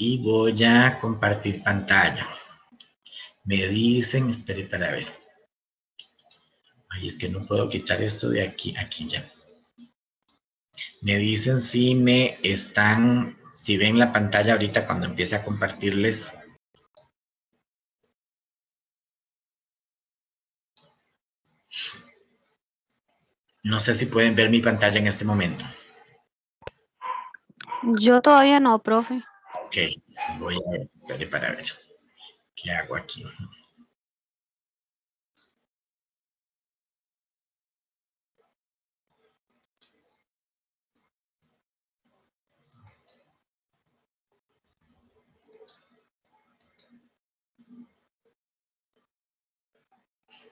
y voy a compartir pantalla. Me dicen, espere para ver. Ay, es que no puedo quitar esto de aquí, aquí ya. Me dicen si me están, si ven la pantalla ahorita cuando empiece a compartirles. No sé si pueden ver mi pantalla en este momento. Yo todavía no, profe. Ok, voy a ver, espere para ver. ¿Qué hago aquí?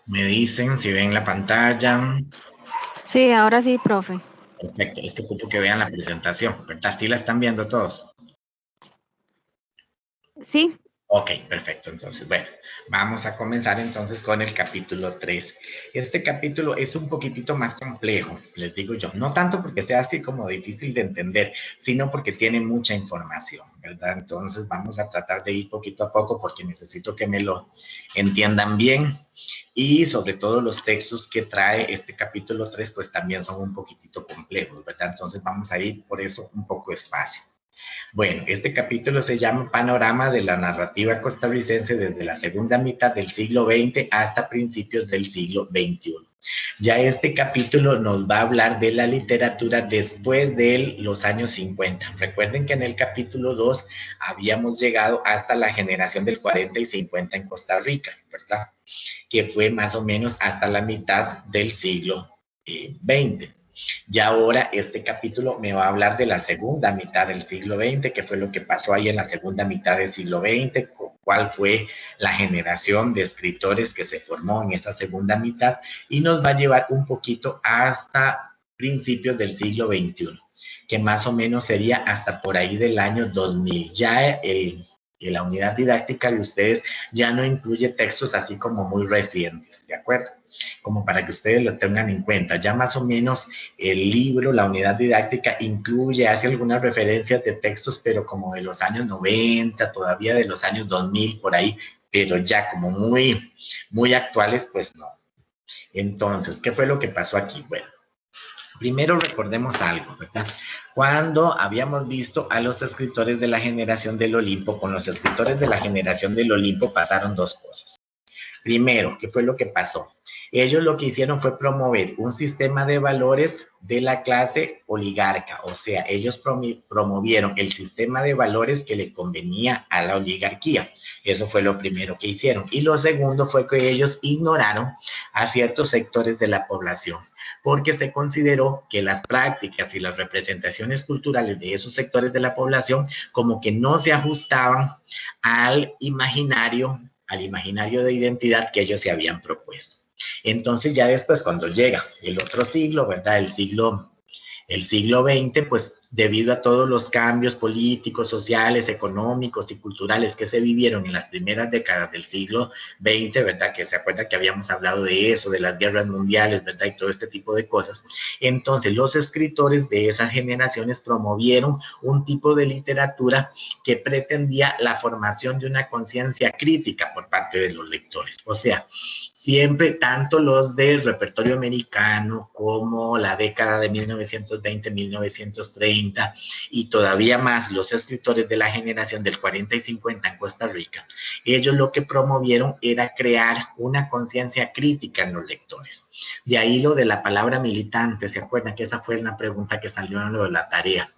Me dicen si ven la pantalla. Sí, ahora sí, profe. Perfecto, es que ocupo que vean la presentación, ¿verdad? ¿Sí la están viendo todos? Sí. Ok, perfecto. Entonces, bueno, vamos a comenzar entonces con el capítulo 3. Este capítulo es un poquitito más complejo, les digo yo. No tanto porque sea así como difícil de entender, sino porque tiene mucha información, ¿verdad? Entonces, vamos a tratar de ir poquito a poco porque necesito que me lo entiendan bien. Y sobre todo los textos que trae este capítulo 3, pues también son un poquitito complejos, ¿verdad? Entonces, vamos a ir por eso un poco despacio. Bueno, este capítulo se llama Panorama de la narrativa costarricense desde la segunda mitad del siglo XX hasta principios del siglo XXI. Ya este capítulo nos va a hablar de la literatura después de los años 50. Recuerden que en el capítulo 2 habíamos llegado hasta la generación del 40 y 50 en Costa Rica, ¿verdad? Que fue más o menos hasta la mitad del siglo XX. Y ahora este capítulo me va a hablar de la segunda mitad del siglo XX, que fue lo que pasó ahí en la segunda mitad del siglo XX, cuál fue la generación de escritores que se formó en esa segunda mitad, y nos va a llevar un poquito hasta principios del siglo XXI, que más o menos sería hasta por ahí del año 2000. Ya la unidad didáctica de ustedes ya no incluye textos así como muy recientes, ¿de acuerdo? Como para que ustedes lo tengan en cuenta. Ya más o menos el libro, la unidad didáctica, incluye, hace algunas referencias de textos, pero como de los años 90, todavía de los años 2000, por ahí, pero ya como muy, muy actuales, pues no. Entonces, ¿qué fue lo que pasó aquí? Bueno, primero recordemos algo, ¿verdad? Cuando habíamos visto a los escritores de la generación del Olimpo, con los escritores de la generación del Olimpo pasaron dos cosas. Primero, ¿qué fue lo que pasó? Ellos lo que hicieron fue promover un sistema de valores de la clase oligarca, o sea, ellos promovieron el sistema de valores que le convenía a la oligarquía. Eso fue lo primero que hicieron. Y lo segundo fue que ellos ignoraron a ciertos sectores de la población, porque se consideró que las prácticas y las representaciones culturales de esos sectores de la población como que no se ajustaban al imaginario de identidad que ellos se habían propuesto. Entonces ya después cuando llega el otro siglo, ¿verdad? El siglo XX, pues debido a todos los cambios políticos, sociales, económicos y culturales que se vivieron en las primeras décadas del siglo XX, ¿verdad? Que se acuerda que habíamos hablado de eso, de las guerras mundiales, ¿verdad? Y todo este tipo de cosas. Entonces los escritores de esas generaciones promovieron un tipo de literatura que pretendía la formación de una conciencia crítica por parte de los lectores. O sea, siempre tanto los del repertorio americano como la década de 1920, 1930 y todavía más los escritores de la generación del 40 y 50 en Costa Rica, ellos lo que promovieron era crear una conciencia crítica en los lectores. De ahí lo de la palabra militante, ¿se acuerdan que esa fue una pregunta que salió en lo de la tarea?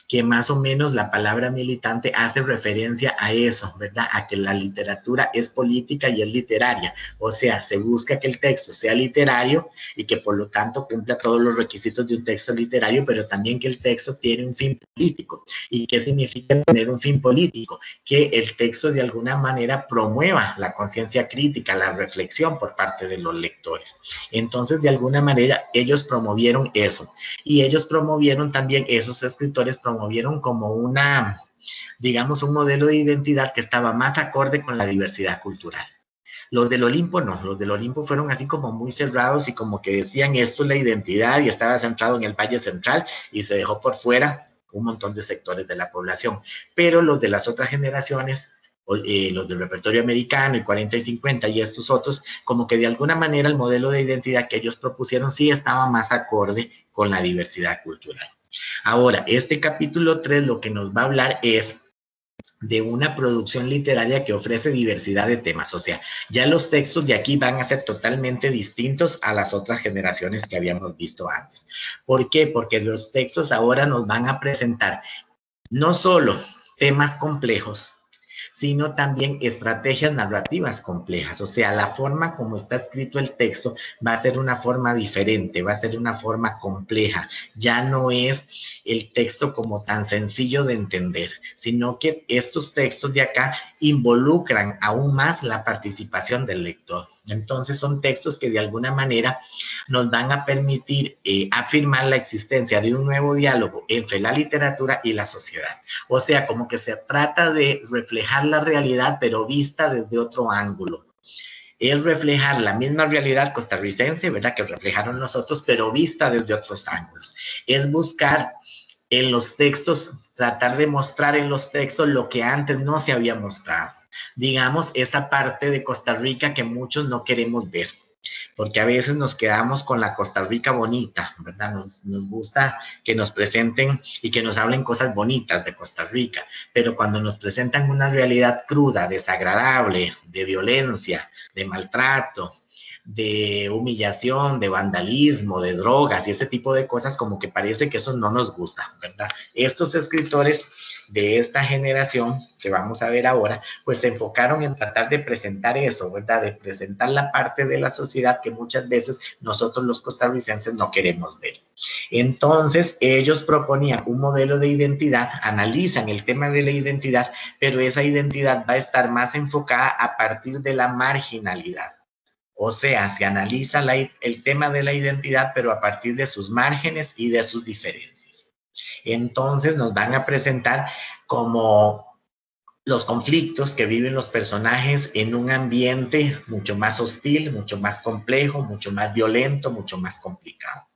Que más o menos la palabra militante hace referencia a eso, ¿verdad? A que la literatura es política y es literaria. O sea, se busca que el texto sea literario y que por lo tanto cumpla todos los requisitos de un texto literario, pero también que el texto tiene un fin político. ¿Y qué significa tener un fin político? Que el texto de alguna manera promueva la conciencia crítica, la reflexión por parte de los lectores. Entonces, de alguna manera, ellos promovieron eso. Y ellos promovieron también, esos escritores promovieron como una, digamos, un modelo de identidad que estaba más acorde con la diversidad cultural. Los del Olimpo no, los del Olimpo fueron así como muy cerrados y como que decían esto es la identidad y estaba centrado en el Valle Central y se dejó por fuera un montón de sectores de la población, pero los de las otras generaciones, los del repertorio americano y 40 y 50 y estos otros, como que de alguna manera el modelo de identidad que ellos propusieron sí estaba más acorde con la diversidad cultural. Ahora, este capítulo 3 lo que nos va a hablar es de una producción literaria que ofrece diversidad de temas. O sea, ya los textos de aquí van a ser totalmente distintos a las otras generaciones que habíamos visto antes. ¿Por qué? Porque los textos ahora nos van a presentar no solo temas complejos, sino también estrategias narrativas complejas. O sea, la forma como está escrito el texto va a ser una forma diferente, va a ser una forma compleja. Ya no es el texto como tan sencillo de entender, sino que estos textos de acá involucran aún más la participación del lector. Entonces son textos que de alguna manera nos van a permitir afirmar la existencia de un nuevo diálogo entre la literatura y la sociedad. O sea, como que se trata de reflejar la realidad, pero vista desde otro ángulo. Es reflejar la misma realidad costarricense, ¿verdad?, que reflejaron nosotros, pero vista desde otros ángulos. Es buscar en los textos, tratar de mostrar en los textos lo que antes no se había mostrado. Digamos, esa parte de Costa Rica que muchos no queremos ver, porque a veces nos quedamos con la Costa Rica bonita, ¿verdad? Nos gusta que nos presenten y que nos hablen cosas bonitas de Costa Rica, pero cuando nos presentan una realidad cruda, desagradable, de violencia, de maltrato, de humillación, de vandalismo, de drogas y ese tipo de cosas, como que parece que eso no nos gusta, ¿verdad? Estos escritores de esta generación que vamos a ver ahora, pues se enfocaron en tratar de presentar eso, ¿verdad? De presentar la parte de la sociedad que muchas veces nosotros los costarricenses no queremos ver. Entonces, ellos proponían un modelo de identidad, analizan el tema de la identidad, pero esa identidad va a estar más enfocada a partir de la marginalidad. O sea, se analiza el tema de la identidad, pero a partir de sus márgenes y de sus diferencias. Entonces nos van a presentar como los conflictos que viven los personajes en un ambiente mucho más hostil, mucho más complejo, mucho más violento, mucho más complicado.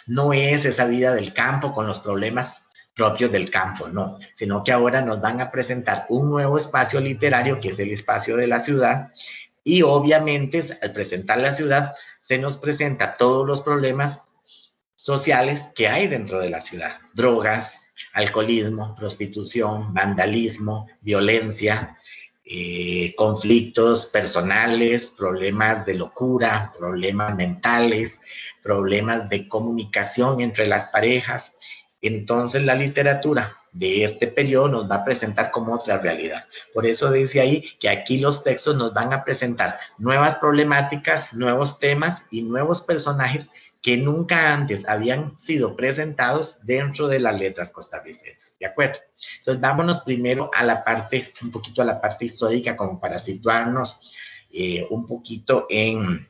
No es esa vida del campo con los problemas propios del campo, no, sino que ahora nos van a presentar un nuevo espacio literario que es el espacio de la ciudad. Y obviamente al presentar la ciudad se nos presenta todos los problemas sociales que hay dentro de la ciudad. Drogas, alcoholismo, prostitución, vandalismo, violencia, conflictos personales, problemas de locura, problemas mentales, problemas de comunicación entre las parejas. Entonces la literatura de este periodo nos va a presentar como otra realidad. Por eso dice ahí que aquí los textos nos van a presentar nuevas problemáticas, nuevos temas y nuevos personajes que nunca antes habían sido presentados dentro de las letras costarricenses, ¿de acuerdo? Entonces, vámonos primero a la parte, un poquito a la parte histórica, como para situarnos un poquito en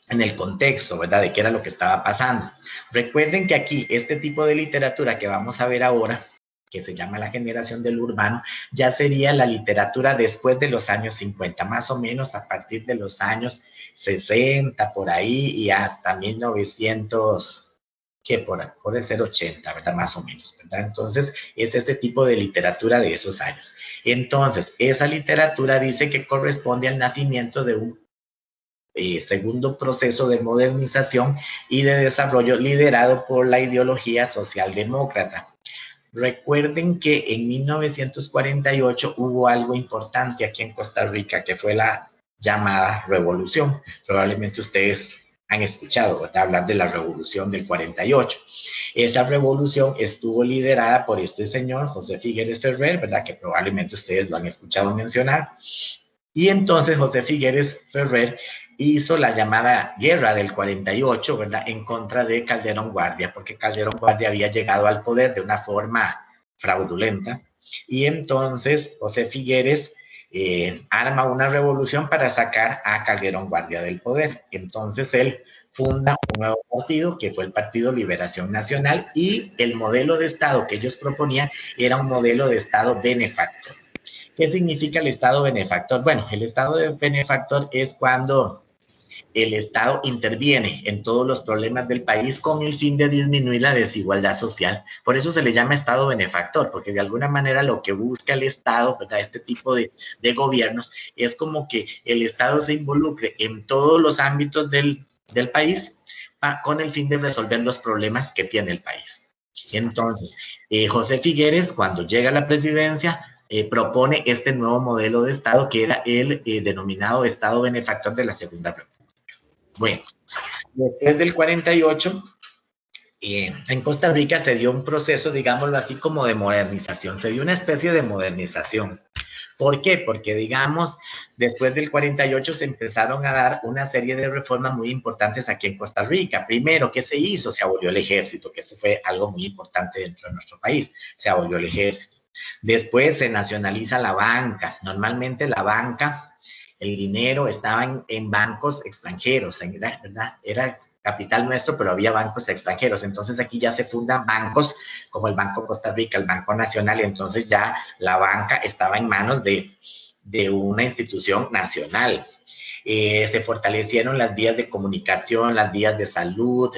el contexto, ¿verdad? De qué era lo que estaba pasando. Recuerden que aquí, este tipo de literatura que vamos a ver ahora, que se llama la generación del urbano, ya sería la literatura después de los años 50, más o menos a partir de los años 60, por ahí, y hasta 1900, que puede ser 80, ¿verdad? Más o menos, ¿verdad? Entonces, es ese tipo de literatura de esos años. Entonces, esa literatura dice que corresponde al nacimiento de un segundo proceso de modernización y de desarrollo liderado por la ideología socialdemócrata. Recuerden que en 1948 hubo algo importante aquí en Costa Rica, que fue la llamada revolución. Probablemente ustedes han escuchado, ¿verdad?, hablar de la revolución del 48. Esa revolución estuvo liderada por este señor, José Figueres Ferrer, ¿verdad?, que probablemente ustedes lo han escuchado mencionar. Y entonces José Figueres Ferrer hizo la llamada guerra del 48, ¿verdad?, en contra de Calderón Guardia, porque Calderón Guardia había llegado al poder de una forma fraudulenta. Y entonces José Figueres arma una revolución para sacar a Calderón Guardia del poder. Entonces él funda un nuevo partido, que fue el Partido Liberación Nacional, y el modelo de Estado que ellos proponían era un modelo de Estado benefactor. ¿Qué significa el Estado benefactor? Bueno, el Estado benefactor es cuando el Estado interviene en todos los problemas del país con el fin de disminuir la desigualdad social. Por eso se le llama Estado benefactor, porque de alguna manera lo que busca el Estado, ¿verdad? Este tipo de gobiernos, es como que el Estado se involucre en todos los ámbitos del país con el fin de resolver los problemas que tiene el país. Entonces, José Figueres, cuando llega a la presidencia, propone este nuevo modelo de Estado que era el denominado Estado benefactor de la Segunda República. Bueno, después del 48, en Costa Rica se dio un proceso, digámoslo así, como de modernización, se dio una especie de modernización. ¿Por qué? Porque, digamos, después del 48 se empezaron a dar una serie de reformas muy importantes aquí en Costa Rica. Primero, ¿qué se hizo? Se abolió el ejército, que eso fue algo muy importante dentro de nuestro país. Se abolió el ejército. Después se nacionaliza la banca. Normalmente la banca, el dinero estaba en bancos extranjeros, ¿verdad? Era capital nuestro, pero había bancos extranjeros. Entonces aquí ya se fundan bancos como el Banco Costa Rica, el Banco Nacional, y entonces ya la banca estaba en manos de una institución nacional. Se fortalecieron las vías de comunicación, las vías de salud,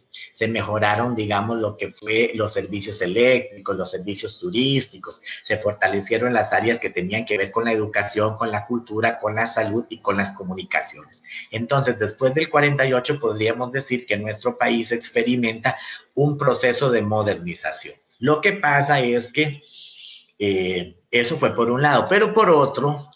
se mejoraron, digamos, lo que fue los servicios eléctricos, los servicios turísticos, se fortalecieron las áreas que tenían que ver con la educación, con la cultura, con la salud y con las comunicaciones. Entonces, después del 48 podríamos decir que nuestro país experimenta un proceso de modernización. Lo que pasa es que eso fue por un lado, pero por otro,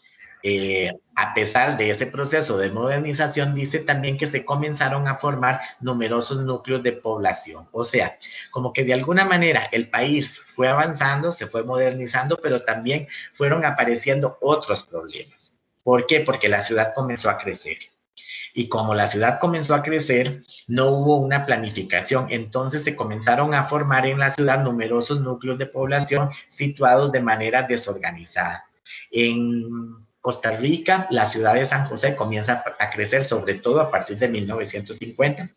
a pesar de ese proceso de modernización, dice también que se comenzaron a formar numerosos núcleos de población. O sea, como que de alguna manera el país fue avanzando, se fue modernizando, pero también fueron apareciendo otros problemas. ¿Por qué? Porque la ciudad comenzó a crecer. Y como la ciudad comenzó a crecer, no hubo una planificación. Entonces se comenzaron a formar en la ciudad numerosos núcleos de población situados de manera desorganizada. En Costa Rica, la ciudad de San José comienza a crecer, sobre todo a partir de 1950.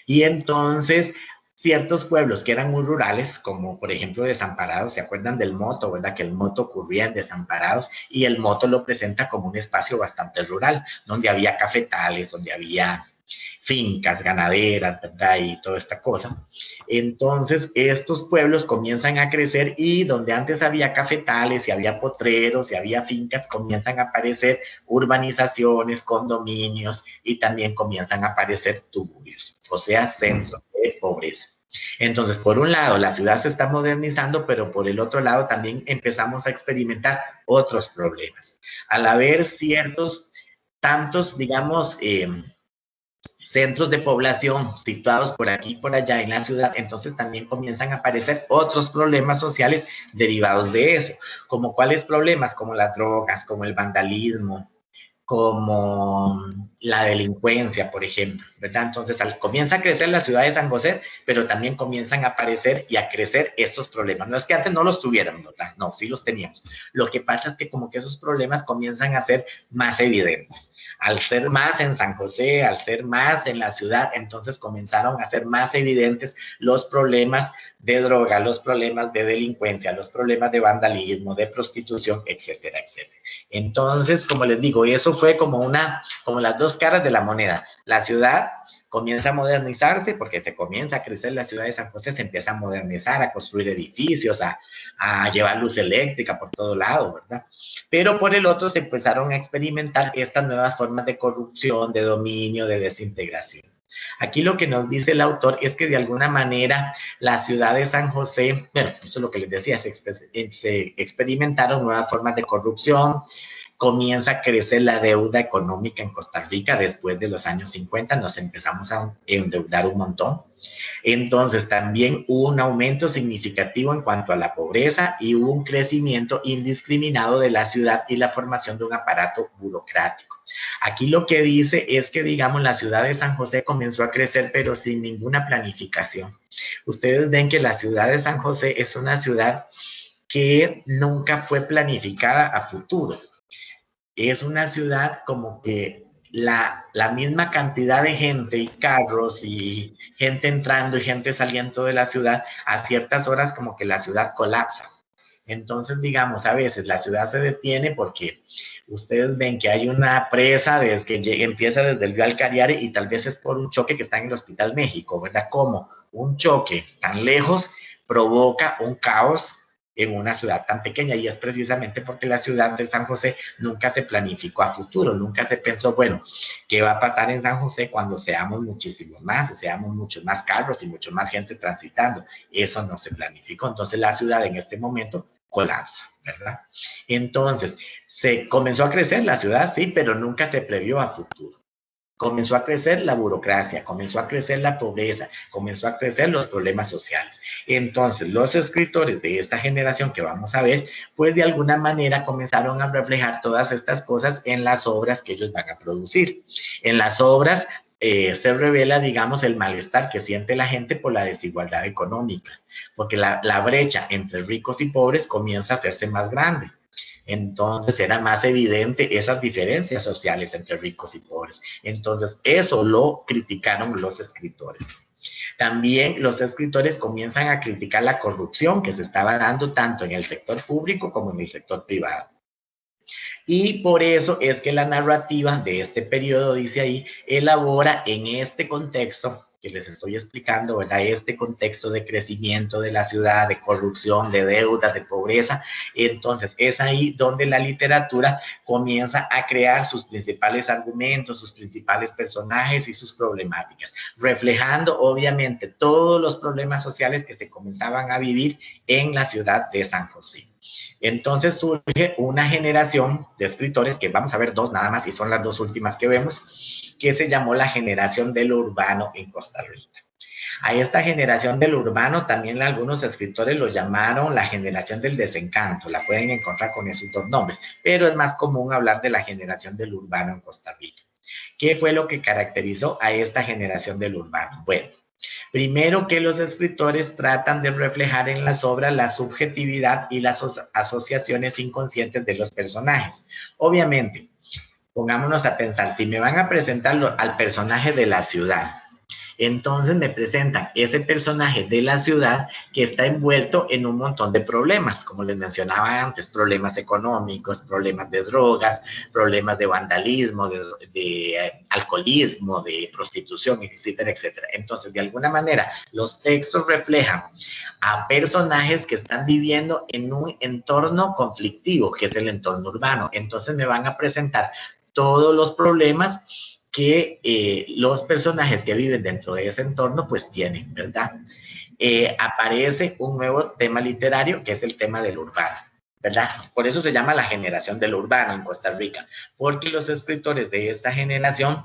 Y entonces ciertos pueblos que eran muy rurales, como por ejemplo Desamparados, ¿se acuerdan del Moto, verdad? Que el Moto ocurría en Desamparados y el Moto lo presenta como un espacio bastante rural, donde había cafetales, donde había fincas ganaderas, ¿verdad? Y toda esta cosa. Entonces, estos pueblos comienzan a crecer y donde antes había cafetales y había potreros y había fincas, comienzan a aparecer urbanizaciones, condominios y también comienzan a aparecer tuburios, o sea, centros de pobreza. Entonces, por un lado, la ciudad se está modernizando, pero por el otro lado también empezamos a experimentar otros problemas. Al haber ciertos, tantos, digamos, centros de población situados por aquí y por allá en la ciudad, entonces también comienzan a aparecer otros problemas sociales derivados de eso. ¿Como cuáles problemas? Como las drogas, como el vandalismo, como la delincuencia, por ejemplo, ¿verdad? Entonces, comienza a crecer la ciudad de San José, pero también comienzan a aparecer y a crecer estos problemas. No es que antes no los tuviéramos, ¿verdad? No, sí los teníamos. Lo que pasa es que como que esos problemas comienzan a ser más evidentes. Al ser más en San José, al ser más en la ciudad, entonces comenzaron a ser más evidentes los problemas de droga, los problemas de delincuencia, los problemas de vandalismo, de prostitución, etcétera, etcétera. Entonces, como les digo, eso fue como las dos caras de la moneda. La ciudad comienza a modernizarse porque se comienza a crecer la ciudad de San José, se empieza a modernizar, a construir edificios, a llevar luz eléctrica por todo lado, ¿verdad? Pero por el otro se empezaron a experimentar estas nuevas formas de corrupción, de dominio, de desintegración. Aquí lo que nos dice el autor es que de alguna manera la ciudad de San José, bueno, esto es lo que les decía, se experimentaron nuevas formas de corrupción, comienza a crecer la deuda económica en Costa Rica después de los años 50, nos empezamos a endeudar un montón. Entonces también hubo un aumento significativo en cuanto a la pobreza y hubo un crecimiento indiscriminado de la ciudad y la formación de un aparato burocrático. Aquí lo que dice es que, digamos, la ciudad de San José comenzó a crecer, pero sin ninguna planificación. Ustedes ven que la ciudad de San José es una ciudad que nunca fue planificada a futuro. Es una ciudad como que la misma cantidad de gente y carros y gente entrando y gente saliendo de la ciudad, a ciertas horas como que la ciudad colapsa. Entonces, digamos, a veces la ciudad se detiene porque ustedes ven que hay una presa desde que empieza desde el río Alcariare y tal vez es por un choque que está en el Hospital México, ¿verdad? Como un choque tan lejos provoca un caos en una ciudad tan pequeña y es precisamente porque la ciudad de San José nunca se planificó a futuro, nunca se pensó, bueno, ¿qué va a pasar en San José cuando seamos muchísimos más, seamos muchos más carros y mucho más gente transitando? Eso no se planificó, entonces la ciudad en este momento colapsa, ¿verdad? Entonces, se comenzó a crecer la ciudad, sí, pero nunca se previó a futuro. Comenzó a crecer la burocracia, comenzó a crecer la pobreza, comenzó a crecer los problemas sociales. Entonces, los escritores de esta generación que vamos a ver, pues de alguna manera comenzaron a reflejar todas estas cosas en las obras que ellos van a producir. En las obras se revela, digamos, el malestar que siente la gente por la desigualdad económica, porque la brecha entre ricos y pobres comienza a hacerse más grande. Entonces era más evidente esas diferencias sociales entre ricos y pobres. Entonces eso lo criticaron los escritores. También los escritores comienzan a criticar la corrupción que se estaba dando tanto en el sector público como en el sector privado. Y por eso es que la narrativa de este periodo, dice ahí, elabora en este contexto que les estoy explicando, ¿verdad? Este contexto de crecimiento de la ciudad, de corrupción, de deuda, de pobreza. Entonces, es ahí donde la literatura comienza a crear sus principales argumentos, sus principales personajes y sus problemáticas, reflejando obviamente todos los problemas sociales que se comenzaban a vivir en la ciudad de San José. Entonces surge una generación de escritores, que vamos a ver dos nada más, y son las dos últimas que vemos, que se llamó la generación de lo urbano en Costa Rica. A esta generación del urbano también algunos escritores lo llamaron la generación del desencanto, la pueden encontrar con esos dos nombres, pero es más común hablar de la generación del urbano en Costa Rica. ¿Qué fue lo que caracterizó a esta generación del urbano? Bueno, primero que los escritores tratan de reflejar en las obras la subjetividad y las asociaciones inconscientes de los personajes. Obviamente, pongámonos a pensar, si me van a presentar al personaje de la ciudad, entonces me presentan ese personaje de la ciudad que está envuelto en un montón de problemas, como les mencionaba antes, problemas económicos, problemas de drogas, problemas de vandalismo, de alcoholismo, de prostitución, etcétera, etcétera. Entonces, de alguna manera, los textos reflejan a personajes que están viviendo en un entorno conflictivo, que es el entorno urbano. Entonces, me van a presentar todos los problemas que los personajes que viven dentro de ese entorno pues tienen, ¿verdad? Aparece un nuevo tema literario que es el tema del urbano, ¿verdad? Por eso se llama la generación del urbano en Costa Rica, porque los escritores de esta generación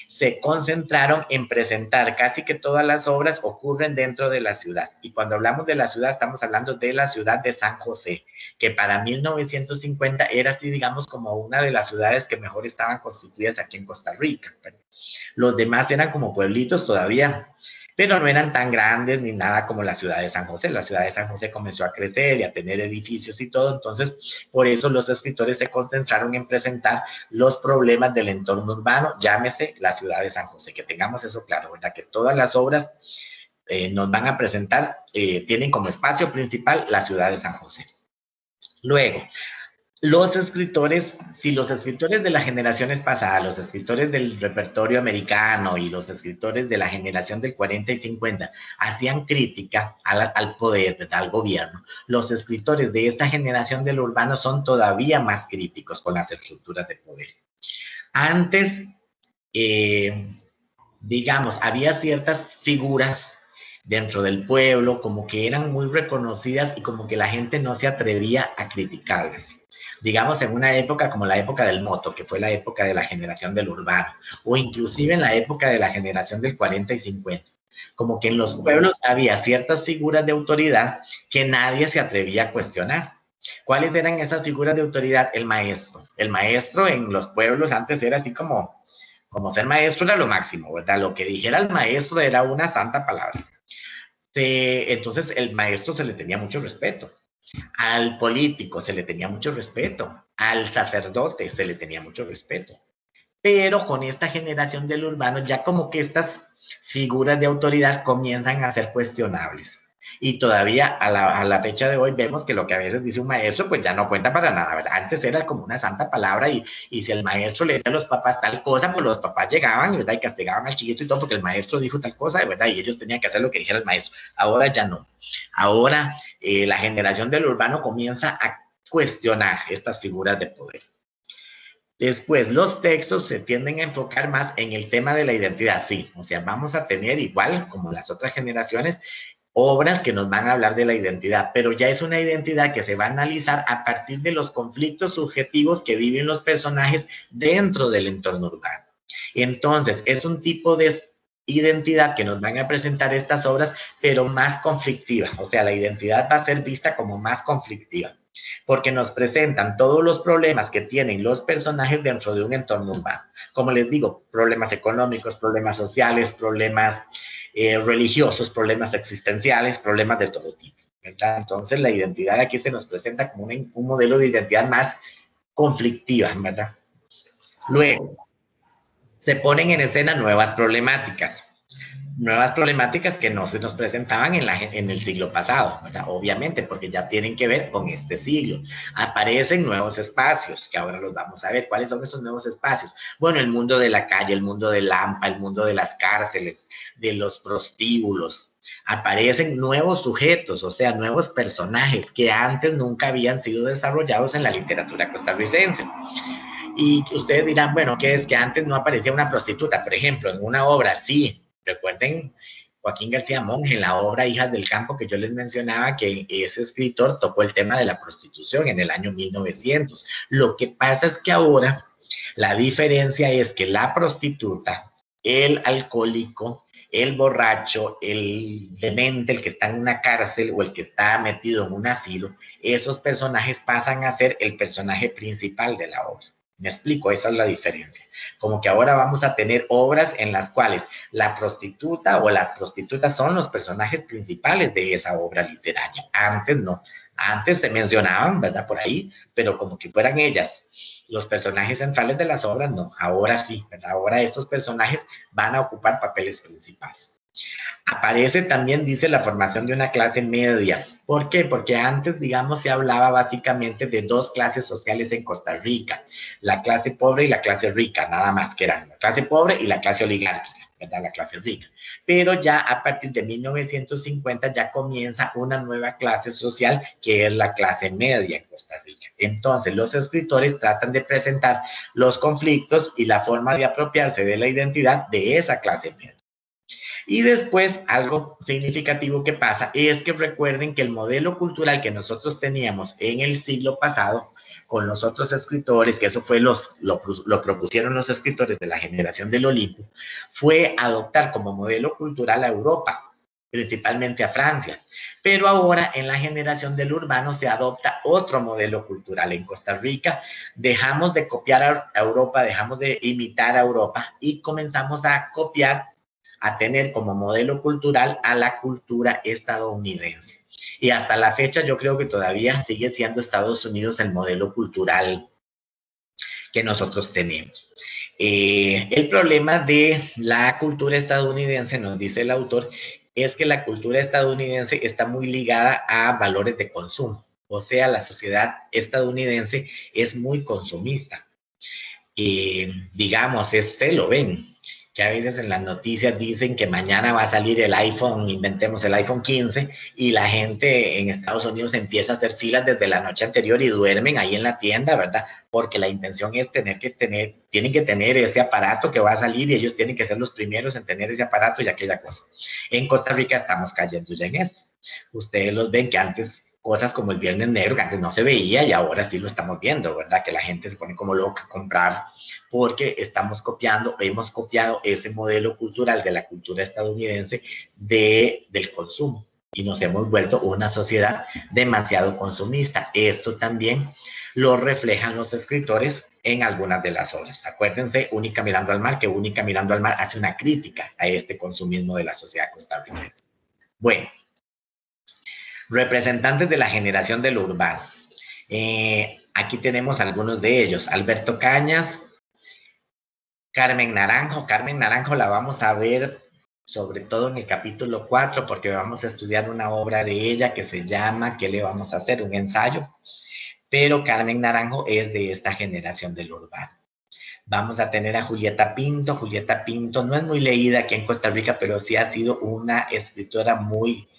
se concentraron en presentar casi que todas las obras ocurren dentro de la ciudad. Y cuando hablamos de la ciudad, estamos hablando de la ciudad de San José, que para 1950 era así, digamos, como una de las ciudades que mejor estaban constituidas aquí en Costa Rica. Los demás eran como pueblitos todavía, pero no eran tan grandes ni nada como la ciudad de San José. La ciudad de San José comenzó a crecer y a tener edificios y todo, entonces por eso los escritores se concentraron en presentar los problemas del entorno urbano, llámese la ciudad de San José, que tengamos eso claro, ¿verdad? Que todas las obras nos van a presentar, tienen como espacio principal la ciudad de San José. Luego, los escritores, si los escritores de las generaciones pasadas, los escritores del repertorio americano y los escritores de la generación del 40 y 50 hacían crítica al poder, al gobierno, los escritores de esta generación del urbano son todavía más críticos con las estructuras de poder. Antes, digamos, había ciertas figuras dentro del pueblo como que eran muy reconocidas y como que la gente no se atrevía a criticarlas. Digamos, en una época como la época del moto, que fue la época de la generación del urbano, o inclusive en la época de la generación del 40 y 50. Como que en los pueblos había ciertas figuras de autoridad que nadie se atrevía a cuestionar. ¿Cuáles eran esas figuras de autoridad? El maestro. El maestro en los pueblos antes era así como ser maestro era lo máximo, ¿verdad? Lo que dijera el maestro era una santa palabra. Entonces, el maestro se le tenía mucho respeto. Al político se le tenía mucho respeto, al sacerdote se le tenía mucho respeto. Pero con esta generación del urbano ya como que estas figuras de autoridad comienzan a ser cuestionables. Y todavía a la fecha de hoy vemos que lo que a veces dice un maestro, pues ya no cuenta para nada, ¿verdad? Antes era como una santa palabra y si el maestro le decía a los papás tal cosa, pues los papás llegaban, ¿verdad? Y castigaban al chiquito y todo porque el maestro dijo tal cosa, ¿verdad? Y ellos tenían que hacer lo que dijera el maestro. Ahora ya no. Ahora la generación del urbano comienza a cuestionar estas figuras de poder. Después, los textos se tienden a enfocar más en el tema de la identidad, sí, o sea, vamos a tener igual como las otras generaciones obras que nos van a hablar de la identidad, pero ya es una identidad que se va a analizar a partir de los conflictos subjetivos que viven los personajes dentro del entorno urbano. Entonces, es un tipo de identidad que nos van a presentar estas obras, pero más conflictiva, o sea, la identidad va a ser vista como más conflictiva porque nos presentan todos los problemas que tienen los personajes dentro de un entorno urbano. Como les digo, problemas económicos, problemas sociales, problemas religiosos, problemas existenciales, problemas de todo tipo, ¿verdad? Entonces la identidad aquí se nos presenta como un modelo de identidad más conflictiva, ¿verdad? Luego, se ponen en escena nuevas problemáticas que no se nos presentaban en el siglo pasado, ¿verdad? Obviamente, porque ya tienen que ver con este siglo. Aparecen nuevos espacios, que ahora los vamos a ver. ¿Cuáles son esos nuevos espacios? Bueno, el mundo de la calle, el mundo del AMPA, el mundo de las cárceles, de los prostíbulos. Aparecen nuevos sujetos, o sea, nuevos personajes que antes nunca habían sido desarrollados en la literatura costarricense. Y ustedes dirán, bueno, ¿qué es que antes no aparecía una prostituta? Por ejemplo, en una obra, sí. Recuerden Joaquín García Monge en la obra Hijas del Campo que yo les mencionaba que ese escritor tocó el tema de la prostitución en el año 1900. Lo que pasa es que ahora la diferencia es que la prostituta, el alcohólico, el borracho, el demente, el que está en una cárcel o el que está metido en un asilo, esos personajes pasan a ser el personaje principal de la obra. Me explico, esa es la diferencia. Como que ahora vamos a tener obras en las cuales la prostituta o las prostitutas son los personajes principales de esa obra literaria. Antes no. Antes se mencionaban, ¿verdad? Por ahí, pero como que fueran ellas los personajes centrales de las obras, no. Ahora sí, ¿verdad? Ahora estos personajes van a ocupar papeles principales. Aparece también, dice, la formación de una clase media. ¿Por qué? Porque antes, digamos, se hablaba básicamente de dos clases sociales en Costa Rica, la clase pobre y la clase rica, nada más que eran la clase pobre y la clase oligárquica, ¿verdad? La clase rica. Pero ya a partir de 1950 ya comienza una nueva clase social que es la clase media en Costa Rica. Entonces, los escritores tratan de presentar los conflictos y la forma de apropiarse de la identidad de esa clase media. Y después, algo significativo que pasa es que recuerden que el modelo cultural que nosotros teníamos en el siglo pasado con los otros escritores, que eso fue lo propusieron los escritores de la generación del Olimpo, fue adoptar como modelo cultural a Europa, principalmente a Francia. Pero ahora en la generación del urbano se adopta otro modelo cultural. En Costa Rica dejamos de copiar a Europa, dejamos de imitar a Europa y comenzamos a copiar a tener como modelo cultural a la cultura estadounidense. Y hasta la fecha yo creo que todavía sigue siendo Estados Unidos el modelo cultural que nosotros tenemos. El problema de la cultura estadounidense, nos dice el autor, es que la cultura estadounidense está muy ligada a valores de consumo. O sea, la sociedad estadounidense es muy consumista. Digamos, ustedes lo ven, que a veces en las noticias dicen que mañana va a salir el iPhone, inventemos el iPhone 15, y la gente en Estados Unidos empieza a hacer filas desde la noche anterior y duermen ahí en la tienda, ¿verdad? Porque la intención es tienen que tener ese aparato que va a salir y ellos tienen que ser los primeros en tener ese aparato y aquella cosa. En Costa Rica estamos cayendo ya en esto. Ustedes los ven que antes cosas como el Viernes Negro, que antes no se veía y ahora sí lo estamos viendo, ¿verdad? Que la gente se pone como loca a comprar porque estamos copiando, hemos copiado ese modelo cultural de la cultura estadounidense del consumo y nos hemos vuelto una sociedad demasiado consumista. Esto también lo reflejan los escritores en algunas de las obras. Acuérdense, Única mirando al mar, que Única mirando al mar hace una crítica a este consumismo de la sociedad costarricense. Bueno, representantes de la generación del urbano. Aquí tenemos algunos de ellos. Alberto Cañas, Carmen Naranjo la vamos a ver sobre todo en el capítulo 4, porque vamos a estudiar una obra de ella que se llama ¿Qué le vamos a hacer? Un ensayo, pero Carmen Naranjo es de esta generación del urbano. Vamos a tener a Julieta Pinto. Julieta Pinto no es muy leída aquí en Costa Rica, pero sí ha sido una escritora muy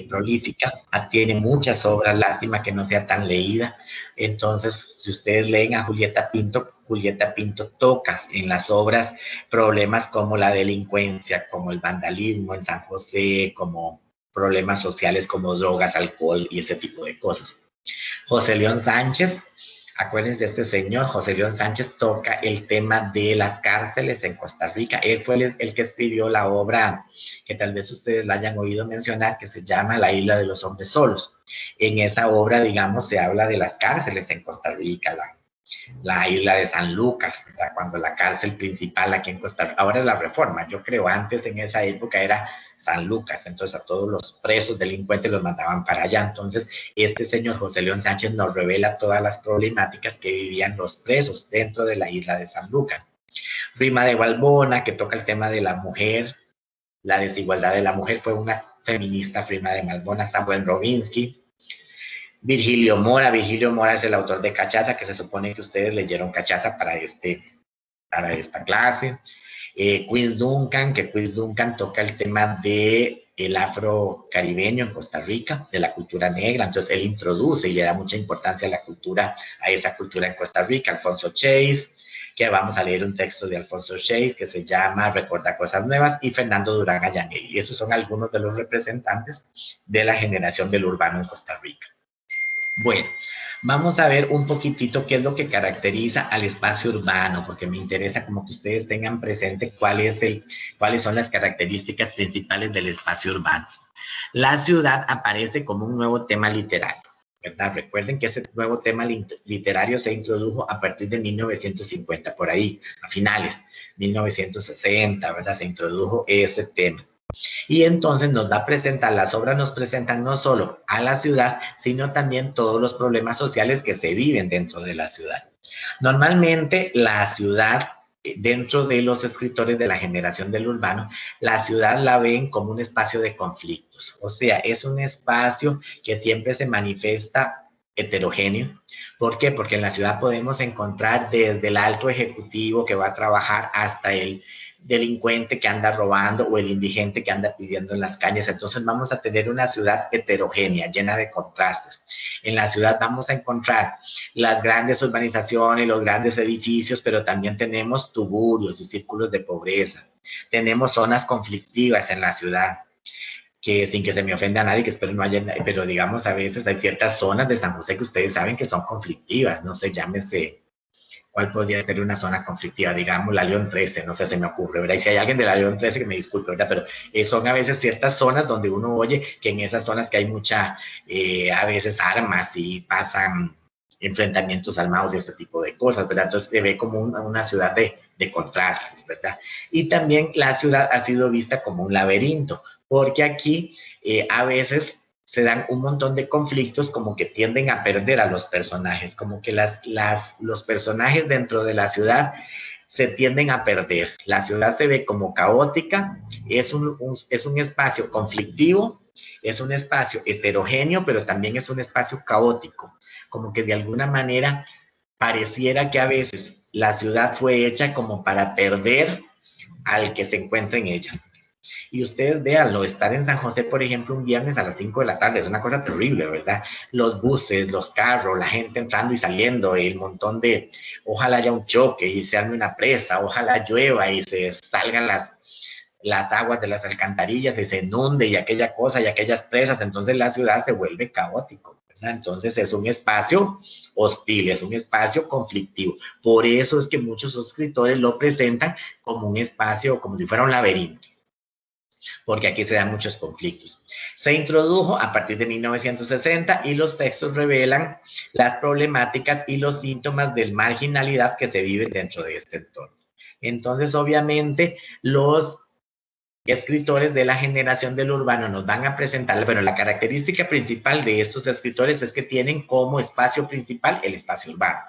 prolífica. Tiene muchas obras, lástima que no sea tan leída. Entonces, si ustedes leen a Julieta Pinto toca en las obras problemas como la delincuencia, como el vandalismo en San José, como problemas sociales como drogas, alcohol y ese tipo de cosas. José León Sánchez, acuérdense de este señor, José León Sánchez toca el tema de las cárceles en Costa Rica. Él fue el que escribió la obra que tal vez ustedes la hayan oído mencionar, que se llama La isla de los hombres solos. En esa obra, digamos, se habla de las cárceles en Costa Rica, la isla de San Lucas, ¿verdad? Cuando la cárcel principal aquí en Costa Rica, ahora es la Reforma, yo creo, antes en esa época era San Lucas, entonces a todos los presos delincuentes los mandaban para allá. Entonces este señor José León Sánchez nos revela todas las problemáticas que vivían los presos dentro de la isla de San Lucas. Rima de Balbona, que toca el tema de la mujer, la desigualdad de la mujer, fue una feminista. Rima de Balbona. Samuel Robinsky. Virgilio Mora es el autor de Cachaza, que se supone que ustedes leyeron Cachaza para esta clase. Queens Duncan, que Queens Duncan toca el tema de el afro-caribeño en Costa Rica, de la cultura negra. Entonces él introduce y le da mucha importancia a esa cultura en Costa Rica. Alfonso Chase, que vamos a leer un texto de Alfonso Chase que se llama Recuerda Cosas Nuevas, y Fernando Durán Allanelli. Y esos son algunos de los representantes de la generación del urbano en Costa Rica. Bueno, vamos a ver un poquitito qué es lo que caracteriza al espacio urbano, porque me interesa como que ustedes tengan presente cuáles son las características principales del espacio urbano. La ciudad aparece como un nuevo tema literario, ¿verdad? Recuerden que ese nuevo tema literario se introdujo a partir de 1950, por ahí, a finales, 1960, ¿verdad? Se introdujo ese tema. Y entonces nos va a presentar, las obras nos presentan no solo a la ciudad, sino también todos los problemas sociales que se viven dentro de la ciudad. Normalmente la ciudad, dentro de los escritores de la generación del urbano, la ciudad la ven como un espacio de conflictos. O sea, es un espacio que siempre se manifiesta heterogéneo. ¿Por qué? Porque en la ciudad podemos encontrar desde el alto ejecutivo que va a trabajar hasta el delincuente que anda robando o el indigente que anda pidiendo en las calles. Entonces vamos a tener una ciudad heterogénea, llena de contrastes. En la ciudad vamos a encontrar las grandes urbanizaciones, los grandes edificios, pero también tenemos tuburios y círculos de pobreza. Tenemos zonas conflictivas en la ciudad, que sin que se me ofenda a nadie, que espero no haya, pero digamos a veces hay ciertas zonas de San José que ustedes saben que son conflictivas, no sé, llámese, ¿cuál podría ser una zona conflictiva? Digamos la León 13, no sé, se me ocurre, ¿verdad? Y si hay alguien de la León 13 que me disculpe, ¿verdad? Pero son a veces ciertas zonas donde uno oye que en esas zonas que hay mucha, a veces armas y pasan enfrentamientos armados y este tipo de cosas, ¿verdad? Entonces se ve como una ciudad de contrastes, ¿verdad? Y también la ciudad ha sido vista como un laberinto, porque aquí a veces se dan un montón de conflictos como que tienden a perder a los personajes, como que los personajes dentro de la ciudad se tienden a perder. La ciudad se ve como caótica, es un espacio conflictivo, es un espacio heterogéneo, pero también es un espacio caótico, como que de alguna manera pareciera que a veces la ciudad fue hecha como para perder al que se encuentra en ella. Y ustedes véanlo, estar en San José, por ejemplo, un viernes a las 5 de la tarde, es una cosa terrible, ¿verdad? Los buses, los carros, la gente entrando y saliendo, el montón de, ojalá haya un choque y se arme una presa, ojalá llueva y se salgan las aguas de las alcantarillas y se inunde y aquella cosa y aquellas presas, entonces la ciudad se vuelve caótico, ¿verdad? Entonces es un espacio hostil, es un espacio conflictivo. Por eso es que muchos escritores lo presentan como un espacio, como si fuera un laberinto, porque aquí se dan muchos conflictos. Se introdujo a partir de 1960 y los textos revelan las problemáticas y los síntomas de marginalidad que se viven dentro de este entorno. Entonces, obviamente, los escritores de la generación del urbano nos van a presentar, bueno, la característica principal de estos escritores es que tienen como espacio principal el espacio urbano.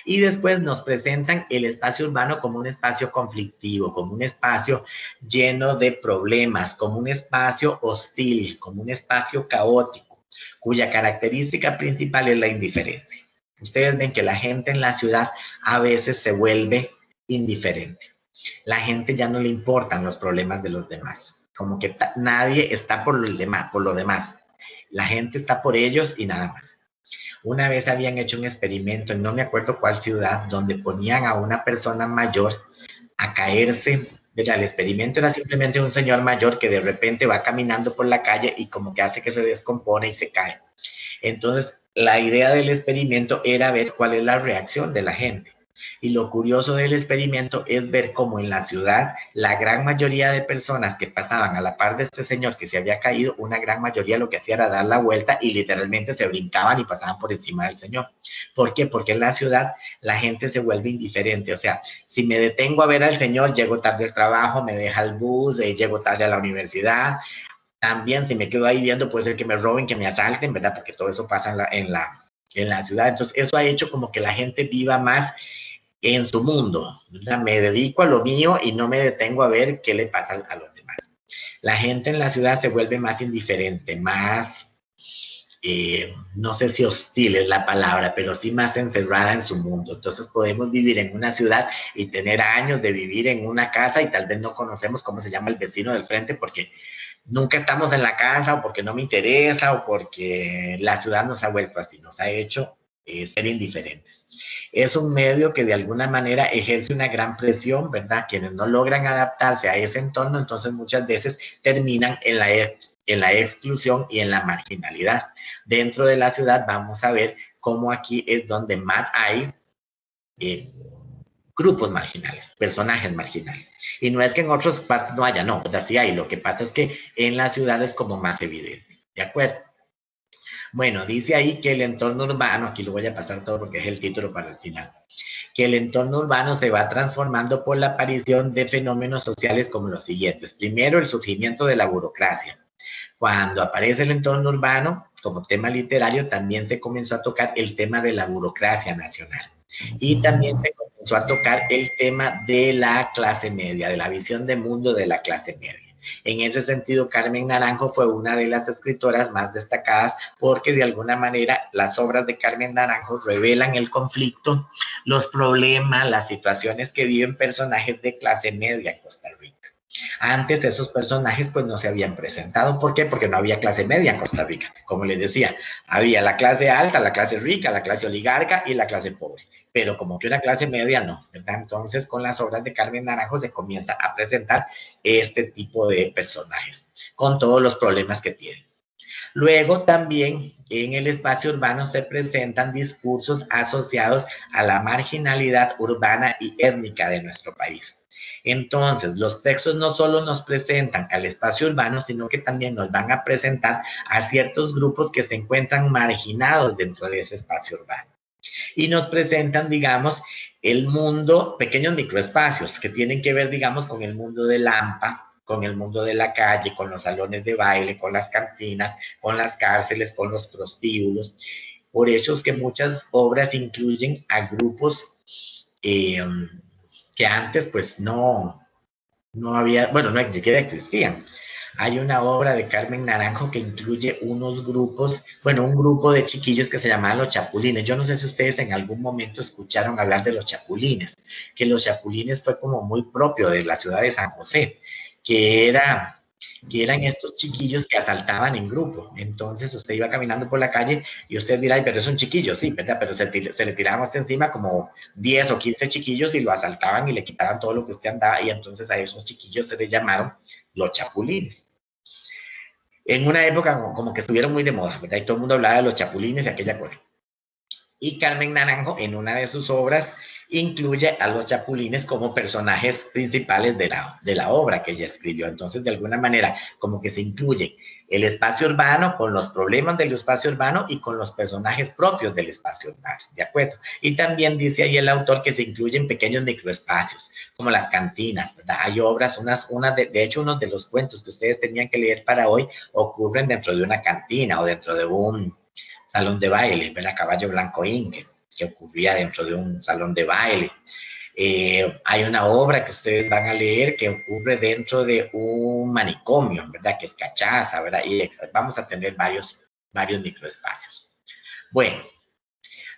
Y después nos presentan el espacio urbano como un espacio conflictivo, como un espacio lleno de problemas, como un espacio hostil, como un espacio caótico, cuya característica principal es la indiferencia. Ustedes ven que la gente en la ciudad a veces se vuelve indiferente. La gente ya no le importan los problemas de los demás, como que nadie está por lo demás. La gente está por ellos y nada más. Una vez habían hecho un experimento, no me acuerdo cuál ciudad, donde ponían a una persona mayor a caerse. Mira, el experimento era simplemente un señor mayor que de repente va caminando por la calle y como que hace que se descompone y se cae. Entonces, la idea del experimento era ver cuál es la reacción de la gente. Y lo curioso del experimento es ver cómo en la ciudad la gran mayoría de personas que pasaban a la par de este señor que se había caído, una gran mayoría lo que hacía era dar la vuelta y literalmente se brincaban y pasaban por encima del señor. ¿Por qué? Porque en la ciudad la gente se vuelve indiferente. O sea, si me detengo a ver al señor, llego tarde al trabajo, me deja el bus, llego tarde a la universidad. También si me quedo ahí viendo, puede ser que me roben, que me asalten, ¿verdad? Porque todo eso pasa en la ciudad. Entonces, eso ha hecho como que la gente viva más en su mundo, ¿verdad? Me dedico a lo mío y no me detengo a ver qué le pasa a los demás. La gente en la ciudad se vuelve más indiferente, más, no sé si hostil es la palabra, pero sí más encerrada en su mundo. Entonces podemos vivir en una ciudad y tener años de vivir en una casa y tal vez no conocemos cómo se llama el vecino del frente porque nunca estamos en la casa o porque no me interesa o porque la ciudad nos ha vuelto así, nos ha hecho ser indiferentes. Es un medio que de alguna manera ejerce una gran presión, ¿verdad? Quienes no logran adaptarse a ese entorno, entonces muchas veces terminan en la exclusión y en la marginalidad. Dentro de la ciudad vamos a ver cómo aquí es donde más hay eh, grupos marginales, personajes marginales. Y no es que en otras partes no haya, no, ¿verdad? Sí hay. Lo que pasa es que en la ciudad es como más evidente, ¿de acuerdo? Bueno, dice ahí que el entorno urbano, aquí lo voy a pasar todo porque es el título para el final, que el entorno urbano se va transformando por la aparición de fenómenos sociales como los siguientes. Primero, el surgimiento de la burocracia. Cuando aparece el entorno urbano como tema literario, también se comenzó a tocar el tema de la burocracia nacional. Y también se comenzó a tocar el tema de la clase media, de la visión de mundo de la clase media. En ese sentido, Carmen Naranjo fue una de las escritoras más destacadas porque de alguna manera las obras de Carmen Naranjo revelan el conflicto, los problemas, las situaciones que viven personajes de clase media en Costa Rica. Antes esos personajes pues no se habían presentado. ¿Por qué? Porque no había clase media en Costa Rica. Como les decía, había la clase alta, la clase rica, la clase oligarca y la clase pobre. Pero como que una clase media no, ¿verdad? Entonces con las obras de Carmen Naranjo se comienza a presentar este tipo de personajes con todos los problemas que tienen. Luego también en el espacio urbano se presentan discursos asociados a la marginalidad urbana y étnica de nuestro país. Entonces, los textos no solo nos presentan al espacio urbano, sino que también nos van a presentar a ciertos grupos que se encuentran marginados dentro de ese espacio urbano. Y nos presentan, digamos, el mundo, pequeños microespacios que tienen que ver, digamos, con el mundo del AMPA, con el mundo de la calle, con los salones de baile, con las cantinas, con las cárceles, con los prostíbulos. Por eso es que muchas obras incluyen a grupos que antes pues no había, bueno, no ni siquiera existían. Hay una obra de Carmen Naranjo que incluye unos grupos, bueno, un grupo de chiquillos que se llamaban los chapulines. Yo no sé si ustedes en algún momento escucharon hablar de los chapulines, que los chapulines fue como muy propio de la ciudad de San José, que era que eran estos chiquillos que asaltaban en grupo. Entonces usted iba caminando por la calle y usted dirá, ay, pero es un chiquillo, sí, ¿verdad? Pero se le tiraban a usted encima como 10 o 15 chiquillos y lo asaltaban y le quitaban todo lo que usted andaba y entonces a esos chiquillos se les llamaron los chapulines. En una época como que estuvieron muy de moda, ¿verdad? Y todo el mundo hablaba de los chapulines y aquella cosa. Y Carmen Naranjo, en una de sus obras, incluye a los chapulines como personajes principales de la obra que ella escribió. Entonces, de alguna manera, como que se incluye el espacio urbano con los problemas del espacio urbano y con los personajes propios del espacio urbano, ¿de acuerdo? Y también dice ahí el autor que se incluyen pequeños microespacios, como las cantinas, ¿verdad? Hay obras, de hecho, uno de los cuentos que ustedes tenían que leer para hoy ocurren dentro de una cantina o dentro de un salón de baile, ¿verdad? Caballo Blanco Inque. que ocurría dentro de un salón de baile. Hay una obra que ustedes van a leer que ocurre dentro de un manicomio, ¿verdad? Que es Cachaza, ¿verdad? Y vamos a tener varios microespacios. Bueno,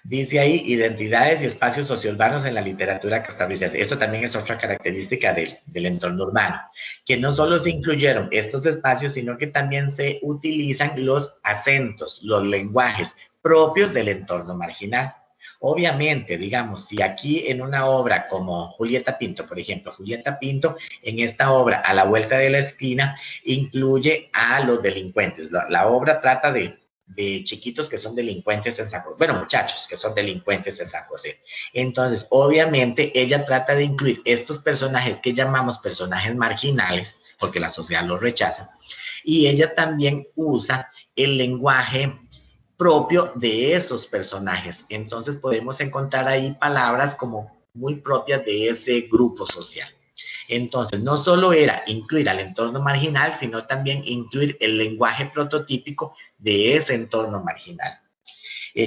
dice ahí identidades y espacios sociourbanos en la literatura costarricense. Esto también es otra característica del entorno urbano, que no solo se incluyeron estos espacios, sino que también se utilizan los acentos, los lenguajes propios del entorno marginal. Obviamente, digamos, si aquí en una obra como Julieta Pinto, por ejemplo, Julieta Pinto en esta obra A la vuelta de la esquina incluye a los delincuentes. La obra trata de chiquitos que son delincuentes en San José, bueno, muchachos que son delincuentes en San José. Entonces, obviamente, ella trata de incluir estos personajes que llamamos personajes marginales, porque la sociedad los rechaza, y ella también usa el lenguaje propio de esos personajes. Entonces, podemos encontrar ahí palabras como muy propias de ese grupo social. Entonces, no solo era incluir al entorno marginal, sino también incluir el lenguaje prototípico de ese entorno marginal.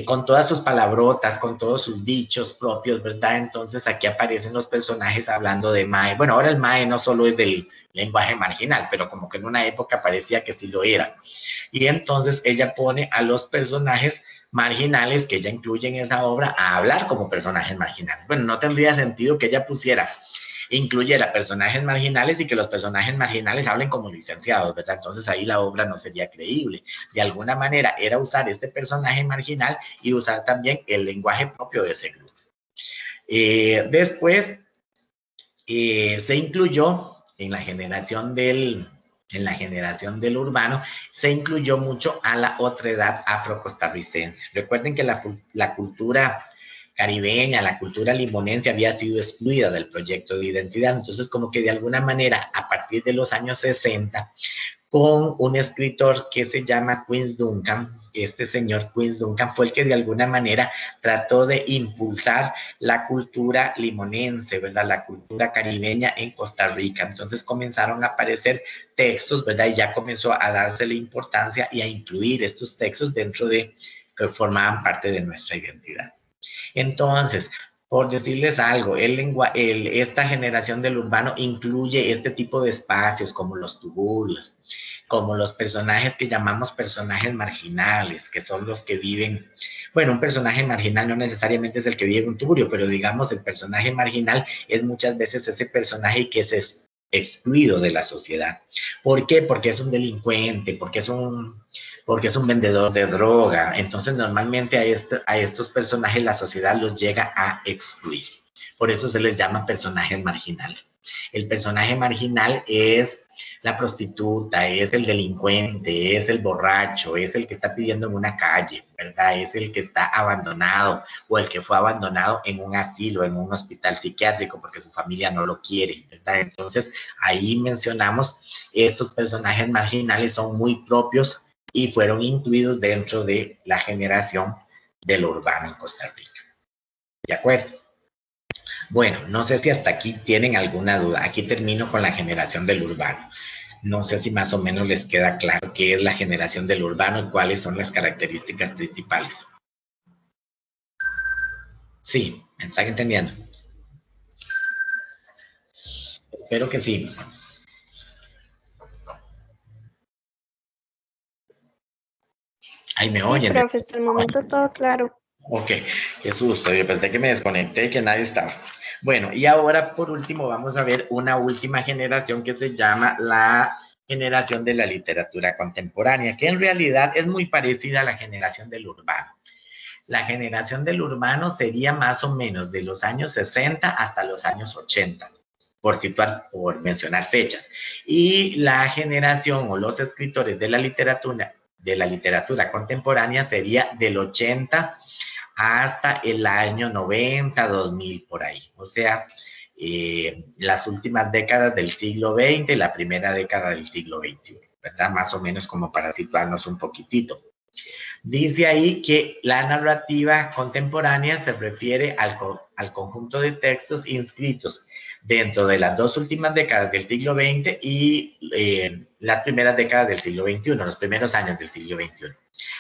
Con todas sus palabrotas, con todos sus dichos propios, ¿verdad? Entonces aquí aparecen los personajes hablando de Mae. Bueno, ahora el Mae no solo es del lenguaje marginal, pero como que en una época parecía que sí lo era. Y entonces ella pone a los personajes marginales que ella incluye en esa obra a hablar como personajes marginales. Bueno, no tendría sentido que ella incluyera personajes marginales y que los personajes marginales hablen como licenciados, ¿verdad? Entonces ahí la obra no sería creíble. De alguna manera era usar este personaje marginal y usar también el lenguaje propio de ese grupo. Después se incluyó en la generación del urbano, se incluyó mucho a la otredad afrocostarricense. Recuerden que la cultura caribeña, la cultura limonense había sido excluida del proyecto de identidad. Entonces, como que de alguna manera, a partir de los años 60, con un escritor que se llama Quince Duncan, este señor Quince Duncan fue el que de alguna manera trató de impulsar la cultura limonense, ¿verdad? La cultura caribeña en Costa Rica. Entonces comenzaron a aparecer textos, ¿verdad? Y ya comenzó a darse la importancia y a incluir estos textos dentro de que formaban parte de nuestra identidad. Entonces, por decirles algo, esta generación del urbano incluye este tipo de espacios como los tuburios, como los personajes que llamamos personajes marginales, que son los que viven. Bueno, un personaje marginal no necesariamente es el que vive en un tuburio, pero digamos el personaje marginal es muchas veces ese personaje que es excluido de la sociedad. ¿Por qué? Porque es un delincuente, porque es un vendedor de droga. Entonces, normalmente a estos personajes la sociedad los llega a excluir. Por eso se les llama personajes marginales. El personaje marginal es la prostituta, es el delincuente, es el borracho, es el que está pidiendo en una calle, ¿verdad? Es el que está abandonado o el que fue abandonado en un asilo, en un hospital psiquiátrico porque su familia no lo quiere, ¿verdad? Entonces, ahí mencionamos estos personajes marginales son muy propios y fueron incluidos dentro de la generación del urbano en Costa Rica. ¿De acuerdo? Bueno, no sé si hasta aquí tienen alguna duda. Aquí termino con la generación del urbano. No sé si más o menos les queda claro qué es la generación del urbano y cuáles son las características principales. Sí, ¿me están entendiendo? Espero que sí. Ahí me oyen. Sí, profe, hasta el momento todo claro. Ok, qué susto. Yo pensé que me desconecté y que nadie estaba. Bueno, y ahora por último vamos a ver una última generación que se llama la generación de la literatura contemporánea, que en realidad es muy parecida a la generación del urbano. La generación del urbano sería más o menos de los años 60 hasta los años 80, por mencionar fechas. Y la generación o los escritores de la literatura contemporánea sería del 80 hasta el año 90, 2000, por ahí. O sea, las últimas décadas del siglo XX y la primera década del siglo XXI, ¿verdad? Más o menos como para situarnos un poquitito. Dice ahí que la narrativa contemporánea se refiere al conjunto de textos inscritos dentro de las dos últimas décadas del siglo XX y las primeras décadas del siglo XXI, los primeros años del siglo XXI.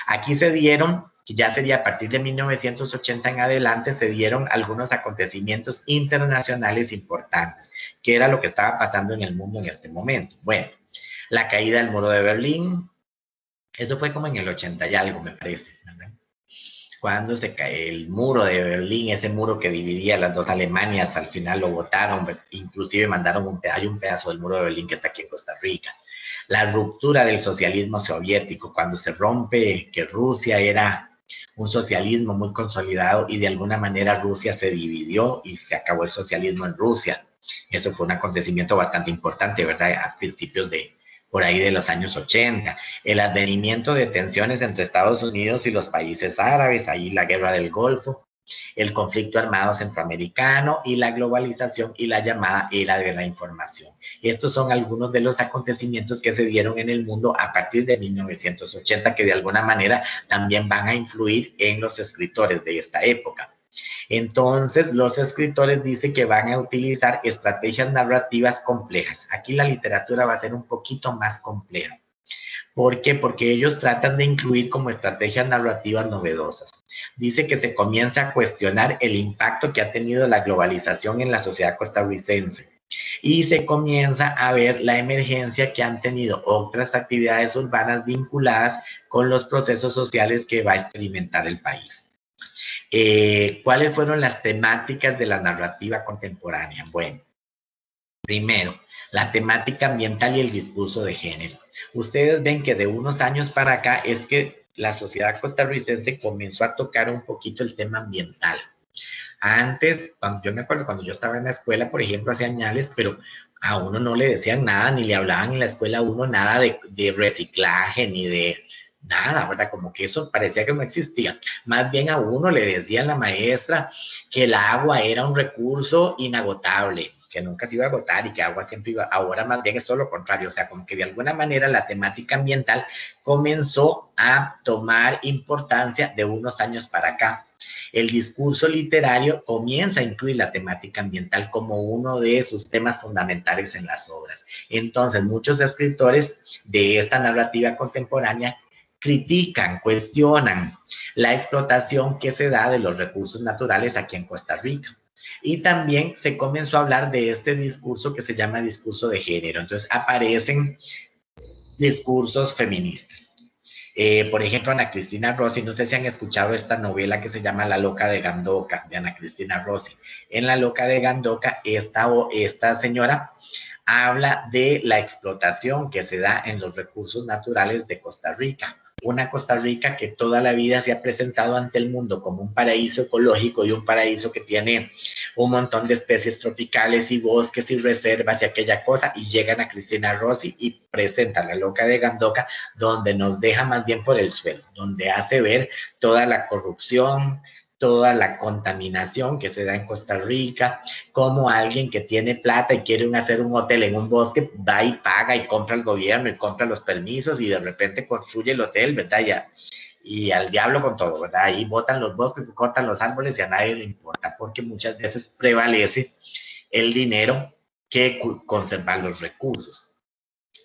Aquí se dieron que ya sería a partir de 1980 en adelante, se dieron algunos acontecimientos internacionales importantes, que era lo que estaba pasando en el mundo en este momento. Bueno, la caída del muro de Berlín, eso fue como en el 80 y algo, me parece, ¿verdad? Cuando se cae el muro de Berlín, ese muro que dividía las dos Alemanias, al final lo botaron, inclusive mandaron hay un pedazo del muro de Berlín que está aquí en Costa Rica. La ruptura del socialismo soviético, cuando se rompe que Rusia era un socialismo muy consolidado y de alguna manera Rusia se dividió y se acabó el socialismo en Rusia. Eso fue un acontecimiento bastante importante, ¿verdad? A principios de, por ahí de los años 80. El advenimiento de tensiones entre Estados Unidos y los países árabes, ahí la guerra del Golfo, el conflicto armado centroamericano y la globalización y la llamada era de la información. Estos son algunos de los acontecimientos que se dieron en el mundo a partir de 1980 que de alguna manera también van a influir en los escritores de esta época. Entonces, los escritores dicen que van a utilizar estrategias narrativas complejas. Aquí la literatura va a ser un poquito más compleja. ¿Por qué? Porque ellos tratan de incluir como estrategias narrativas novedosas. Dice que se comienza a cuestionar el impacto que ha tenido la globalización en la sociedad costarricense y se comienza a ver la emergencia que han tenido otras actividades urbanas vinculadas con los procesos sociales que va a experimentar el país. ¿Cuáles fueron las temáticas de la narrativa contemporánea? Bueno, primero, la temática ambiental y el discurso de género. Ustedes ven que de unos años para acá es que la sociedad costarricense comenzó a tocar un poquito el tema ambiental. Antes, yo me acuerdo cuando yo estaba en la escuela, por ejemplo, hace años, pero a uno no le decían nada, ni le hablaban en la escuela a uno nada de reciclaje, ni de nada, ¿verdad? Como que eso parecía que no existía. Más bien a uno le decía la maestra que el agua era un recurso inagotable, que nunca se iba a agotar y que agua siempre iba. Ahora más bien es todo lo contrario, o sea, como que de alguna manera la temática ambiental comenzó a tomar importancia de unos años para acá. El discurso literario comienza a incluir la temática ambiental como uno de sus temas fundamentales en las obras. Entonces, muchos escritores de esta narrativa contemporánea critican, cuestionan la explotación que se da de los recursos naturales aquí en Costa Rica. Y también se comenzó a hablar de este discurso que se llama discurso de género. Entonces aparecen discursos feministas. Por ejemplo, Ana Cristina Rossi, no sé si han escuchado esta novela que se llama La Loca de Gandoca, de Ana Cristina Rossi. En La Loca de Gandoca, esta señora habla de la explotación que se da en los recursos naturales de Costa Rica. Una Costa Rica que toda la vida se ha presentado ante el mundo como un paraíso ecológico y un paraíso que tiene un montón de especies tropicales y bosques y reservas y aquella cosa, y llegan a Cristina Rossi y presentan La Loca de Gandoca, donde nos deja más bien por el suelo, donde hace ver toda la corrupción, toda la contaminación que se da en Costa Rica, como alguien que tiene plata y quiere hacer un hotel en un bosque, va y paga y compra el gobierno y compra los permisos y de repente construye el hotel, ¿verdad? Y al diablo con todo, ¿verdad? Ahí botan los bosques, cortan los árboles y a nadie le importa, porque muchas veces prevalece el dinero que conservar los recursos.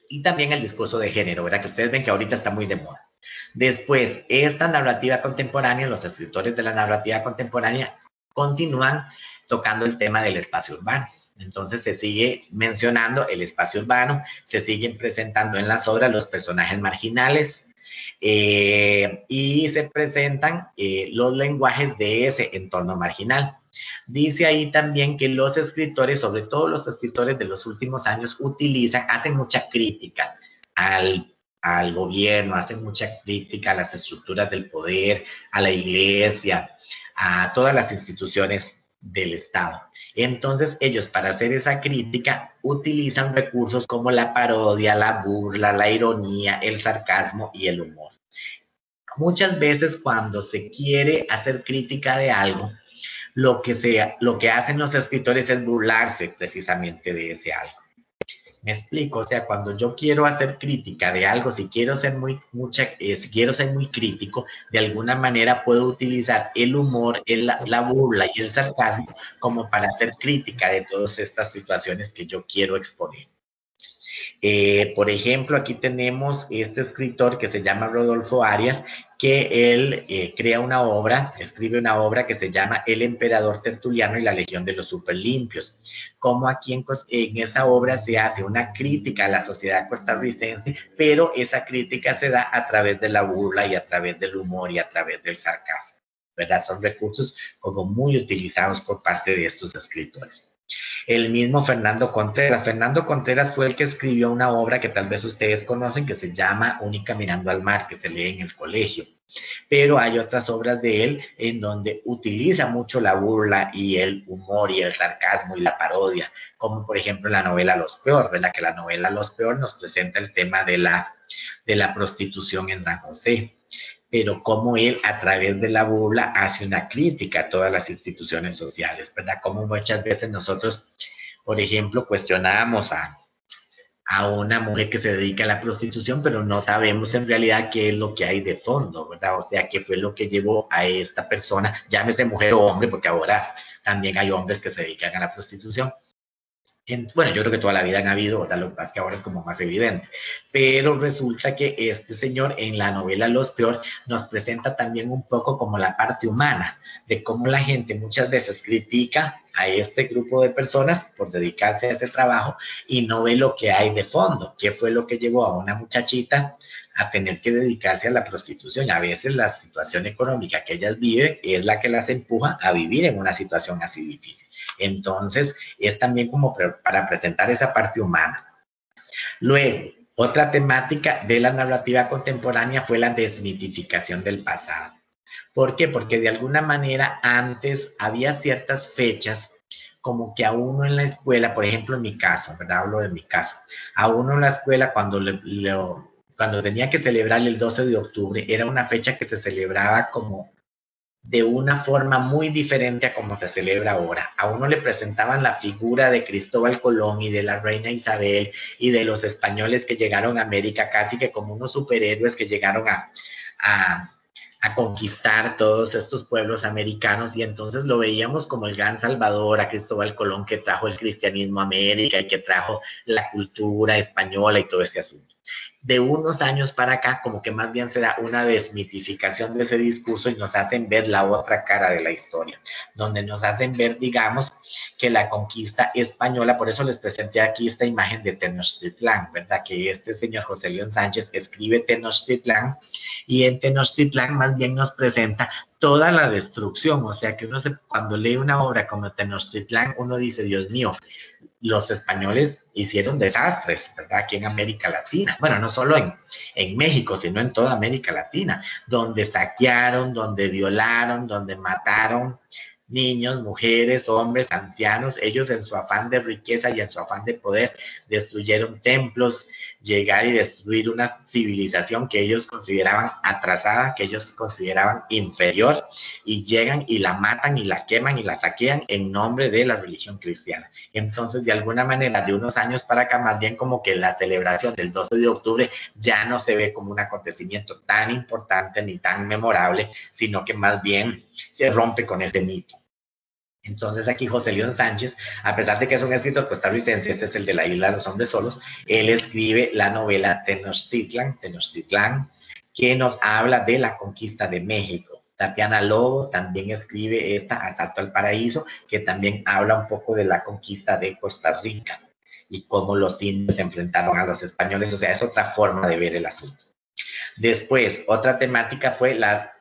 Y también el discurso de género, ¿verdad? Que ustedes ven que ahorita está muy de moda. Después, esta narrativa contemporánea, los escritores de la narrativa contemporánea continúan tocando el tema del espacio urbano. Entonces se sigue mencionando el espacio urbano, se siguen presentando en las obras los personajes marginales y se presentan los lenguajes de ese entorno marginal. Dice ahí también que los escritores, sobre todo los escritores de los últimos años, hacen mucha crítica al gobierno, hacen mucha crítica a las estructuras del poder, a la iglesia, a todas las instituciones del Estado. Entonces ellos para hacer esa crítica utilizan recursos como la parodia, la burla, la ironía, el sarcasmo y el humor. Muchas veces cuando se quiere hacer crítica de algo, lo que hacen los escritores es burlarse precisamente de ese algo. Me explico, o sea, cuando yo quiero hacer crítica de algo, si quiero ser si quiero ser muy crítico, de alguna manera puedo utilizar el humor, la burla y el sarcasmo como para hacer crítica de todas estas situaciones que yo quiero exponer. Por ejemplo, aquí tenemos este escritor que se llama Rodolfo Arias, que él crea una obra, escribe una obra que se llama El Emperador Tertuliano y la Legión de los Superlimpios. Como aquí en esa obra se hace una crítica a la sociedad costarricense, pero esa crítica se da a través de la burla y a través del humor y a través del sarcasmo, ¿verdad? Son recursos como muy utilizados por parte de estos escritores. El mismo Fernando Contreras. Fernando Contreras fue el que escribió una obra que tal vez ustedes conocen, que se llama Única Mirando al Mar, que se lee en el colegio. Pero hay otras obras de él en donde utiliza mucho la burla y el humor y el sarcasmo y la parodia, como por ejemplo la novela Los Peor, ¿verdad? Que la novela Los Peor nos presenta el tema de la prostitución en San José, pero como él a través de la burla hace una crítica a todas las instituciones sociales, ¿verdad? Como muchas veces nosotros, por ejemplo, cuestionábamos a una mujer que se dedica a la prostitución, pero no sabemos en realidad qué es lo que hay de fondo, ¿verdad? O sea, qué fue lo que llevó a esta persona, llámese mujer o hombre, porque ahora también hay hombres que se dedican a la prostitución. Bueno, yo creo que toda la vida han habido, ¿verdad? Lo que pasa es que ahora es como más evidente. Pero resulta que este señor en la novela Los Peor nos presenta también un poco como la parte humana, de cómo la gente muchas veces critica a este grupo de personas por dedicarse a ese trabajo y no ve lo que hay de fondo, qué fue lo que llevó a una muchachita a tener que dedicarse a la prostitución. A veces la situación económica que ellas viven es la que las empuja a vivir en una situación así difícil. Entonces, es también como para presentar esa parte humana. Luego, otra temática de la narrativa contemporánea fue la desmitificación del pasado. ¿Por qué? Porque de alguna manera antes había ciertas fechas como que a uno en la escuela, por ejemplo en mi caso, ¿verdad? Hablo de mi caso, a uno en la escuela cuando tenía que celebrar el 12 de octubre, era una fecha que se celebraba como de una forma muy diferente a como se celebra ahora. A uno le presentaban la figura de Cristóbal Colón y de la reina Isabel y de los españoles que llegaron a América casi que como unos superhéroes que llegaron a a conquistar todos estos pueblos americanos y entonces lo veíamos como el gran salvador, a Cristóbal Colón que trajo el cristianismo a América y que trajo la cultura española y todo ese asunto. De unos años para acá, como que más bien se da una desmitificación de ese discurso y nos hacen ver la otra cara de la historia, donde nos hacen ver, digamos, que la conquista española, por eso les presenté aquí esta imagen de Tenochtitlán, ¿verdad? Que este señor José León Sánchez escribe Tenochtitlán y en Tenochtitlán más bien nos presenta toda la destrucción, o sea que cuando lee una obra como Tenochtitlán, uno dice, Dios mío, los españoles hicieron desastres, ¿verdad? Aquí en América Latina. Bueno, no solo en México, sino en toda América Latina, donde saquearon, donde violaron, donde mataron niños, mujeres, hombres, ancianos. Ellos en su afán de riqueza y en su afán de poder destruyeron templos, llegar y destruir una civilización que ellos consideraban atrasada, que ellos consideraban inferior, y llegan y la matan y la queman y la saquean en nombre de la religión cristiana. Entonces, de alguna manera, de unos años para acá, más bien como que la celebración del 12 de octubre ya no se ve como un acontecimiento tan importante ni tan memorable, sino que más bien se rompe con ese mito. Entonces aquí José León Sánchez, a pesar de que es un escritor costarricense, este es el de la Isla de los Hombres Solos, él escribe la novela Tenochtitlán, que nos habla de la conquista de México. Tatiana Lobo también escribe esta Asalto al Paraíso, que también habla un poco de la conquista de Costa Rica y cómo los indios se enfrentaron a los españoles, o sea, es otra forma de ver el asunto. Después, otra temática fue la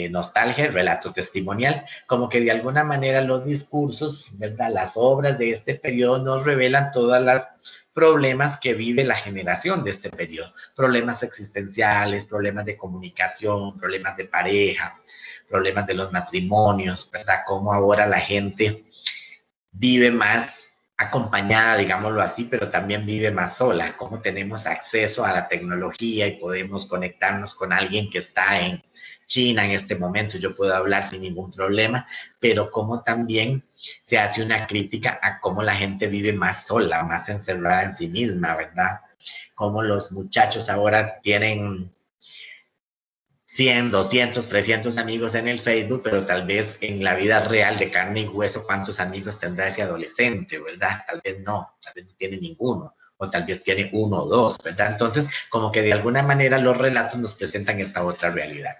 nostalgia, el relato testimonial, como que de alguna manera los discursos, ¿verdad? Las obras de este periodo nos revelan todas las problemas que vive la generación de este periodo, problemas existenciales, problemas de comunicación, problemas de pareja, problemas de los matrimonios, ¿verdad? Cómo ahora la gente vive más acompañada, digámoslo así, pero también vive más sola, cómo tenemos acceso a la tecnología y podemos conectarnos con alguien que está en China en este momento, yo puedo hablar sin ningún problema, pero cómo también se hace una crítica a cómo la gente vive más sola, más encerrada en sí misma, ¿verdad? Cómo los muchachos ahora tienen 100, 200, 300 amigos en el Facebook, pero tal vez en la vida real de carne y hueso, ¿cuántos amigos tendrá ese adolescente, verdad? Tal vez no tiene ninguno, o tal vez tiene uno o dos, ¿verdad? Entonces, como que de alguna manera los relatos nos presentan esta otra realidad.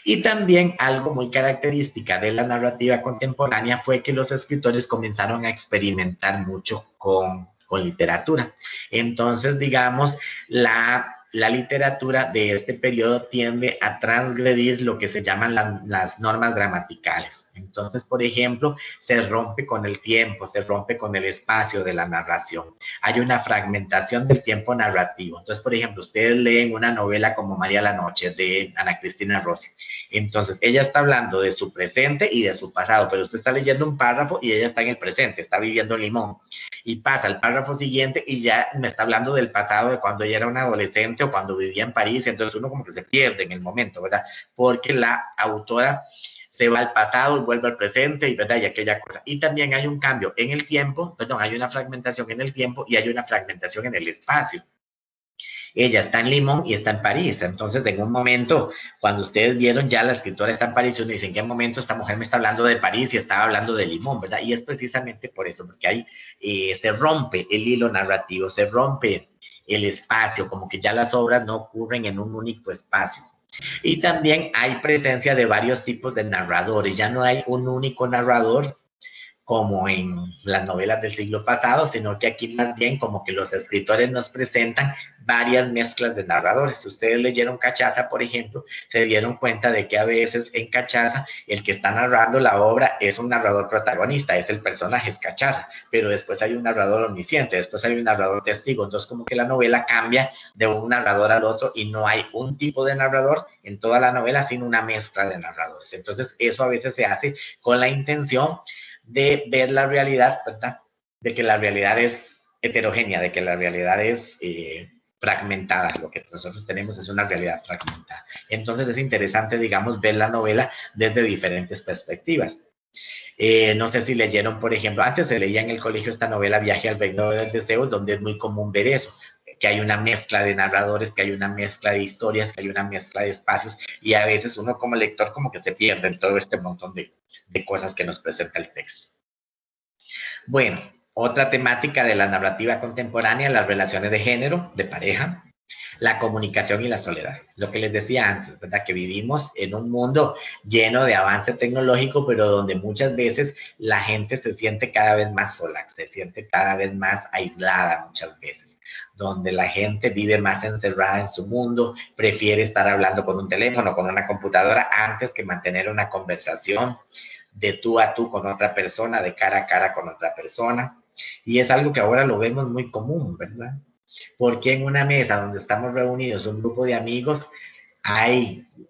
Y también algo muy característica de la narrativa contemporánea fue que los escritores comenzaron a experimentar mucho con literatura. Entonces, digamos, la literatura de este periodo tiende a transgredir lo que se llaman las normas gramaticales. Entonces, por ejemplo, se rompe con el tiempo, se rompe con el espacio de la narración. Hay una fragmentación del tiempo narrativo. Entonces, por ejemplo, ustedes leen una novela como María la Noche de Ana Cristina Rossi. Entonces, ella está hablando de su presente y de su pasado, pero usted está leyendo un párrafo y ella está en el presente, está viviendo en Limón. Y pasa al párrafo siguiente y ya me está hablando del pasado, de cuando ella era una adolescente o cuando vivía en París. Entonces, uno como que se pierde en el momento, ¿verdad? Porque la autora se va al pasado y vuelve al presente y, ¿verdad? Y aquella cosa. Y también hay un cambio en el tiempo, perdón, hay una fragmentación en el tiempo y hay una fragmentación en el espacio. Ella está en Limón y está en París. Entonces, en un momento, cuando ustedes vieron ya la escritora está en París, uno dice, ¿en qué momento esta mujer me está hablando de París y estaba hablando de Limón, verdad? Y es precisamente por eso, porque ahí se rompe el hilo narrativo, se rompe el espacio, como que ya las obras no ocurren en un único espacio. Y también hay presencia de varios tipos de narradores, ya no hay un único narrador como en las novelas del siglo pasado, sino que aquí más bien como que los escritores nos presentan varias mezclas de narradores. Si ustedes leyeron Cachaza, por ejemplo, se dieron cuenta de que a veces en Cachaza el que está narrando la obra es un narrador protagonista, es el personaje, es Cachaza, pero después hay un narrador omnisciente, después hay un narrador testigo. Entonces como que la novela cambia de un narrador al otro y no hay un tipo de narrador en toda la novela, sino una mezcla de narradores. Entonces eso a veces se hace con la intención de ver la realidad, ¿verdad? De que la realidad es heterogénea, de que la realidad es fragmentada. Lo que nosotros tenemos es una realidad fragmentada. Entonces es interesante, digamos, ver la novela desde diferentes perspectivas. No sé si leyeron, por ejemplo, antes se leía en el colegio esta novela Viaje al Reino del Deseo, donde es muy común ver eso, que hay una mezcla de narradores, que hay una mezcla de historias, que hay una mezcla de espacios, y a veces uno como lector como que se pierde en todo este montón de cosas que nos presenta el texto. Bueno, otra temática de la narrativa contemporánea, las relaciones de género, de pareja, la comunicación y la soledad. Lo que les decía antes, ¿verdad? Que vivimos en un mundo lleno de avance tecnológico, pero donde muchas veces la gente se siente cada vez más sola, se siente cada vez más aislada muchas veces, donde la gente vive más encerrada en su mundo, prefiere estar hablando con un teléfono, con una computadora, antes que mantener una conversación de tú a tú con otra persona, de cara a cara con otra persona. Y es algo que ahora lo vemos muy común, ¿verdad? Porque en una mesa donde estamos reunidos, un grupo de amigos,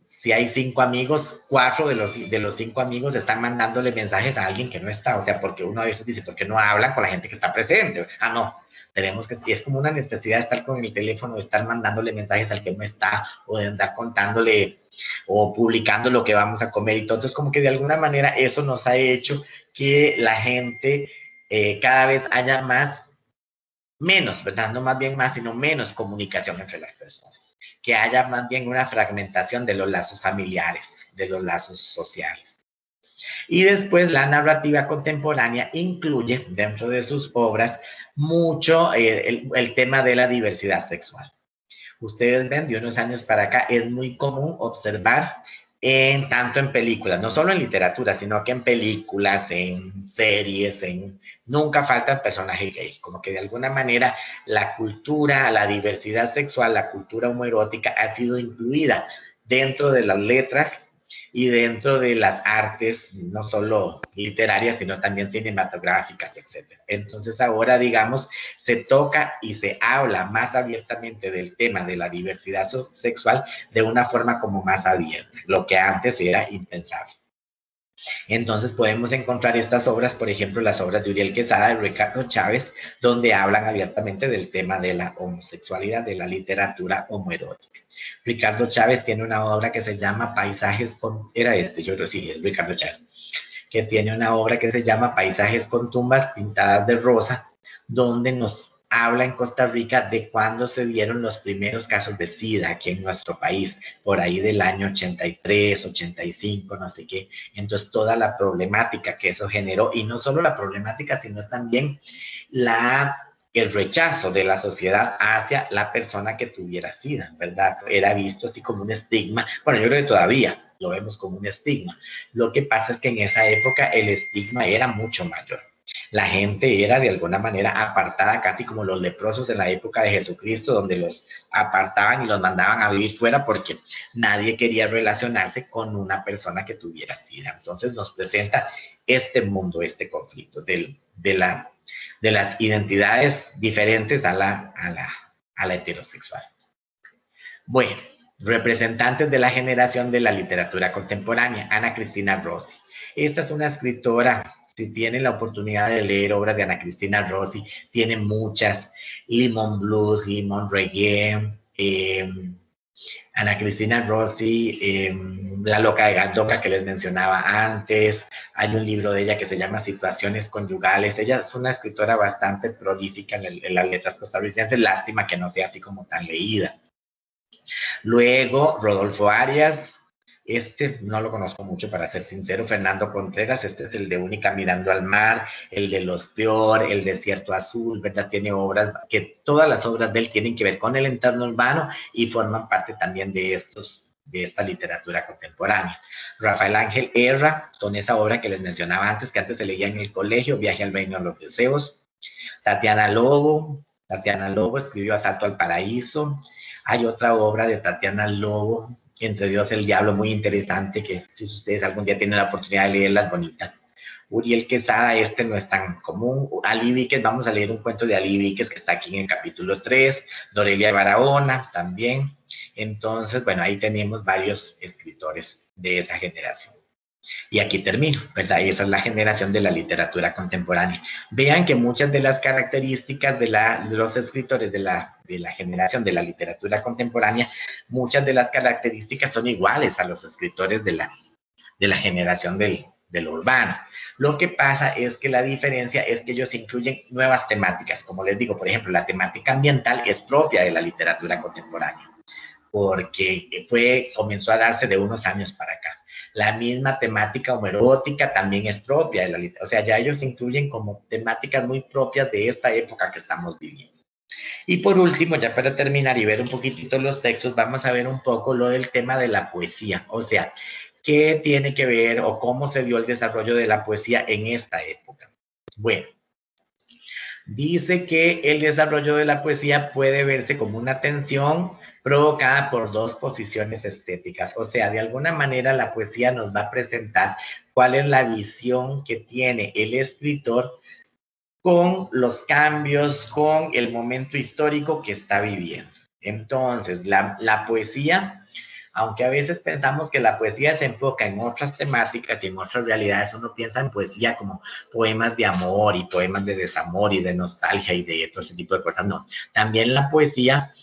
si hay 5 amigos, 4 de los 5 amigos están mandándole mensajes a alguien que no está. O sea, porque uno a veces dice, ¿por qué no hablan con la gente que está presente? Ah, no, tenemos que, es como una necesidad de estar con el teléfono, de estar mandándole mensajes al que no está, o de andar contándole o publicando lo que vamos a comer y todo. Entonces, como que de alguna manera eso nos ha hecho que la gente cada vez haya menos, ¿verdad? No más bien más, sino menos comunicación entre las personas. Que haya más bien una fragmentación de los lazos familiares, de los lazos sociales. Y después la narrativa contemporánea incluye dentro de sus obras mucho el tema de la diversidad sexual. Ustedes ven, de unos años para acá, es muy común observar tanto en películas, no solo en literatura, sino que en películas, en series, nunca falta el personaje gay, como que de alguna manera la cultura, la diversidad sexual, la cultura homoerótica ha sido incluida dentro de las letras y dentro de las artes, no solo literarias, sino también cinematográficas, etc. Entonces ahora, digamos, se toca y se habla más abiertamente del tema de la diversidad sexual de una forma como más abierta, lo que antes era impensable. Entonces podemos encontrar estas obras, por ejemplo, las obras de Uriel Quesada y Ricardo Chávez, donde hablan abiertamente del tema de la homosexualidad, de la literatura homoerótica. Ricardo Chávez tiene una obra que se llama Paisajes con... yo creo sí, es Ricardo Chávez, que tiene una obra que se llama Paisajes con tumbas pintadas de rosa, donde nos habla en Costa Rica de cuándo se dieron los primeros casos de SIDA aquí en nuestro país, por ahí del año 83, 85, no sé qué. Entonces, toda la problemática que eso generó, y no solo la problemática, sino también la el rechazo de la sociedad hacia la persona que tuviera SIDA, ¿verdad? Era visto así como un estigma. Bueno, yo creo que todavía lo vemos como un estigma. Lo que pasa es que en esa época el estigma era mucho mayor. La gente era de alguna manera apartada, casi como los leprosos en la época de Jesucristo, donde los apartaban y los mandaban a vivir fuera porque nadie quería relacionarse con una persona que tuviera SIDA. Entonces nos presenta este mundo, este conflicto de las identidades diferentes a la heterosexual. Bueno, representantes de la generación de la literatura contemporánea, Ana Cristina Rossi. Esta es una escritora, si tienen la oportunidad de leer obras de Ana Cristina Rossi, tiene muchas, Limón Blues, Limón Reggae, Ana Cristina Rossi, La loca de Galdoca que les mencionaba antes, hay un libro de ella que se llama Situaciones Conyugales, ella es una escritora bastante prolífica en las letras costarricenses, lástima que no sea así como tan leída. Luego, Rodolfo Arias, este no lo conozco mucho para ser sincero, Fernando Contreras, este es el de Única Mirando al Mar, el de Los Peor, el Desierto Azul, ¿verdad? Tiene obras, que todas las obras de él tienen que ver con el entorno urbano y forman parte también de esta literatura contemporánea. Rafael Ángel Herra, con esa obra que les mencionaba antes, que antes se leía en el colegio, Viaje al Reino de los Deseos. Tatiana Lobo escribió Asalto al Paraíso. Hay otra obra de Tatiana Lobo, Entre Dios y el Diablo, muy interesante, que si ustedes algún día tienen la oportunidad de leerla, es bonita. Uriel Quesada, este no es tan común. Ali Víquez, vamos a leer un cuento de Ali Víquez que está aquí en el capítulo 3. Dorelia Barahona también. Entonces, bueno, ahí tenemos varios escritores de esa generación. Y aquí termino, ¿verdad? Y esa es la generación de la literatura contemporánea. Vean que muchas de las características de los escritores de la generación de la literatura contemporánea, muchas de las características son iguales a los escritores de la generación del urbano. Lo que pasa es que la diferencia es que ellos incluyen nuevas temáticas. Como les digo, por ejemplo, la temática ambiental es propia de la literatura contemporánea, porque comenzó a darse de unos años para acá. La misma temática homoerótica también es propia de la literatura. O sea, ya ellos incluyen como temáticas muy propias de esta época que estamos viviendo. Y por último, ya para terminar y ver un poquitito los textos, vamos a ver un poco lo del tema de la poesía. O sea, ¿qué tiene que ver o cómo se dio el desarrollo de la poesía en esta época? Bueno, dice que el desarrollo de la poesía puede verse como una tensión provocada por dos posiciones estéticas. O sea, de alguna manera la poesía nos va a presentar cuál es la visión que tiene el escritor con los cambios, con el momento histórico que está viviendo. Entonces, la poesía, aunque a veces pensamos que la poesía se enfoca en otras temáticas y en otras realidades, uno piensa en poesía como poemas de amor y poemas de desamor y de nostalgia y de todo ese tipo de cosas. No, también la poesía,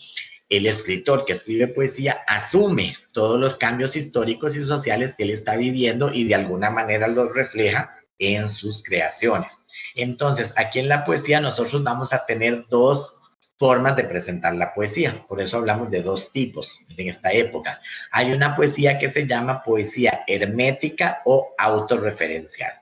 el escritor que escribe poesía asume todos los cambios históricos y sociales que él está viviendo y de alguna manera los refleja en sus creaciones. Entonces, aquí en la poesía nosotros vamos a tener dos formas de presentar la poesía. Por eso hablamos de dos tipos en esta época. Hay una poesía que se llama poesía hermética o autorreferencial.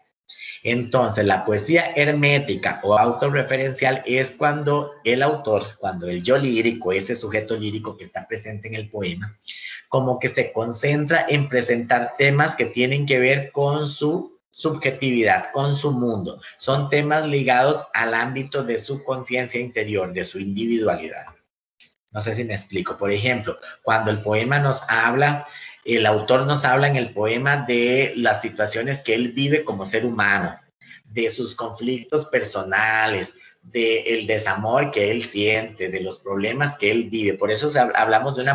Entonces, la poesía hermética o autorreferencial es cuando el autor, cuando el yo lírico, ese sujeto lírico que está presente en el poema, como que se concentra en presentar temas que tienen que ver con su subjetividad, con su mundo. Son temas ligados al ámbito de su conciencia interior, de su individualidad. No sé si me explico. Por ejemplo, cuando el poema nos habla, el autor nos habla en el poema de las situaciones que él vive como ser humano, de sus conflictos personales, del desamor que él siente, de los problemas que él vive. Por eso hablamos de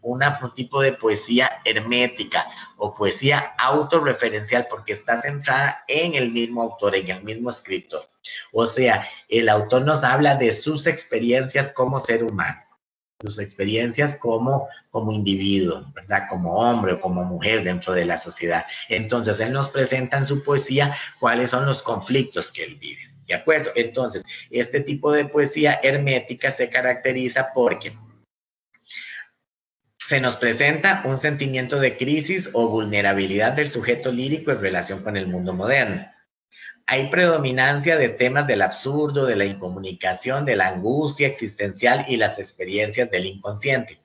un tipo de poesía hermética o poesía autorreferencial, porque está centrada en el mismo autor, en el mismo escritor. O sea, el autor nos habla de sus experiencias como ser humano, sus experiencias como individuo, ¿verdad? Como hombre o como mujer dentro de la sociedad. Entonces, él nos presenta en su poesía cuáles son los conflictos que él vive, ¿de acuerdo? Entonces, este tipo de poesía hermética se caracteriza porque se nos presenta un sentimiento de crisis o vulnerabilidad del sujeto lírico en relación con el mundo moderno. Hay predominancia de temas del absurdo, de la incomunicación, de la angustia existencial y las experiencias del inconsciente.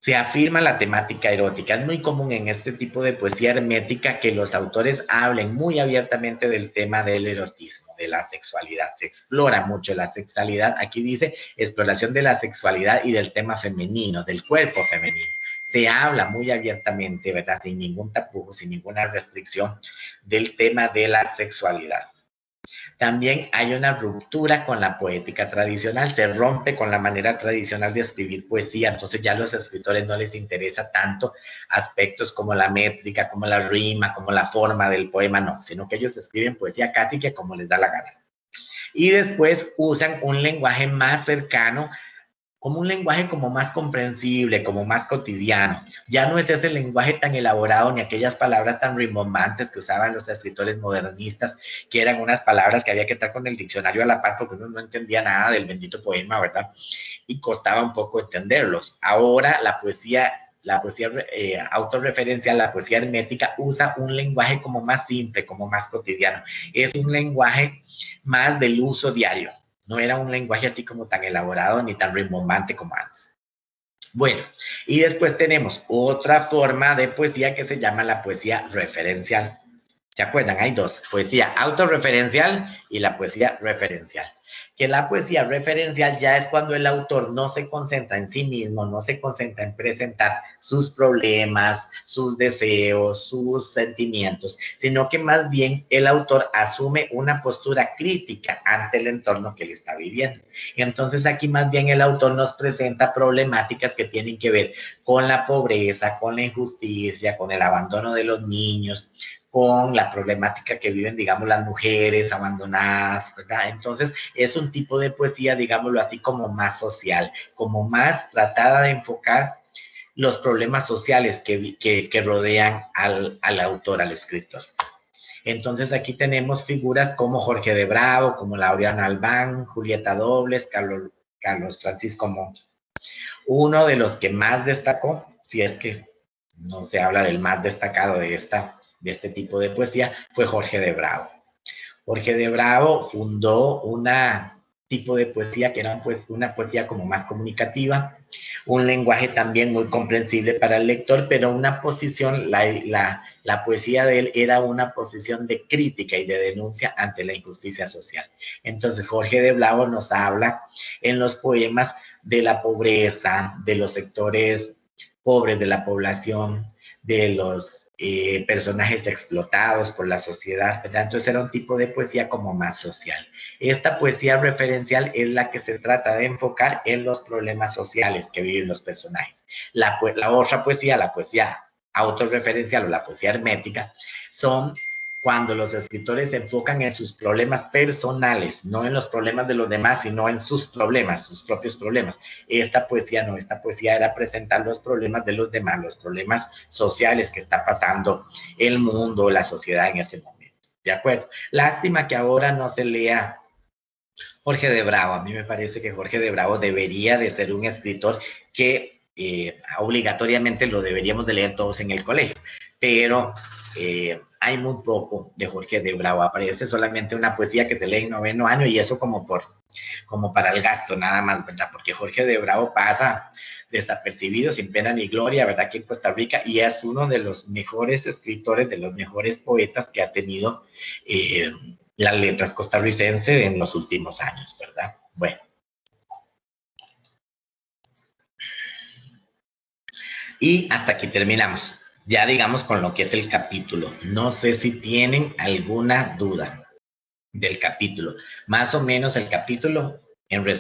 Se afirma la temática erótica. Es muy común en este tipo de poesía hermética que los autores hablen muy abiertamente del tema del erotismo, de la sexualidad. Se explora mucho la sexualidad. Aquí dice exploración de la sexualidad y del tema femenino, del cuerpo femenino. Se habla muy abiertamente, ¿verdad? Sin ningún tapujo, sin ninguna restricción del tema de la sexualidad. También hay una ruptura con la poética tradicional, se rompe con la manera tradicional de escribir poesía, entonces ya a los escritores no les interesa tanto aspectos como la métrica, como la rima, como la forma del poema, no, sino que ellos escriben poesía casi que como les da la gana. Y después usan un lenguaje más cercano, como un lenguaje como más comprensible, como más cotidiano. Ya no es ese lenguaje tan elaborado ni aquellas palabras tan rimbombantes que usaban los escritores modernistas, que eran unas palabras que había que estar con el diccionario a la par porque uno no entendía nada del bendito poema, ¿verdad? Y costaba un poco entenderlos. Ahora la poesía autorreferencial, la poesía hermética, usa un lenguaje como más simple, como más cotidiano. Es un lenguaje más del uso diario. No era un lenguaje así como tan elaborado ni tan rimbombante como antes. Bueno, y después tenemos otra forma de poesía que se llama la poesía referencial. ¿Se acuerdan? Hay dos, poesía autorreferencial y la poesía referencial. Que la poesía referencial ya es cuando el autor no se concentra en sí mismo, no se concentra en presentar sus problemas, sus deseos, sus sentimientos, sino que más bien el autor asume una postura crítica ante el entorno que él está viviendo. Entonces aquí más bien el autor nos presenta problemáticas que tienen que ver con la pobreza, con la injusticia, con el abandono de los niños, con la problemática que viven, digamos, las mujeres abandonadas, ¿verdad? Entonces, es un tipo de poesía, digámoslo así, como más social, como más tratada de enfocar los problemas sociales que rodean al autor, al escritor. Entonces, aquí tenemos figuras como Jorge de Bravo, como Laureano Albán, Julieta Dobles, Carlos Francisco Montt. Uno de los que más destacó, si es que no se habla del más destacado de este tipo de poesía, fue Jorge de Bravo. Jorge de Bravo fundó una tipo de poesía que era pues, una poesía como más comunicativa, un lenguaje también muy comprensible para el lector, pero una posición, la poesía de él era una posición de crítica y de denuncia ante la injusticia social. Entonces Jorge de Bravo nos habla en los poemas de la pobreza, de los sectores pobres de la población, de los personajes explotados por la sociedad, ¿verdad? Entonces era un tipo de poesía como más social. Esta poesía referencial es la que se trata de enfocar en los problemas sociales que viven los personajes. La otra poesía, la poesía autorreferencial o la poesía hermética, son cuando los escritores se enfocan en sus problemas personales, no en los problemas de los demás, sino en sus problemas, sus propios problemas. Esta poesía no, esta poesía era presentar los problemas de los demás, los problemas sociales que está pasando el mundo, la sociedad en ese momento. ¿De acuerdo? Lástima que ahora no se lea Jorge de Bravo. A mí me parece que Jorge de Bravo debería de ser un escritor que obligatoriamente lo deberíamos de leer todos en el colegio, pero hay muy poco de Jorge de Bravo. Aparece solamente una poesía que se lee en 9º año y eso como para el gasto nada más, ¿verdad? Porque Jorge de Bravo pasa desapercibido, sin pena ni gloria, ¿verdad? Aquí en Costa Rica, y es uno de los mejores escritores, de los mejores poetas que ha tenido las letras costarricenses en los últimos años, ¿verdad? Bueno. Y hasta aquí terminamos. Ya digamos con lo que es el capítulo. No sé si tienen alguna duda del capítulo. Más o menos el capítulo,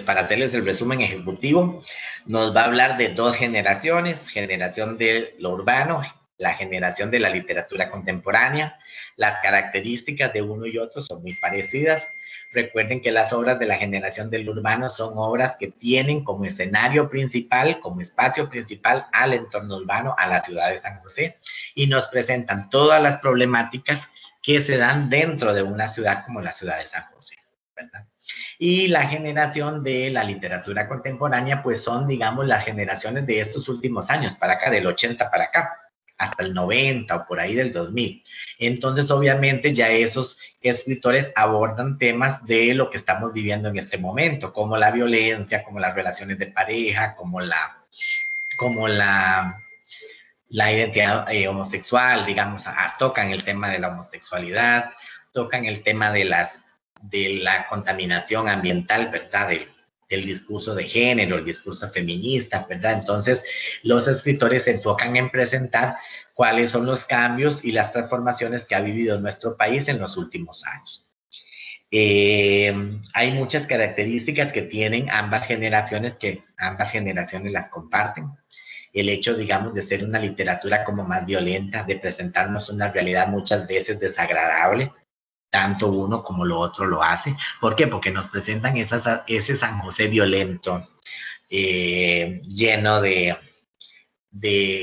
para hacerles el resumen ejecutivo, nos va a hablar de dos generaciones, generación de lo urbano, la generación de la literatura contemporánea. Las características de uno y otro son muy parecidas. Recuerden que las obras de la generación del urbano son obras que tienen como escenario principal, como espacio principal al entorno urbano, a la ciudad de San José, y nos presentan todas las problemáticas que se dan dentro de una ciudad como la ciudad de San José, ¿verdad? Y la generación de la literatura contemporánea, pues son, digamos, las generaciones de estos últimos años para acá, del 80 para acá. hasta el 90 o por ahí del 2000. Entonces, obviamente, ya esos escritores abordan temas de lo que estamos viviendo en este momento, como la violencia, como las relaciones de pareja, como la identidad homosexual, digamos, tocan el tema de la homosexualidad, tocan el tema de la contaminación ambiental, ¿verdad? Del discurso de género, el discurso feminista, ¿verdad? Entonces, los escritores se enfocan en presentar cuáles son los cambios y las transformaciones que ha vivido nuestro país en los últimos años. Hay muchas características que tienen ambas generaciones, que ambas generaciones las comparten. El hecho, digamos, de ser una literatura como más violenta, de presentarnos una realidad muchas veces desagradable, tanto uno como lo otro lo hace. ¿Por qué? Porque nos presentan ese San José violento, lleno de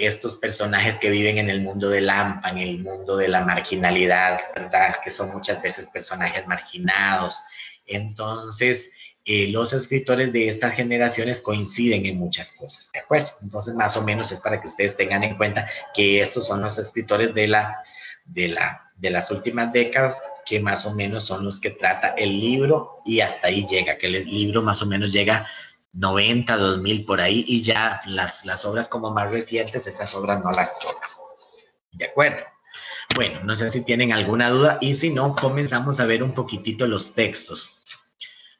estos personajes que viven en el mundo del AMPA, en el mundo de la marginalidad, ¿verdad? Que son muchas veces personajes marginados. Entonces, los escritores de estas generaciones coinciden en muchas cosas, ¿de acuerdo? Entonces, más o menos es para que ustedes tengan en cuenta que estos son los escritores de las últimas décadas, que más o menos son los que trata el libro y hasta ahí llega, que el libro más o menos llega 90, 2000 por ahí, y ya las obras como más recientes, esas obras no las tocan. ¿De acuerdo? Bueno, no sé si tienen alguna duda, y si no, comenzamos a ver un poquitito los textos,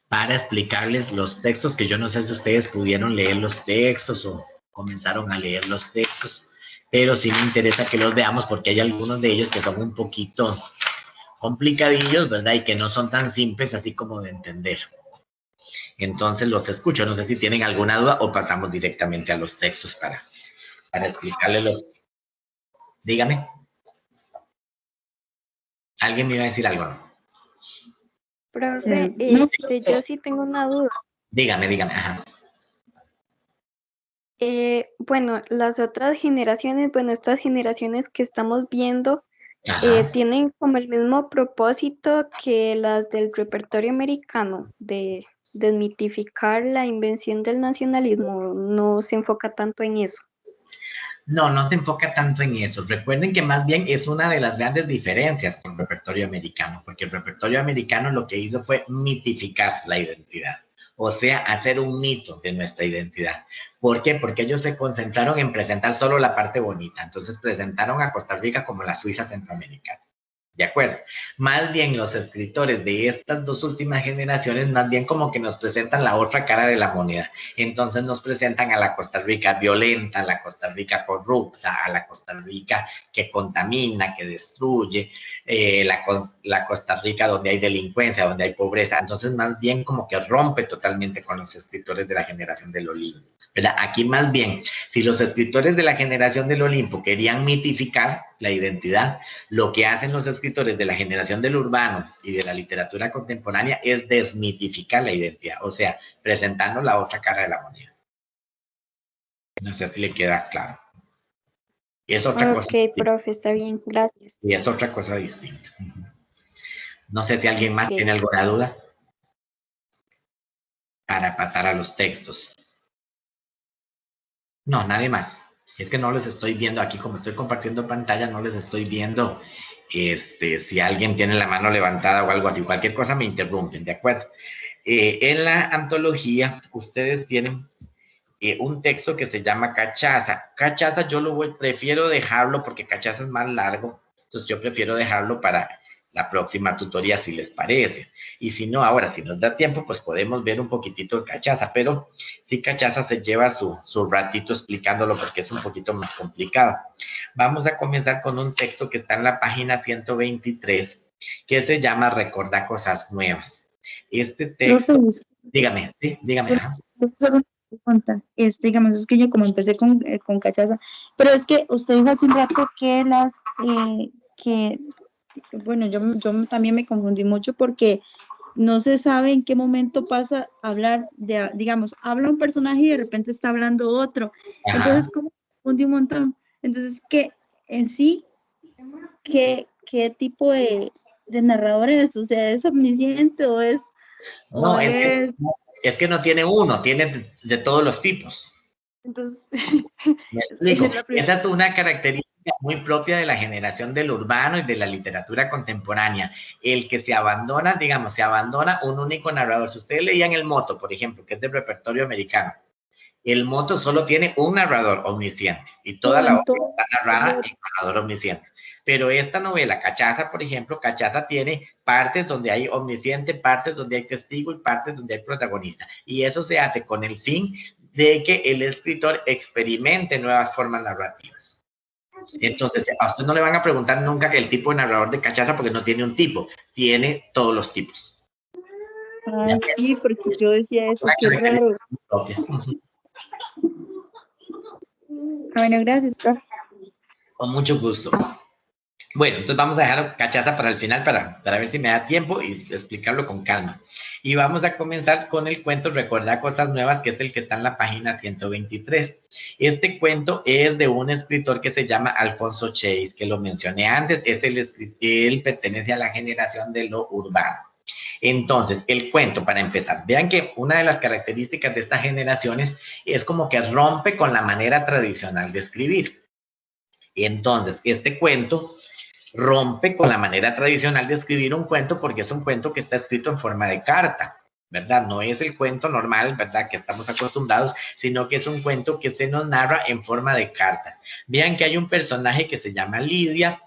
para explicarles los textos, que yo no sé si ustedes pudieron leer los textos o comenzaron a leer los textos, pero sí me interesa que los veamos porque hay algunos de ellos que son un poquito complicadillos, ¿verdad? Y que no son tan simples así como de entender. Entonces los escucho. No sé si tienen alguna duda o pasamos directamente a los textos para explicarles los... Dígame. ¿Alguien me iba a decir algo? ¿No? Profe, yo sí tengo una duda. Dígame. Ajá. Bueno, las otras generaciones, bueno, estas generaciones que estamos viendo, tienen como el mismo propósito que las del repertorio americano, de desmitificar la invención del nacionalismo. No se enfoca tanto en eso. No se enfoca tanto en eso. Recuerden que más bien es una de las grandes diferencias con el repertorio americano, porque el repertorio americano lo que hizo fue mitificar la identidad, o sea, hacer un mito de nuestra identidad. ¿Por qué? Porque ellos se concentraron en presentar solo la parte bonita. Entonces presentaron a Costa Rica como la Suiza centroamericana. ¿De acuerdo? Más bien los escritores de estas dos últimas generaciones, más bien como que nos presentan la otra cara de la moneda. Entonces nos presentan a la Costa Rica violenta, a la Costa Rica corrupta, a la Costa Rica que contamina, que destruye, la Costa Rica donde hay delincuencia, donde hay pobreza. Entonces más bien como que rompe totalmente con los escritores de la generación del Olimpo, ¿verdad? Aquí más bien, si los escritores de la generación del Olimpo querían mitificar la identidad, lo que hacen los escritores de la generación del urbano y de la literatura contemporánea es desmitificar la identidad, o sea, presentando la otra cara de la moneda. No sé si le queda claro. Es otra cosa. Ok, profe, está bien, gracias. Y es otra cosa distinta. No sé si alguien más tiene alguna duda para pasar a los textos. No, nadie más. Es que no les estoy viendo aquí, como estoy compartiendo pantalla, no les estoy viendo si alguien tiene la mano levantada o algo así. Cualquier cosa me interrumpen, ¿de acuerdo? En la antología, ustedes tienen un texto que se llama Cachaza. Cachaza yo prefiero dejarlo porque Cachaza es más largo, entonces yo prefiero dejarlo para la próxima tutoría si les parece. Y si no, ahora si nos da tiempo, pues podemos ver un poquitito de Cachaza, pero sí Cachaza se lleva su ratito explicándolo porque es un poquito más complicado. Vamos a comenzar con un texto que está en la página 123, que se llama Recordar cosas nuevas. Este texto, dígame, sí, dígame. Pregunta, digamos, es que yo como empecé con Cachaza, pero es que usted dijo hace un rato que bueno, yo también me confundí mucho porque no se sabe en qué momento pasa a hablar de, digamos, habla un personaje y de repente está hablando otro. Ajá. Entonces, como confundí un montón. Entonces, que en sí, ¿qué tipo de narrador es? O sea, ¿es omnisciente o es? No, es que no tiene uno, tiene de todos los tipos. Entonces, Me explico. es la Esa es una característica muy propia de la generación del urbano y de la literatura contemporánea. El que se abandona, digamos, se abandona un único narrador. Si ustedes leían El Moto, por ejemplo, que es del repertorio americano, El Moto solo tiene un narrador omnisciente y toda la obra está narrada en narrador omnisciente. Pero esta novela, Cachaza, por ejemplo, Cachaza tiene partes donde hay omnisciente, partes donde hay testigo y partes donde hay protagonista. Y eso se hace con el fin de que el escritor experimente nuevas formas narrativas. Entonces, a usted no le van a preguntar nunca el tipo de narrador de Cachaza porque no tiene un tipo, tiene todos los tipos. Ah, sí, porque yo decía eso, qué raro. Bueno, gracias, profe. Con mucho gusto. Bueno, entonces vamos a dejar Cachaza para el final para ver si me da tiempo y explicarlo con calma. Y vamos a comenzar con el cuento Recordar Cosas Nuevas, que es el que está en la página 123. Este cuento es de un escritor que se llama Alfonso Chase, que lo mencioné antes. Él pertenece a la generación de lo urbano. Entonces, el cuento, para empezar, vean que una de las características de estas generaciones es como que rompe con la manera tradicional de escribir. Entonces, este cuento rompe con la manera tradicional de escribir un cuento porque es un cuento que está escrito en forma de carta, ¿verdad? No es el cuento normal, ¿verdad?, que estamos acostumbrados, sino que es un cuento que se nos narra en forma de carta. Vean que hay un personaje que se llama Lidia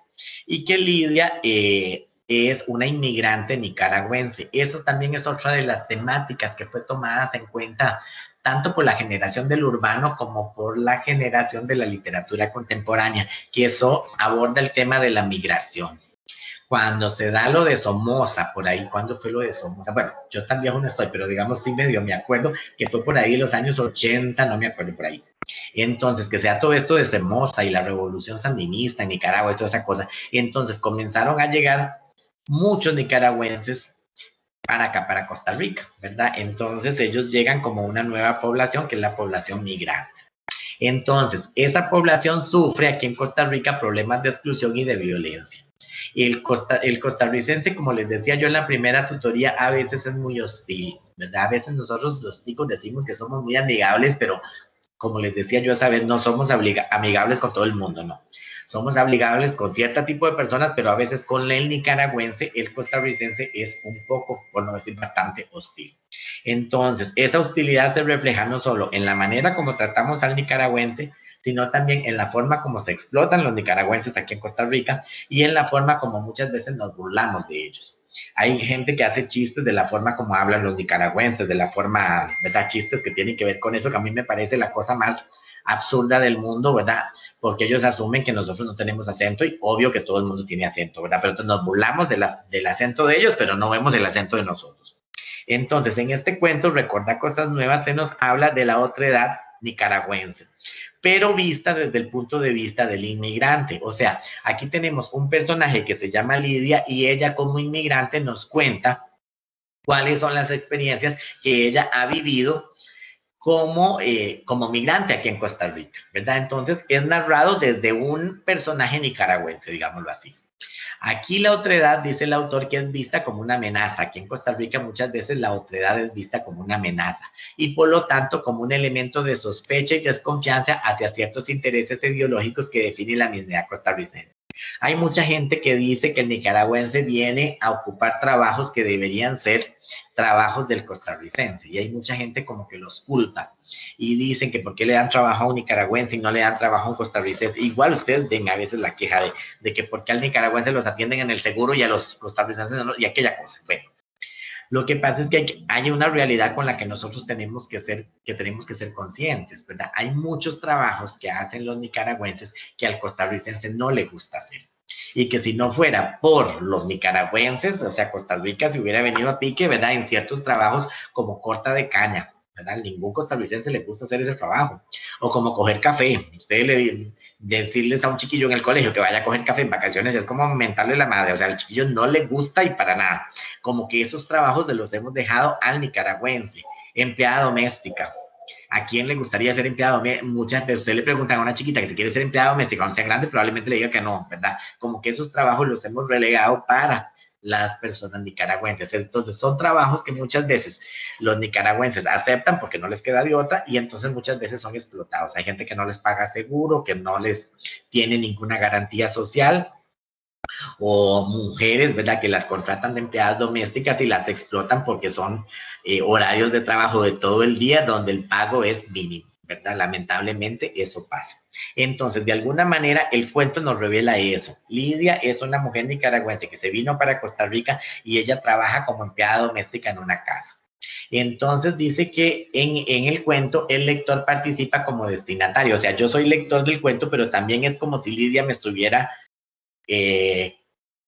y que Lidia es una inmigrante nicaragüense. Eso también es otra de las temáticas que fue tomadas en cuenta tanto por la generación del urbano como por la generación de la literatura contemporánea, que eso aborda el tema de la migración. Cuando se da lo de Somoza, por ahí, ¿cuándo fue lo de Somoza? Bueno, yo tan viejo no estoy, pero digamos sí medio me acuerdo que fue por ahí en los años 80, no me acuerdo por ahí. Entonces, que sea todo esto de Somoza y la revolución sandinista en Nicaragua y toda esa cosa, entonces comenzaron a llegar muchos nicaragüenses para acá, para Costa Rica, ¿verdad? Entonces ellos llegan como una nueva población, que es la población migrante. Entonces, esa población sufre aquí en Costa Rica problemas de exclusión y de violencia. El costarricense, como les decía yo en la primera tutoría, a veces es muy hostil, ¿verdad? A veces nosotros los ticos decimos que somos muy amigables, pero como les decía yo esa vez, no somos amigables con todo el mundo, no. Somos amigables con cierto tipo de personas, pero a veces con el nicaragüense, el costarricense es un poco, por no decir bastante, hostil. Entonces, esa hostilidad se refleja no solo en la manera como tratamos al nicaragüense, sino también en la forma como se explotan los nicaragüenses aquí en Costa Rica y en la forma como muchas veces nos burlamos de ellos. Hay gente que hace chistes de la forma como hablan los nicaragüenses, de la forma, ¿verdad? Chistes que tienen que ver con eso, que a mí me parece la cosa más absurda del mundo, ¿verdad? Porque ellos asumen que nosotros no tenemos acento y obvio que todo el mundo tiene acento, ¿verdad? Pero entonces nos burlamos del acento de ellos, pero no vemos el acento de nosotros. Entonces, en este cuento, Recordar Cosas Nuevas, se nos habla de la otredad nicaragüense, pero vista desde el punto de vista del inmigrante. O sea, aquí tenemos un personaje que se llama Lidia y ella como inmigrante nos cuenta cuáles son las experiencias que ella ha vivido como migrante aquí en Costa Rica, ¿verdad? Entonces, es narrado desde un personaje nicaragüense, digámoslo así. Aquí la otredad, dice el autor, que es vista como una amenaza. Aquí en Costa Rica muchas veces la otredad es vista como una amenaza y por lo tanto como un elemento de sospecha y desconfianza hacia ciertos intereses ideológicos que definen la misma costarricense. Hay mucha gente que dice que el nicaragüense viene a ocupar trabajos que deberían ser trabajos del costarricense y hay mucha gente como que los culpa y dicen que por qué le dan trabajo a un nicaragüense y no le dan trabajo a un costarricense. Igual ustedes ven a veces la queja de que por qué al nicaragüense los atienden en el seguro y a los costarricenses no, y aquella cosa. Bueno, lo que pasa es que hay una realidad con la que nosotros tenemos que ser conscientes, ¿verdad? Hay muchos trabajos que hacen los nicaragüenses que al costarricense no le gusta hacer. Y que si no fuera por los nicaragüenses, o sea, Costa Rica se hubiera venido a pique, ¿verdad? En ciertos trabajos como corta de caña, ¿verdad? Ningún costarricense le gusta hacer ese trabajo. O como coger café. Ustedes decirles a un chiquillo en el colegio que vaya a coger café en vacaciones es como mentarle la madre. O sea, al chiquillo no le gusta y para nada. Como que esos trabajos se los hemos dejado al nicaragüense. Empleada doméstica. ¿A quién le gustaría ser empleado? Muchas veces usted le preguntan a una chiquita que si quiere ser empleada doméstica, cuando sea grande, probablemente le diga que no, ¿verdad? Como que esos trabajos los hemos relegado para las personas nicaragüenses. Entonces son trabajos que muchas veces los nicaragüenses aceptan porque no les queda de otra y entonces muchas veces son explotados. Hay gente que no les paga seguro, que no les tiene ninguna garantía social, o mujeres, ¿verdad?, que las contratan de empleadas domésticas y las explotan porque son horarios de trabajo de todo el día donde el pago es mínimo, ¿verdad? Lamentablemente eso pasa. Entonces, de alguna manera, el cuento nos revela eso. Lidia es una mujer nicaragüense que se vino para Costa Rica y ella trabaja como empleada doméstica en una casa. Entonces dice que en el cuento el lector participa como destinatario. O sea, yo soy lector del cuento, pero también es como si Lidia me estuviera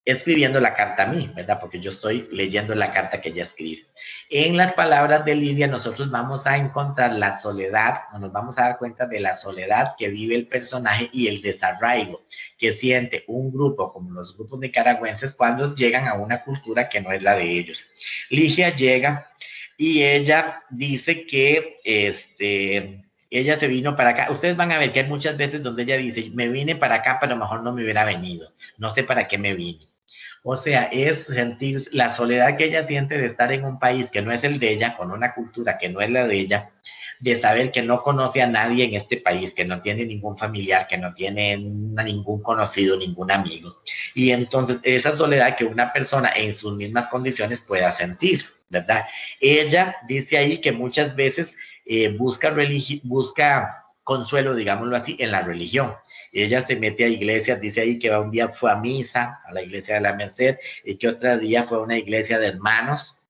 escribiendo la carta a mí, ¿verdad? Porque yo estoy leyendo la carta que ella escribe. En las palabras de Lidia nosotros vamos a encontrar la soledad, nos vamos a dar cuenta de la soledad que vive el personaje y el desarraigo que siente un grupo como los grupos nicaragüenses cuando llegan a una cultura que no es la de ellos. Ligia llega y ella dice que ella se vino para acá. Ustedes van a ver que hay muchas veces donde ella dice, me vine para acá, pero mejor no me hubiera venido. No sé para qué me vine. O sea, es sentir la soledad que ella siente de estar en un país que no es el de ella, con una cultura que no es la de ella, de saber que no conoce a nadie en este país, que no tiene ningún familiar, que no tiene ningún conocido, ningún amigo. Y entonces esa soledad que una persona en sus mismas condiciones pueda sentir, ¿verdad? Ella dice ahí que muchas veces busca consuelo, digámoslo así, en la religión. Ella se mete a iglesias, dice ahí que un día fue a misa, a la iglesia de la Merced, y que otro día fue a una iglesia de hermanos,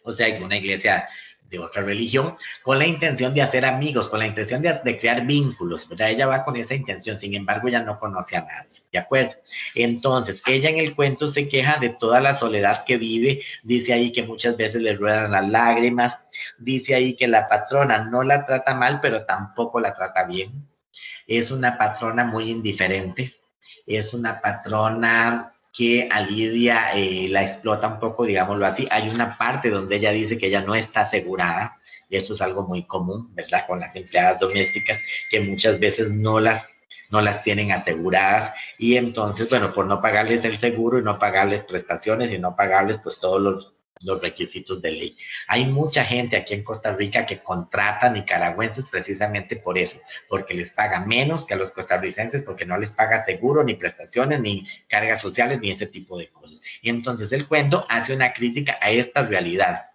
o sea, una iglesia de otra religión, con la intención de hacer amigos, con la intención de crear vínculos, ¿verdad? Ella va con esa intención, sin embargo, ella no conoce a nadie, ¿de acuerdo? Entonces, ella en el cuento se queja de toda la soledad que vive, dice ahí que muchas veces le ruedan las lágrimas, dice ahí que la patrona no la trata mal, pero tampoco la trata bien, es una patrona muy indiferente, es una patrona que a Lidia la explota un poco, digámoslo así. Hay una parte donde ella dice que ella no está asegurada, y eso es algo muy común, ¿verdad?, con las empleadas domésticas, que muchas veces no las tienen aseguradas, y entonces, bueno, por no pagarles el seguro y no pagarles prestaciones y no pagarles pues todos los requisitos de ley. Hay mucha gente aquí en Costa Rica que contrata nicaragüenses precisamente por eso, porque les paga menos que a los costarricenses, porque no les paga seguro, ni prestaciones, ni cargas sociales, ni ese tipo de cosas. Y entonces el cuento hace una crítica a esta realidad.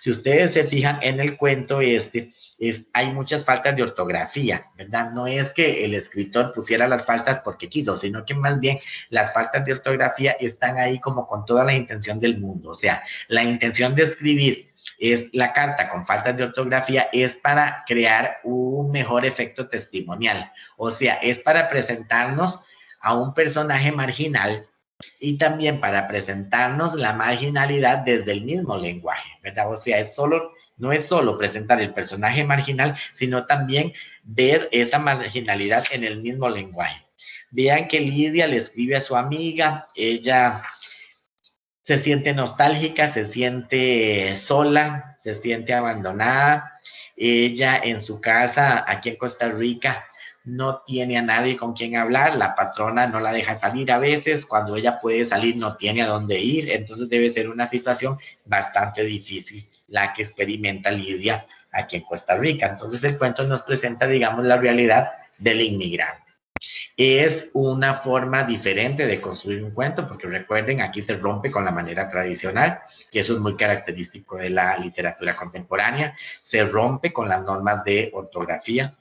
Si ustedes se fijan en el cuento hay muchas faltas de ortografía, ¿verdad? No es que el escritor pusiera las faltas porque quiso, sino que más bien las faltas de ortografía están ahí como con toda la intención del mundo. O sea, la intención de escribir la carta con faltas de ortografía es para crear un mejor efecto testimonial. O sea, es para presentarnos a un personaje marginal y también para presentarnos la marginalidad desde el mismo lenguaje, ¿verdad? O sea, no es solo presentar el personaje marginal, sino también ver esa marginalidad en el mismo lenguaje. Vean que Lidia le escribe a su amiga, ella se siente nostálgica, se siente sola, se siente abandonada. Ella en su casa, aquí en Costa Rica, no tiene a nadie con quien hablar, la patrona no la deja salir a veces, cuando ella puede salir no tiene a dónde ir, entonces debe ser una situación bastante difícil la que experimenta Lidia aquí en Costa Rica. Entonces el cuento nos presenta, digamos, la realidad del inmigrante. Es una forma diferente de construir un cuento, porque recuerden, aquí se rompe con la manera tradicional, que eso es muy característico de la literatura contemporánea, se rompe con las normas de ortografía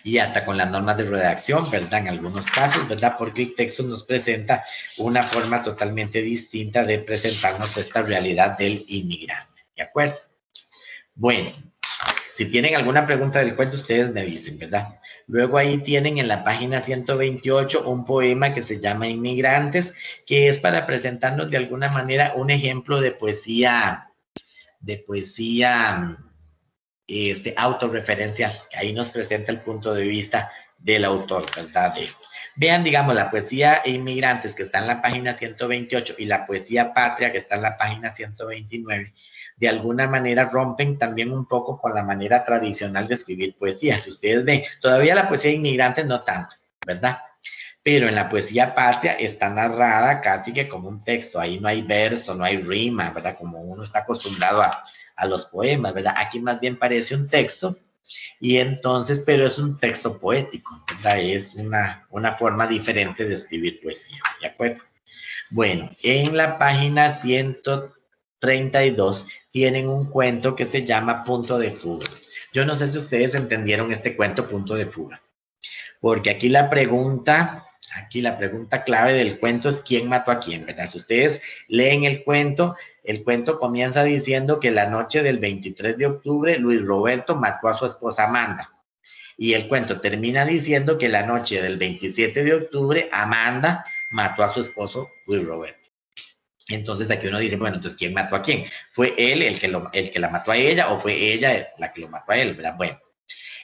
y hasta con las normas de redacción, ¿verdad? En algunos casos, ¿verdad? Porque el texto nos presenta una forma totalmente distinta de presentarnos esta realidad del inmigrante, ¿de acuerdo? Bueno, si tienen alguna pregunta del cuento, ustedes me dicen, ¿verdad? Luego ahí tienen en la página 128 un poema que se llama Inmigrantes, que es para presentarnos de alguna manera un ejemplo de poesía autorreferencial. Ahí nos presenta el punto de vista del autor, ¿verdad? Vean, digamos, la poesía Inmigrantes, que está en la página 128, y la poesía Patria, que está en la página 129, de alguna manera rompen también un poco con la manera tradicional de escribir poesía. Si ustedes ven, todavía la poesía Inmigrantes no tanto, ¿verdad? Pero en la poesía patria está narrada casi que como un texto, ahí no hay verso, no hay rima, ¿verdad? Como uno está acostumbrado a los poemas, ¿verdad? Aquí más bien parece un texto, y entonces, pero es un texto poético, ¿verdad? Es una forma diferente de escribir poesía, ¿de acuerdo? Bueno, en la página 132 tienen un cuento que se llama Punto de Fuga. Yo no sé si ustedes entendieron este cuento, Punto de Fuga, porque aquí la pregunta clave del cuento es quién mató a quién, ¿verdad? Si ustedes leen el cuento comienza diciendo que la noche del 23 de octubre Luis Roberto mató a su esposa Amanda. Y el cuento termina diciendo que la noche del 27 de octubre Amanda mató a su esposo Luis Roberto. Entonces aquí uno dice, bueno, entonces ¿quién mató a quién? ¿Fue él el que la mató a ella o fue ella la que lo mató a él, ¿verdad? Bueno,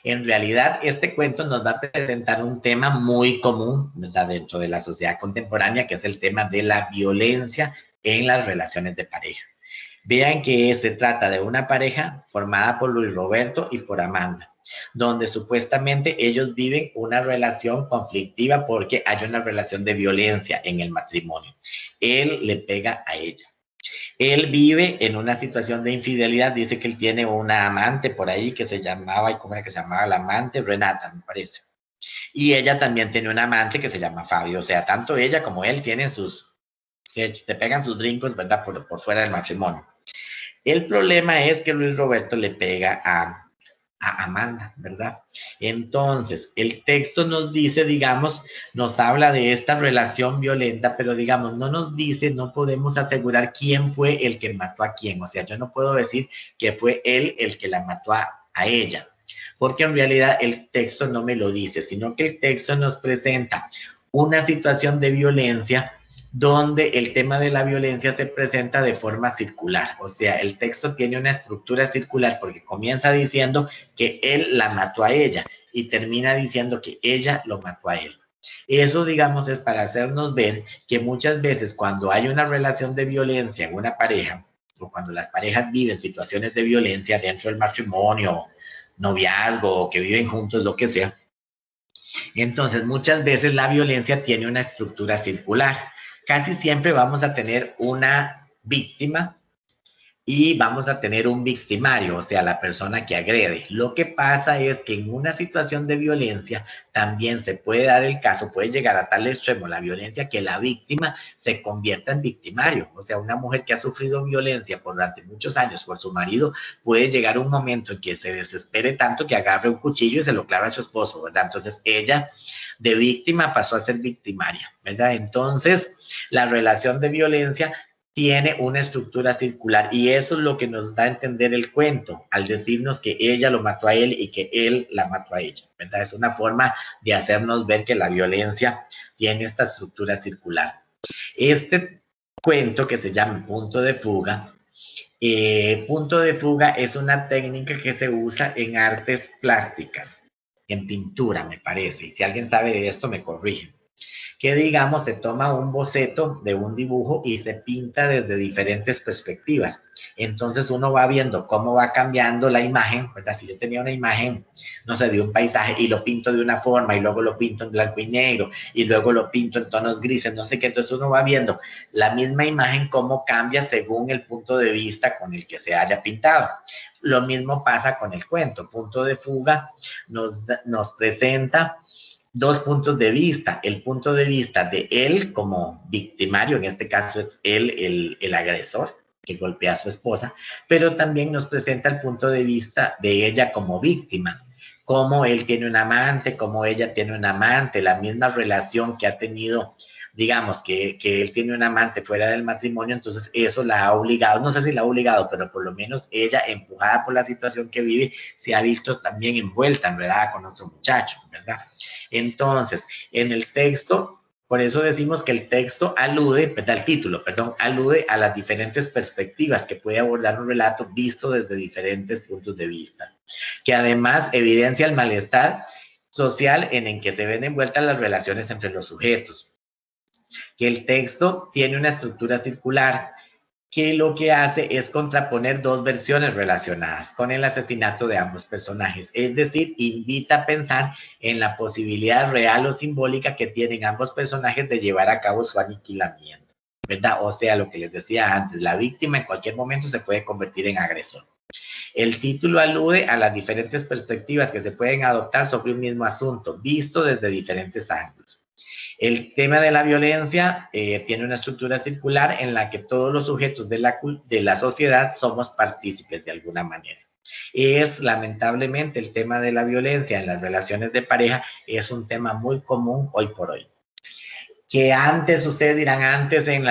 en realidad este cuento nos va a presentar un tema muy común, ¿verdad? Dentro de la sociedad contemporánea, que es el tema de la violencia en las relaciones de pareja. Vean que se trata de una pareja formada por Luis Roberto y por Amanda, donde supuestamente ellos viven una relación conflictiva porque hay una relación de violencia en el matrimonio. Él le pega a ella. Él vive en una situación de infidelidad, dice que él tiene una amante por ahí que se llamaba, ¿y cómo era que se llamaba la amante? Renata, me parece. Y ella también tiene un amante que se llama Fabio, o sea, tanto ella como él tienen te pegan sus brincos, ¿verdad? Por fuera del matrimonio. El problema es que Luis Roberto le pega a Amanda, ¿verdad? Entonces, el texto nos dice, digamos, nos habla de esta relación violenta, pero digamos, no nos dice, no podemos asegurar quién fue el que mató a quién. O sea, yo no puedo decir que fue él el que la mató a ella, porque en realidad el texto no me lo dice, sino que el texto nos presenta una situación de violencia donde el tema de la violencia se presenta de forma circular. O sea, el texto tiene una estructura circular porque comienza diciendo que él la mató a ella y termina diciendo que ella lo mató a él. Eso, digamos, es para hacernos ver que muchas veces cuando hay una relación de violencia en una pareja, o cuando las parejas viven situaciones de violencia dentro del matrimonio, noviazgo, o que viven juntos, lo que sea, entonces muchas veces la violencia tiene una estructura circular. Casi siempre vamos a tener una víctima y vamos a tener un victimario, o sea, la persona que agrede. Lo que pasa es que en una situación de violencia también se puede dar el caso, puede llegar a tal extremo la violencia que la víctima se convierta en victimario. O sea, una mujer que ha sufrido violencia durante muchos años por su marido puede llegar un momento en que se desespere tanto que agarre un cuchillo y se lo clava a su esposo, ¿verdad? Entonces ella de víctima pasó a ser victimaria, ¿verdad? Entonces la relación de violencia tiene una estructura circular y eso es lo que nos da a entender el cuento al decirnos que ella lo mató a él y que él la mató a ella, ¿verdad? Es una forma de hacernos ver que la violencia tiene esta estructura circular. Este cuento que se llama Punto de Fuga, punto de fuga es una técnica que se usa en artes plásticas, en pintura me parece, y si alguien sabe de esto me corrige, que digamos se toma un boceto de un dibujo y se pinta desde diferentes perspectivas. Entonces uno va viendo cómo va cambiando la imagen, ¿verdad? Si yo tenía una imagen, no sé, de un paisaje y lo pinto de una forma y luego lo pinto en blanco y negro y luego lo pinto en tonos grises, no sé qué, entonces uno va viendo la misma imagen cómo cambia según el punto de vista con el que se haya pintado. Lo mismo pasa con el cuento. Punto de Fuga nos presenta dos puntos de vista. El punto de vista de él como victimario, en este caso es él el agresor que golpea a su esposa, pero también nos presenta el punto de vista de ella como víctima, cómo él tiene un amante, cómo ella tiene un amante, la misma relación que ha tenido, digamos, que él tiene un amante fuera del matrimonio, entonces eso la ha obligado, no sé si la ha obligado, pero por lo menos ella, empujada por la situación que vive, se ha visto también envuelta, enredada con otro muchacho, ¿verdad? Entonces, en el texto, por eso decimos que el texto alude, ¿verdad? El título, perdón, alude a las diferentes perspectivas que puede abordar un relato visto desde diferentes puntos de vista, que además evidencia el malestar social en el que se ven envueltas las relaciones entre los sujetos, que el texto tiene una estructura circular, que lo que hace es contraponer dos versiones relacionadas con el asesinato de ambos personajes. Es decir, invita a pensar en la posibilidad real o simbólica que tienen ambos personajes de llevar a cabo su aniquilamiento, ¿verdad? O sea, lo que les decía antes, la víctima en cualquier momento se puede convertir en agresor. El título alude a las diferentes perspectivas que se pueden adoptar sobre un mismo asunto, visto desde diferentes ángulos. El tema de la violencia tiene una estructura circular en la que todos los sujetos de la sociedad somos partícipes de alguna manera. Es lamentablemente el tema de la violencia en las relaciones de pareja es un tema muy común hoy por hoy. Que antes, ustedes dirán, antes en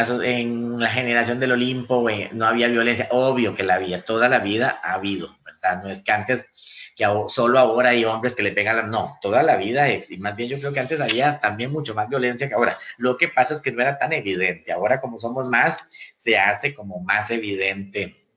la generación del Olimpo no había violencia, obvio que la había, toda la vida ha habido, ¿verdad? No es que antes, que solo ahora hay hombres que le pegan, no, toda la vida, y más bien yo creo que antes había también mucho más violencia que ahora. Lo que pasa es que no era tan evidente, ahora como somos más, se hace como más evidente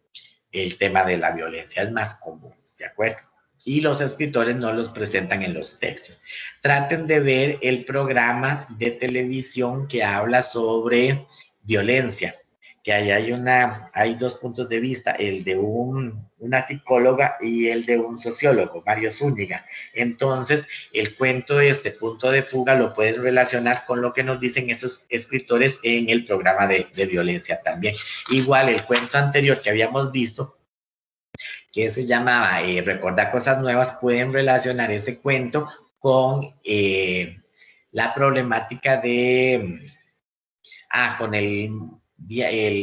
el tema de la violencia, es más común, ¿de acuerdo? Y los escritores no los presentan en los textos. Traten de ver el programa de televisión que habla sobre violencia, que ahí hay dos puntos de vista, el de una psicóloga y el de un sociólogo, Mario Zúñiga. Entonces, el cuento de este punto de fuga lo pueden relacionar con lo que nos dicen esos escritores en el programa de violencia también. Igual, el cuento anterior que habíamos visto, que se llamaba Recordar Cosas Nuevas, pueden relacionar ese cuento con la problemática de, con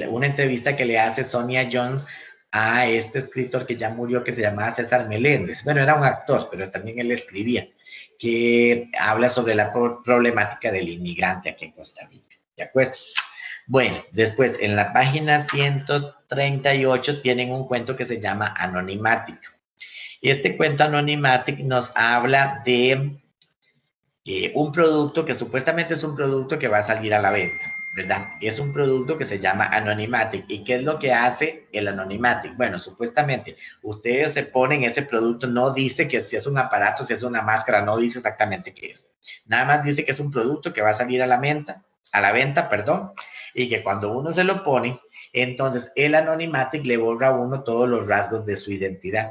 una entrevista que le hace Sonia Jones a este escritor que ya murió, que se llamaba César Meléndez. Bueno, era un actor, pero también él escribía, que habla sobre la problemática del inmigrante aquí en Costa Rica. ¿De acuerdo? Bueno, después en la página 138 tienen un cuento que se llama Anonimatic. Y este cuento Anonimatic nos habla de un producto que supuestamente es un producto que va a salir a la venta, ¿verdad? Es un producto que se llama Anonimatic. ¿Y qué es lo que hace el Anonimatic? Bueno, supuestamente ustedes se ponen ese producto, no dice que si es un aparato, si es una máscara, no dice exactamente qué es. Nada más dice que es un producto que va a salir a la venta, y que cuando uno se lo pone, entonces el Anonimatic le borra a uno todos los rasgos de su identidad.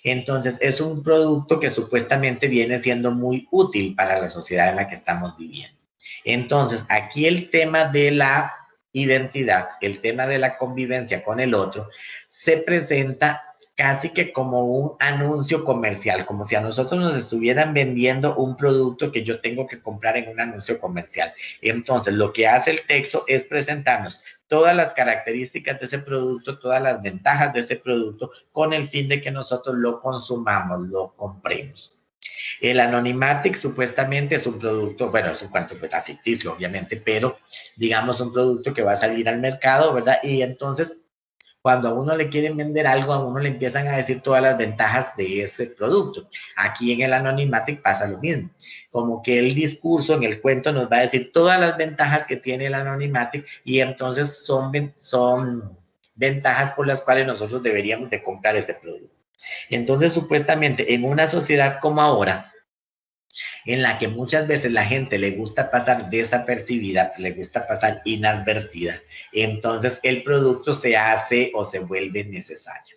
Entonces es un producto que supuestamente viene siendo muy útil para la sociedad en la que estamos viviendo. Entonces aquí el tema de la identidad, el tema de la convivencia con el otro, se presenta casi que como un anuncio comercial, como si a nosotros nos estuvieran vendiendo un producto que yo tengo que comprar en un anuncio comercial. Entonces, lo que hace el texto es presentarnos todas las características de ese producto, todas las ventajas de ese producto, con el fin de que nosotros lo consumamos, lo compremos. El Anonimatic supuestamente es un producto, bueno, es un cuento ficticio, obviamente, pero digamos un producto que va a salir al mercado, ¿verdad? Y entonces, cuando a uno le quieren vender algo, a uno le empiezan a decir todas las ventajas de ese producto. Aquí en el Anonimatic pasa lo mismo. Como que el discurso en el cuento nos va a decir todas las ventajas que tiene el Anonimatic y entonces son ventajas por las cuales nosotros deberíamos de comprar ese producto. Entonces, supuestamente, en una sociedad como ahora, en la que muchas veces la gente le gusta pasar desapercibida, le gusta pasar inadvertida, entonces el producto se hace o se vuelve necesario.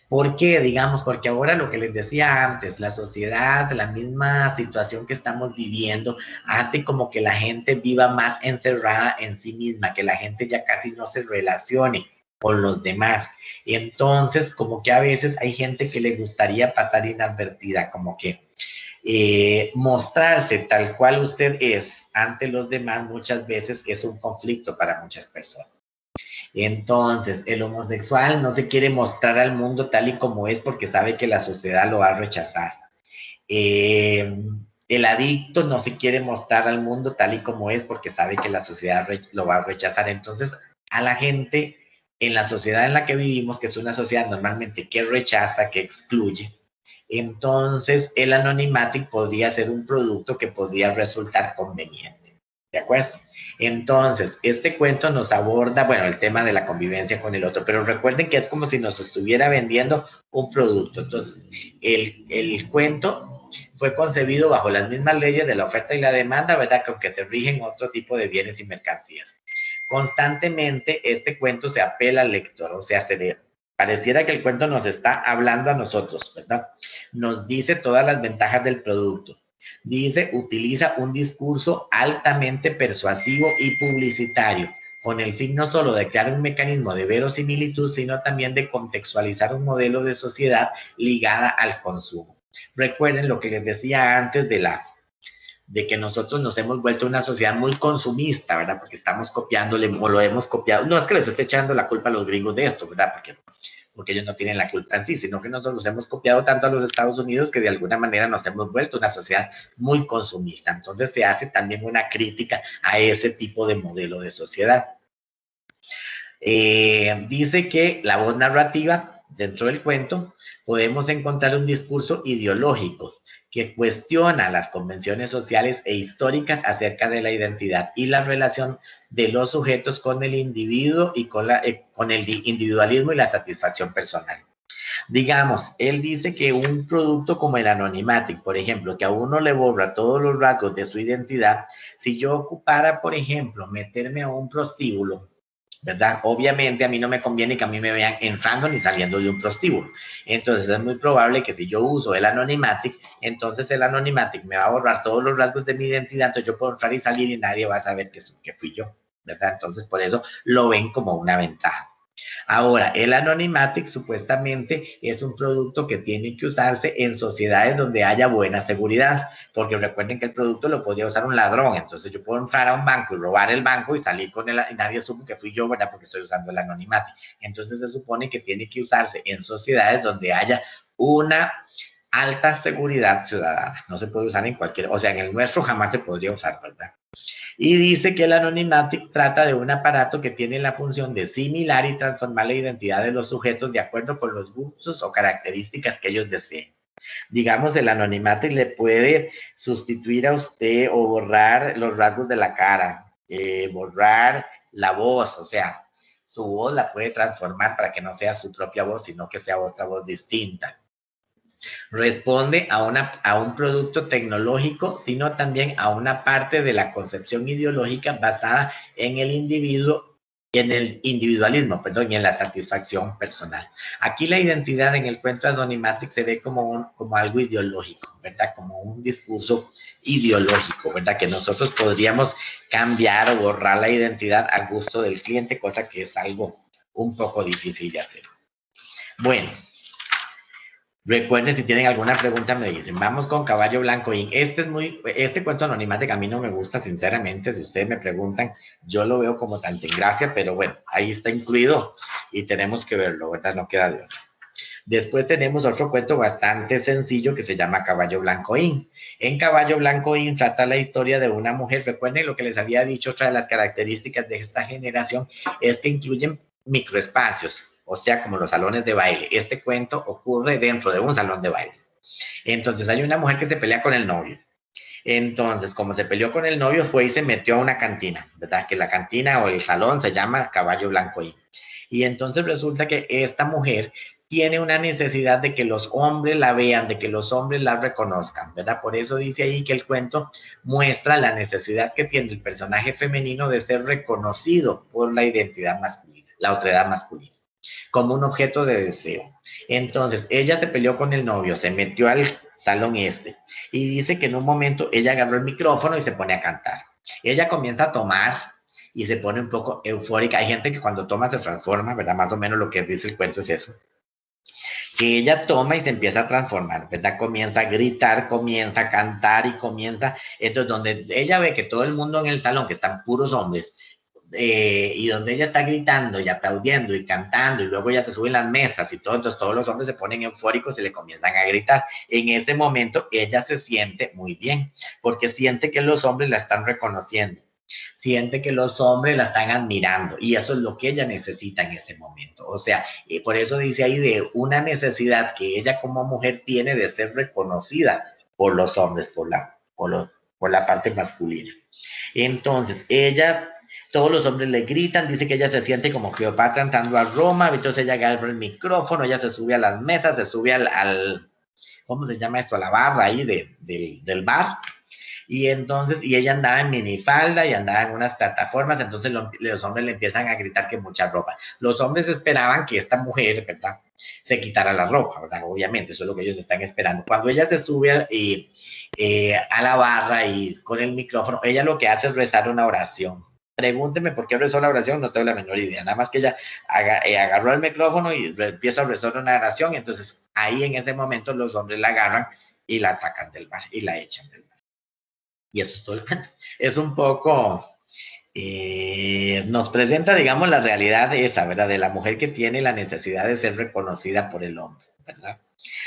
¿Por qué? Digamos, porque ahora lo que les decía antes, la sociedad, la misma situación que estamos viviendo, hace como que la gente viva más encerrada en sí misma, que la gente ya casi no se relacione con los demás. Entonces, como que a veces hay gente que le gustaría pasar inadvertida, como que mostrarse tal cual usted es ante los demás muchas veces es un conflicto para muchas personas. Entonces, el homosexual no se quiere mostrar al mundo tal y como es porque sabe que la sociedad lo va a rechazar. El adicto no se quiere mostrar al mundo tal y como es porque sabe que la sociedad lo va a rechazar. Entonces, a la gente en la sociedad en la que vivimos, que es una sociedad normalmente que rechaza, que excluye, entonces el Anonimatic podría ser un producto que podría resultar conveniente. ¿De acuerdo? Entonces, este cuento nos aborda, bueno, el tema de la convivencia con el otro, pero recuerden que es como si nos estuviera vendiendo un producto. Entonces, el cuento fue concebido bajo las mismas leyes de la oferta y la demanda, ¿verdad? Que aunque se rigen otro tipo de bienes y mercancías. constantemente este cuento se apela al lector, o sea, pareciera que el cuento nos está hablando a nosotros, ¿verdad? Nos dice todas las ventajas del producto. Dice, utiliza un discurso altamente persuasivo y publicitario, con el fin no solo de crear un mecanismo de verosimilitud, sino también de contextualizar un modelo de sociedad ligada al consumo. Recuerden lo que les decía antes de que nosotros nos hemos vuelto una sociedad muy consumista, ¿verdad? Porque estamos copiándole o lo hemos copiado. No es que les esté echando la culpa a los gringos de esto, ¿verdad? Porque ellos no tienen la culpa en sí, sino que nosotros hemos copiado tanto a los Estados Unidos que de alguna manera nos hemos vuelto una sociedad muy consumista. Entonces se hace también una crítica a ese tipo de modelo de sociedad. Dice que la voz narrativa, dentro del cuento, podemos encontrar un discurso ideológico que cuestiona las convenciones sociales e históricas acerca de la identidad y la relación de los sujetos con el individuo y con el individualismo y la satisfacción personal. Digamos, él dice que un producto como el Anonymatic, por ejemplo, que a uno le borra todos los rasgos de su identidad, si yo ocupara, por ejemplo, meterme a un prostíbulo, ¿verdad? Obviamente a mí no me conviene que a mí me vean entrando ni saliendo de un prostíbulo. Entonces es muy probable que si yo uso el Anonymatic, entonces el Anonymatic me va a borrar todos los rasgos de mi identidad, entonces yo puedo entrar y salir y nadie va a saber que fui yo, ¿verdad? Entonces por eso lo ven como una ventaja. Ahora, el Anonymatic supuestamente es un producto que tiene que usarse en sociedades donde haya buena seguridad, porque recuerden que el producto lo podría usar un ladrón, entonces yo puedo entrar a un banco y robar el banco y salir con él y nadie supo que fui yo, ¿verdad? Porque estoy usando el Anonymatic. Entonces se supone que tiene que usarse en sociedades donde haya una alta seguridad ciudadana. No se puede usar en cualquier, o sea, en el nuestro jamás se podría usar, ¿verdad? Y dice que el Anonymatic trata de un aparato que tiene la función de similar y transformar la identidad de los sujetos de acuerdo con los gustos o características que ellos deseen. Digamos, el Anonymatic le puede sustituir a usted o borrar los rasgos de la cara, borrar la voz, o sea, su voz la puede transformar para que no sea su propia voz, sino que sea otra voz distinta. Responde a un producto tecnológico, sino también a una parte de la concepción ideológica basada en el individuo, en el individualismo, perdón, y en la satisfacción personal. Aquí la identidad en el cuento Anonymatic se ve como algo ideológico, ¿verdad? Como un discurso ideológico, ¿verdad? Que nosotros podríamos cambiar o borrar la identidad a gusto del cliente, cosa que es algo un poco difícil de hacer. Bueno. Recuerden, si tienen alguna pregunta me dicen. Vamos con Caballo Blanco Inc. Este cuento Anonymatic a mí no me gusta, sinceramente. Si ustedes me preguntan, yo lo veo como tanto en gracia, pero bueno, ahí está incluido y tenemos que verlo, ¿verdad? No queda de otra. Después tenemos otro cuento bastante sencillo que se llama Caballo Blanco Inc. En Caballo Blanco Inc. trata la historia de una mujer. Recuerden lo que les había dicho, otra de las características de esta generación es que incluyen microespacios, o sea, como los salones de baile. Este cuento ocurre dentro de un salón de baile. Entonces hay una mujer que se pelea con el novio. Entonces, como se peleó con el novio, fue y se metió a una cantina, ¿verdad? Que la cantina o el salón se llama Caballo Blanco Inc. Y entonces resulta que esta mujer tiene una necesidad de que los hombres la vean, de que los hombres la reconozcan, ¿verdad? Por eso dice ahí que el cuento muestra la necesidad que tiene el personaje femenino de ser reconocido por la identidad masculina, la otredad masculina, como un objeto de deseo. Entonces, ella se peleó con el novio, se metió al salón y dice que en un momento ella agarró el micrófono y se pone a cantar. Ella comienza a tomar y se pone un poco eufórica. Hay gente que cuando toma se transforma, ¿verdad? Más o menos lo que dice el cuento es eso. Que ella toma y se empieza a transformar, ¿verdad? Comienza a gritar, comienza a cantar y comienza... Entonces, donde ella ve que todo el mundo en el salón, que están puros hombres, y donde ella está gritando y aplaudiendo y cantando y luego ella se sube en las mesas y todo, entonces todos los hombres se ponen eufóricos y le comienzan a gritar. En ese momento ella se siente muy bien porque siente que los hombres la están reconociendo, siente que los hombres la están admirando y eso es lo que ella necesita en ese momento. O sea, por eso dice ahí de una necesidad que ella como mujer tiene de ser reconocida por los hombres, por la parte masculina. Entonces ella... Todos los hombres le gritan, dice que ella se siente como Cleopatra entrando a Roma, entonces ella agarra el micrófono, ella se sube a las mesas, se sube al ¿cómo se llama esto? A la barra ahí del bar, Y entonces, y ella andaba en minifalda y andaba en unas plataformas, entonces los hombres le empiezan a gritar que mucha ropa. Los hombres esperaban que esta mujer, ¿verdad?, se quitara la ropa, ¿verdad? Obviamente, eso es lo que ellos están esperando. Cuando ella se sube a la barra y con el micrófono, ella lo que hace es rezar una oración. Pregúnteme por qué rezó la oración, no tengo la menor idea. Nada más que ella agarró el micrófono y empieza a rezar una oración. Entonces, ahí en ese momento los hombres la agarran y la sacan del bar y la echan del bar. Y eso es todo el cuento. Es un poco, nos presenta, digamos, la realidad de esa, ¿verdad? De la mujer que tiene la necesidad de ser reconocida por el hombre, ¿verdad?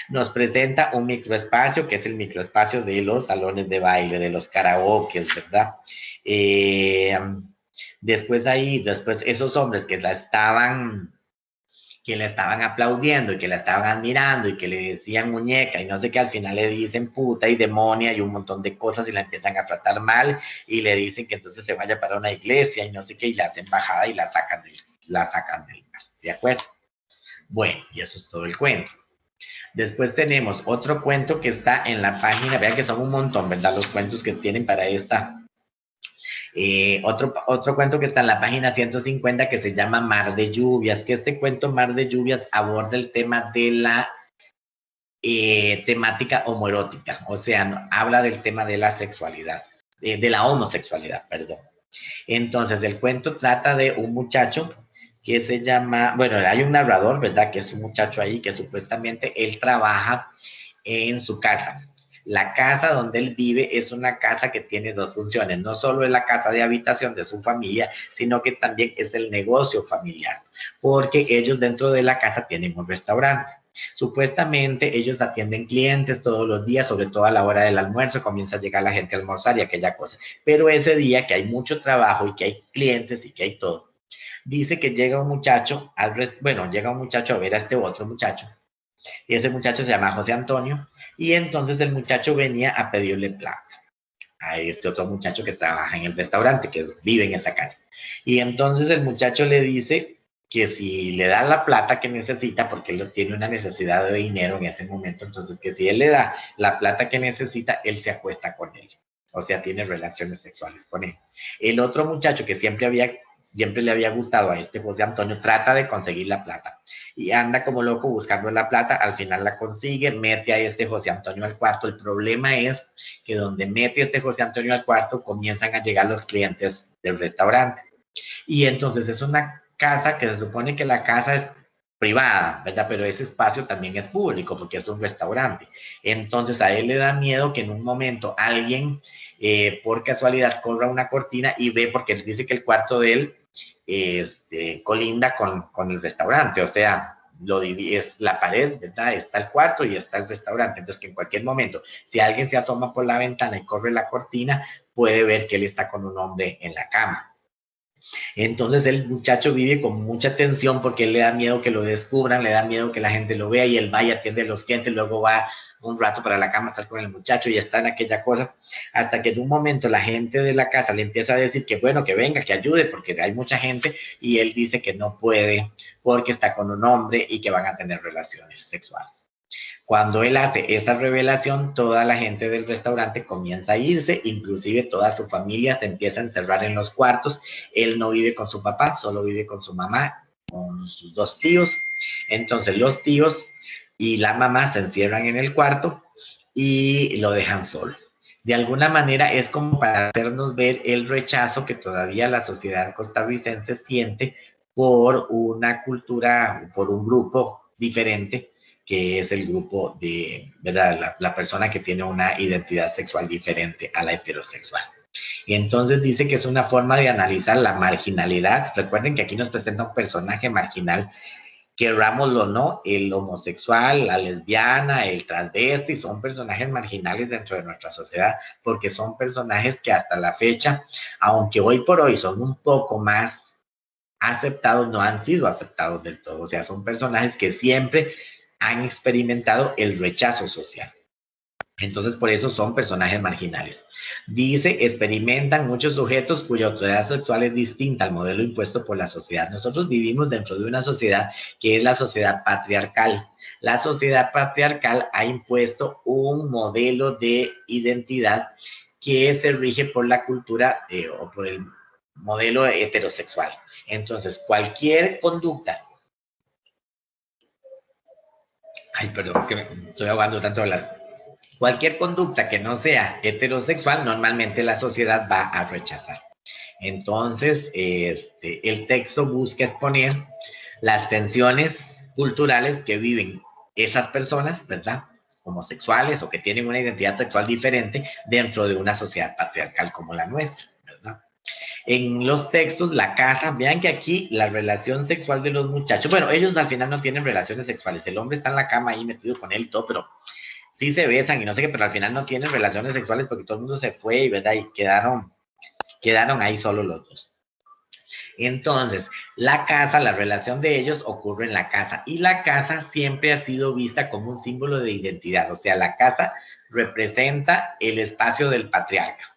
Nos presenta un microespacio, que es el microespacio de los salones de baile, de los karaokes, ¿verdad? Después esos hombres que la estaban aplaudiendo y que la estaban admirando y que le decían muñeca y no sé qué, al final le dicen puta y demonia y un montón de cosas y la empiezan a tratar mal y le dicen que entonces se vaya para una iglesia y no sé qué y la hacen bajada y la sacan del mar, ¿de acuerdo? Bueno, y eso es todo el cuento. Después tenemos otro cuento que está en la página, vean que son un montón, ¿verdad? Los cuentos que tienen para esta. Otro cuento que está en la página 150 que se llama Mar de Lluvias, que este cuento Mar de Lluvias aborda el tema de la temática homoerótica, o sea, habla del tema de la sexualidad, de la homosexualidad, perdón. Entonces, el cuento trata de un muchacho que se llama, bueno, hay un narrador, ¿verdad? Que es un muchacho ahí que supuestamente él trabaja en su casa. La casa donde él vive es una casa que tiene dos funciones. No solo es la casa de habitación de su familia, sino que también es el negocio familiar, porque ellos dentro de la casa tienen un restaurante. Supuestamente ellos atienden clientes todos los días, sobre todo a la hora del almuerzo, comienza a llegar la gente a almorzar y aquella cosa. Pero ese día que hay mucho trabajo y que hay clientes y que hay todo, dice que llega un muchacho, llega un muchacho a ver a este otro muchacho, y ese muchacho se llama José Antonio, y entonces el muchacho venía a pedirle plata a este otro muchacho que trabaja en el restaurante, que vive en esa casa. Y entonces el muchacho le dice que si le da la plata que necesita, porque él tiene una necesidad de dinero en ese momento, entonces que si él le da la plata que necesita, él se acuesta con él. O sea, tiene relaciones sexuales con él. El otro muchacho que siempre le había gustado a este José Antonio, trata de conseguir la plata y anda como loco buscando la plata, al final la consigue, mete a este José Antonio al cuarto. El problema es que donde mete a este José Antonio al cuarto comienzan a llegar los clientes del restaurante y entonces es una casa que se supone que la casa es privada, ¿verdad? Pero ese espacio también es público porque es un restaurante. Entonces a él le da miedo que en un momento alguien por casualidad corra una cortina y ve, porque él dice que el cuarto de él colinda con el restaurante, o sea, es la pared, ¿verdad? Está el cuarto y está el restaurante, entonces que en cualquier momento, si alguien se asoma por la ventana y corre la cortina, puede ver que él está con un hombre en la cama. Entonces el muchacho vive con mucha tensión porque él le da miedo que lo descubran, le da miedo que la gente lo vea y él va y atiende a los clientes, luego va un rato para la cama a estar con el muchacho y está en aquella cosa, hasta que en un momento la gente de la casa le empieza a decir que bueno, que venga, que ayude, porque hay mucha gente, y él dice que no puede porque está con un hombre y que van a tener relaciones sexuales. Cuando él hace esa revelación, toda la gente del restaurante comienza a irse, inclusive toda su familia se empieza a encerrar en los cuartos. Él no vive con su papá, solo vive con su mamá, con sus dos tíos. Entonces los tíos y la mamá se encierran en el cuarto y lo dejan solo. De alguna manera es como para hacernos ver el rechazo que todavía la sociedad costarricense siente por una cultura, por un grupo diferente, que es el grupo de, ¿verdad? La persona que tiene una identidad sexual diferente a la heterosexual. Y entonces dice que es una forma de analizar la marginalidad. Recuerden que aquí nos presenta un personaje marginal, querrámoslo o no, el homosexual, la lesbiana, el transvesti, son personajes marginales dentro de nuestra sociedad, porque son personajes que hasta la fecha, aunque hoy por hoy son un poco más aceptados, no han sido aceptados del todo. O sea, son personajes que siempre han experimentado el rechazo social. Entonces, por eso son personajes marginales. Dice, experimentan muchos sujetos cuya autoridad sexual es distinta al modelo impuesto por la sociedad. Nosotros vivimos dentro de una sociedad que es la sociedad patriarcal. La sociedad patriarcal ha impuesto un modelo de identidad que se rige por la cultura o por el modelo heterosexual. Entonces, cualquier conducta... Ay, perdón, es que me estoy ahogando tanto de hablar. Cualquier conducta que no sea heterosexual, normalmente la sociedad va a rechazar. Entonces, el texto busca exponer las tensiones culturales que viven esas personas, ¿verdad? Homosexuales o que tienen una identidad sexual diferente dentro de una sociedad patriarcal como la nuestra, ¿verdad? En los textos, la casa, vean que aquí la relación sexual de los muchachos, bueno, ellos al final no tienen relaciones sexuales, el hombre está en la cama ahí metido con él y todo, pero sí se besan y no sé qué, pero al final no tienen relaciones sexuales porque todo el mundo se fue, ¿verdad? Y quedaron ahí solo los dos. Entonces, la casa, la relación de ellos ocurre en la casa y la casa siempre ha sido vista como un símbolo de identidad, o sea, la casa representa el espacio del patriarca.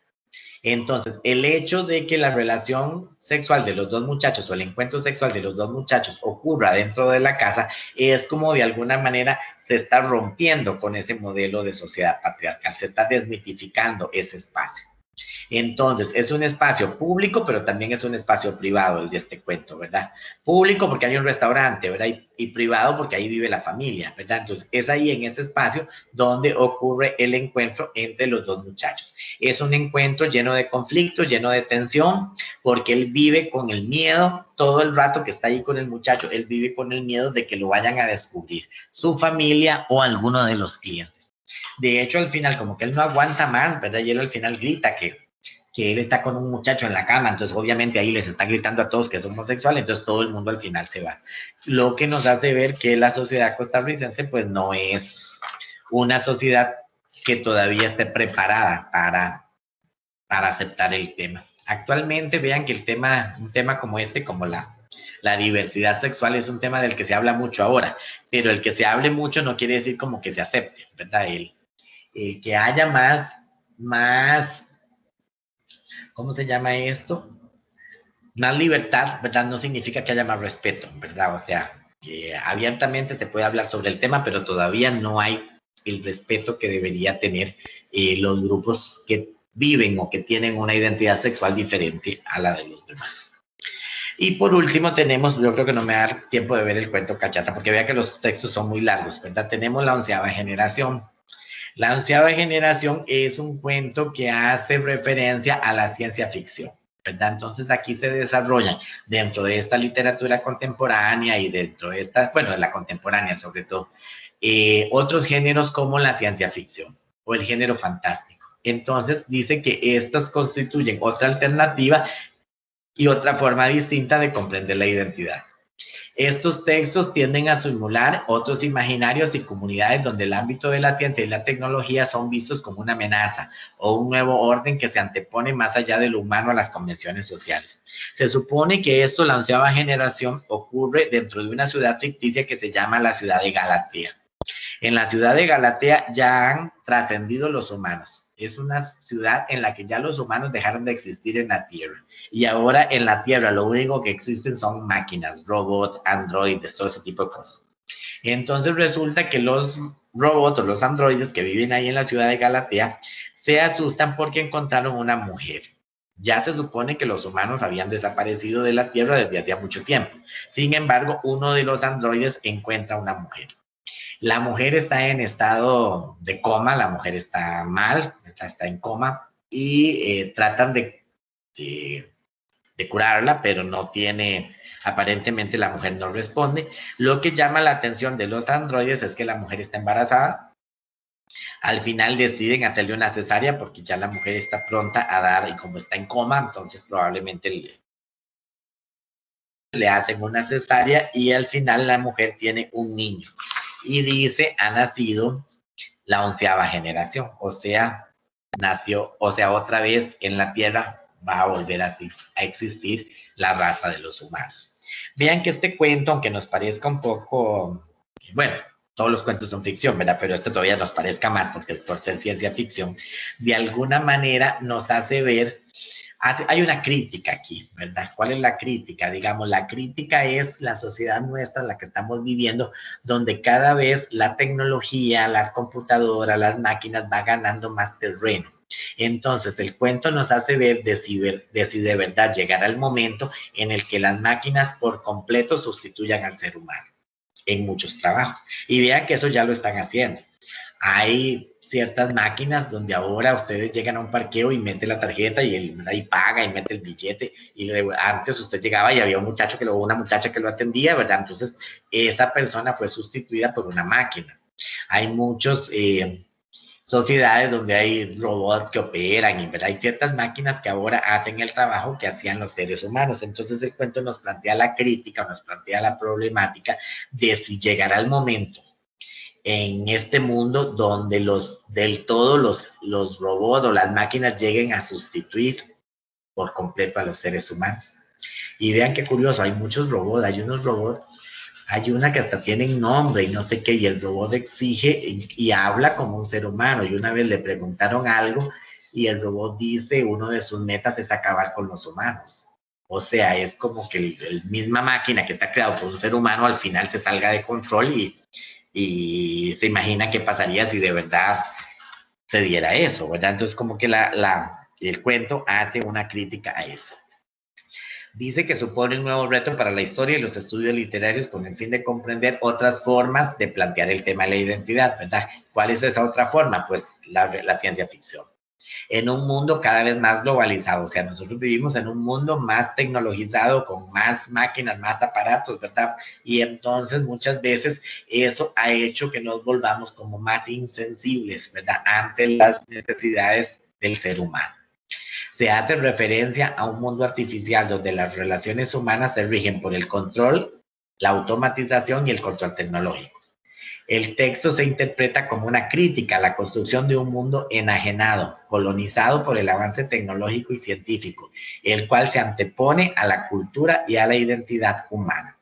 Entonces, el hecho de que la relación sexual de los dos muchachos o el encuentro sexual de los dos muchachos ocurra dentro de la casa es como de alguna manera se está rompiendo con ese modelo de sociedad patriarcal, se está desmitificando ese espacio. Entonces, es un espacio público, pero también es un espacio privado el de este cuento, ¿verdad? Público porque hay un restaurante, ¿verdad? Y privado porque ahí vive la familia, ¿verdad? Entonces, es ahí en ese espacio donde ocurre el encuentro entre los dos muchachos. Es un encuentro lleno de conflicto, lleno de tensión, porque él vive con el miedo todo el rato que está ahí con el muchacho, él vive con el miedo de que lo vayan a descubrir su familia o alguno de los clientes. De hecho, al final, como que él no aguanta más, ¿verdad? Y él al final grita que él está con un muchacho en la cama, entonces obviamente ahí les está gritando a todos que es homosexual, entonces todo el mundo al final se va. Lo que nos hace ver que la sociedad costarricense pues no es una sociedad que todavía esté preparada para aceptar el tema. Actualmente vean que un tema como este, como la diversidad sexual es un tema del que se habla mucho ahora, pero el que se hable mucho no quiere decir como que se acepte, ¿verdad? El que haya más, ¿cómo se llama esto? Más libertad, ¿verdad? No significa que haya más respeto, ¿verdad? O sea, abiertamente se puede hablar sobre el tema, pero todavía no hay el respeto que debería tener los grupos que viven o que tienen una identidad sexual diferente a la de los demás. Y por último tenemos, yo creo que no me da tiempo de ver el cuento cachaza, porque vea que los textos son muy largos, ¿verdad? Tenemos la 11ª generación. La 11ª generación es un cuento que hace referencia a la ciencia ficción, ¿verdad? Entonces aquí se desarrollan dentro de esta literatura contemporánea y dentro de esta, bueno, de la contemporánea sobre todo, otros géneros como la ciencia ficción o el género fantástico. Entonces dice que estos constituyen otra alternativa y otra forma distinta de comprender la identidad. Estos textos tienden a simular otros imaginarios y comunidades donde el ámbito de la ciencia y la tecnología son vistos como una amenaza o un nuevo orden que se antepone más allá de lo humano a las convenciones sociales. Se supone que esto, la 11ª generación, ocurre dentro de una ciudad ficticia que se llama la ciudad de Galatea. En la ciudad de Galatea ya han trascendido los humanos. Es una ciudad en la que ya los humanos dejaron de existir en la Tierra. Y ahora en la Tierra lo único que existen son máquinas, robots, androides, todo ese tipo de cosas. Entonces resulta que los robots o los androides que viven ahí en la ciudad de Galatea se asustan porque encontraron una mujer. Ya se supone que los humanos habían desaparecido de la Tierra desde hacía mucho tiempo. Sin embargo, uno de los androides encuentra una mujer. La mujer está en estado de coma, la mujer está mal, está en coma y tratan de curarla, pero no tiene, aparentemente la mujer no responde. Lo que llama la atención de los androides es que la mujer está embarazada. Al final deciden hacerle una cesárea porque ya la mujer está pronta a dar y como está en coma, entonces probablemente le hacen una cesárea y al final la mujer tiene un niño. Y dice, ha nacido la 11ª generación, o sea, nació, o sea, otra vez en la Tierra va a volver a existir la raza de los humanos. Vean que este cuento, aunque nos parezca un poco, bueno, todos los cuentos son ficción, ¿verdad? Pero este todavía nos parezca más porque es por ser ciencia ficción, de alguna manera nos hace ver. Hay una crítica aquí, ¿verdad? ¿Cuál es la crítica? Digamos, la crítica es la sociedad nuestra, la que estamos viviendo, donde cada vez la tecnología, las computadoras, las máquinas va ganando más terreno. Entonces, el cuento nos hace ver de si de verdad llegará el momento en el que las máquinas por completo sustituyan al ser humano en muchos trabajos. Y vean que eso ya lo están haciendo. Hay ciertas máquinas donde ahora ustedes llegan a un parqueo y mete la tarjeta y paga y mete el billete. Y antes usted llegaba y había un muchacho una muchacha que lo atendía, ¿verdad? Entonces, esa persona fue sustituida por una máquina. Hay muchos sociedades donde hay robots que operan y ¿verdad? Hay ciertas máquinas que ahora hacen el trabajo que hacían los seres humanos. Entonces el cuento nos plantea la crítica, nos plantea la problemática de si llegará el momento en este mundo donde los robots o las máquinas lleguen a sustituir por completo a los seres humanos. Y vean qué curioso, hay muchos robots, hay unos robots. Hay una que hasta tiene nombre y no sé qué, y el robot exige y habla como un ser humano. Y una vez le preguntaron algo y el robot dice, uno de sus metas es acabar con los humanos. O sea, es como que el misma máquina que está creada por un ser humano al final se salga de control y se imagina qué pasaría si de verdad se diera eso, ¿verdad? Entonces como que el cuento hace una crítica a eso. Dice que supone un nuevo reto para la historia y los estudios literarios con el fin de comprender otras formas de plantear el tema de la identidad, ¿verdad? ¿Cuál es esa otra forma? Pues la ciencia ficción. En un mundo cada vez más globalizado, o sea, nosotros vivimos en un mundo más tecnologizado, con más máquinas, más aparatos, ¿verdad? Y entonces muchas veces eso ha hecho que nos volvamos como más insensibles, ¿verdad? Ante las necesidades del ser humano. Se hace referencia a un mundo artificial donde las relaciones humanas se rigen por el control, la automatización y el control tecnológico. El texto se interpreta como una crítica a la construcción de un mundo enajenado, colonizado por el avance tecnológico y científico, el cual se antepone a la cultura y a la identidad humana.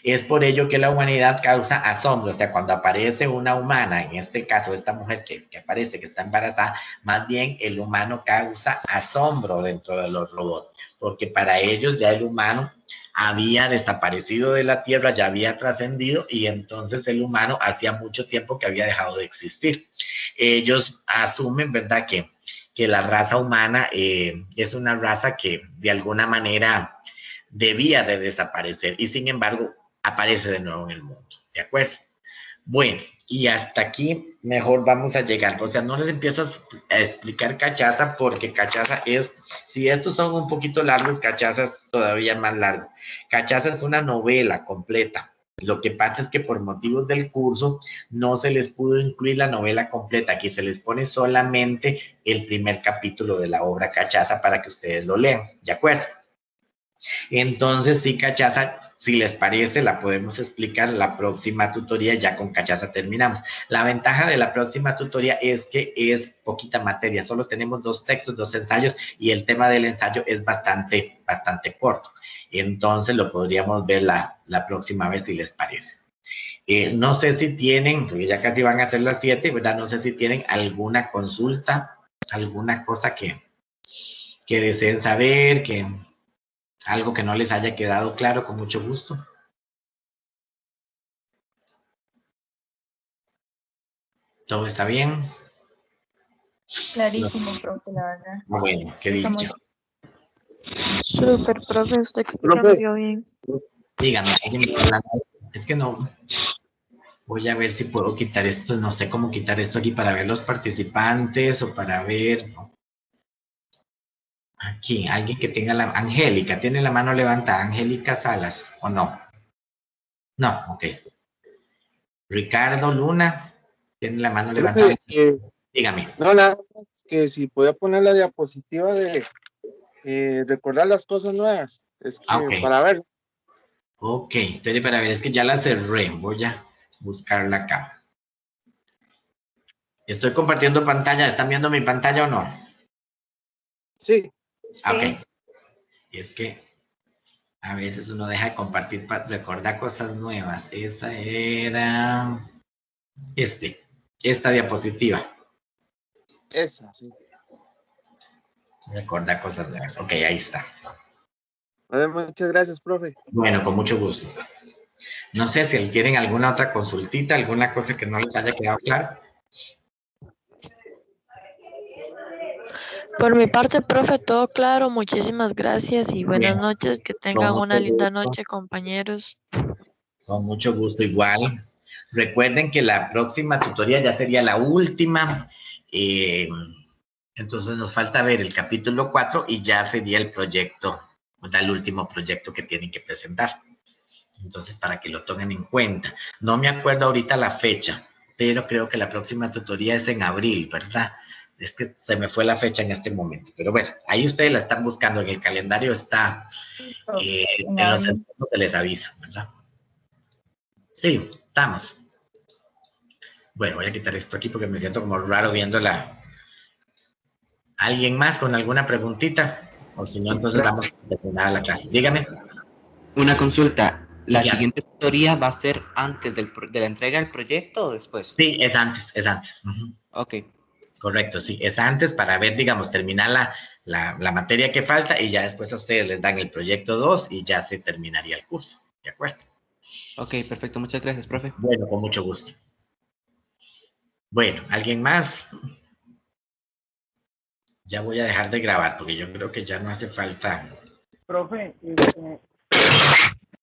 Es por ello que la humanidad causa asombro, o sea, cuando aparece una humana, en este caso esta mujer que aparece, que está embarazada, más bien el humano causa asombro dentro de los robots, porque para ellos ya el humano había desaparecido de la Tierra, ya había trascendido y entonces el humano hacía mucho tiempo que había dejado de existir. Ellos asumen, ¿verdad?, que la raza humana es una raza que de alguna manera debía de desaparecer y sin embargo aparece de nuevo en el mundo, ¿de acuerdo? Bueno, y hasta aquí mejor vamos a llegar, o sea, no les empiezo a explicar Cachaza porque Cachaza es, si estos son un poquito largos, Cachaza es todavía más largo. Cachaza es una novela completa. Lo que pasa es que por motivos del curso no se les pudo incluir la novela completa, aquí se les pone solamente el primer capítulo de la obra Cachaza para que ustedes lo lean, ¿de acuerdo? Entonces, sí, Cachaza, si les parece, la podemos explicar la próxima tutoría, ya con Cachaza terminamos. La ventaja de la próxima tutoría es que es poquita materia, solo tenemos 2 textos, 2 ensayos, y el tema del ensayo es bastante corto. Entonces, lo podríamos ver la próxima vez, si les parece. No sé si tienen, porque ya casi van a ser las 7, ¿verdad? No sé si tienen alguna consulta, alguna cosa que deseen saber, algo que no les haya quedado claro, con mucho gusto. ¿Todo está bien? Clarísimo, profe, la verdad. Bueno, qué dicho. Súper, profe, usted explica bien. Dígame, es que no. Voy a ver si puedo quitar esto, no sé cómo quitar esto aquí para ver los participantes o para ver. Aquí, alguien que tenga Angélica, ¿tiene la mano levantada? Angélica Salas, ¿o no? No, ok. Ricardo Luna, ¿tiene la mano levantada? Dígame. No, nada más que si podía poner la diapositiva de recordar las cosas nuevas. Es que Okay. para ver. Ok, entonces para ver, es que ya la cerré. Voy a buscarla acá. Estoy compartiendo pantalla. ¿Están viendo mi pantalla o no? Sí. Ok. Es que a veces uno deja de compartir para recordar cosas nuevas. Esa era esta diapositiva. Esa, sí. Recordar cosas nuevas. Ok, ahí está. Muchas gracias, profe. Bueno, con mucho gusto. No sé si tienen alguna otra consultita, alguna cosa que no les haya quedado claro. Por mi parte, profe, todo claro. Muchísimas gracias y buenas Bien, noches. Que con tengan una mucho linda gusto. noche, compañeros. Con mucho gusto, igual. Recuerden que la próxima tutoría ya sería la última. Entonces nos falta ver el capítulo 4 y ya sería el proyecto, el último proyecto que tienen que presentar. Entonces, para que lo tomen en cuenta. No me acuerdo ahorita la fecha, pero creo que la próxima tutoría es en abril, ¿verdad? Es que se me fue la fecha en este momento. Pero bueno, ahí ustedes la están buscando. En el calendario está, En en los abril. segundos se les avisa, ¿verdad? Sí, estamos. Bueno, voy a quitar esto aquí porque me siento como raro viéndola. ¿Alguien más con alguna preguntita? O si no, entonces damos por terminada la clase. Dígame. Una consulta. ¿La Ya. siguiente tutoría va a ser antes de la entrega del proyecto o después? Sí, es antes, es antes. Ujú. Ok, Correcto, sí, es antes para ver, digamos, terminar la materia que falta y ya después a ustedes les dan el proyecto 2 y ya se terminaría el curso. ¿De acuerdo? ok, perfecto. Muchas gracias, profe. Bueno, con mucho gusto. Bueno, ¿alguien más? Ya voy a dejar de grabar porque yo creo que ya no hace falta. Profe,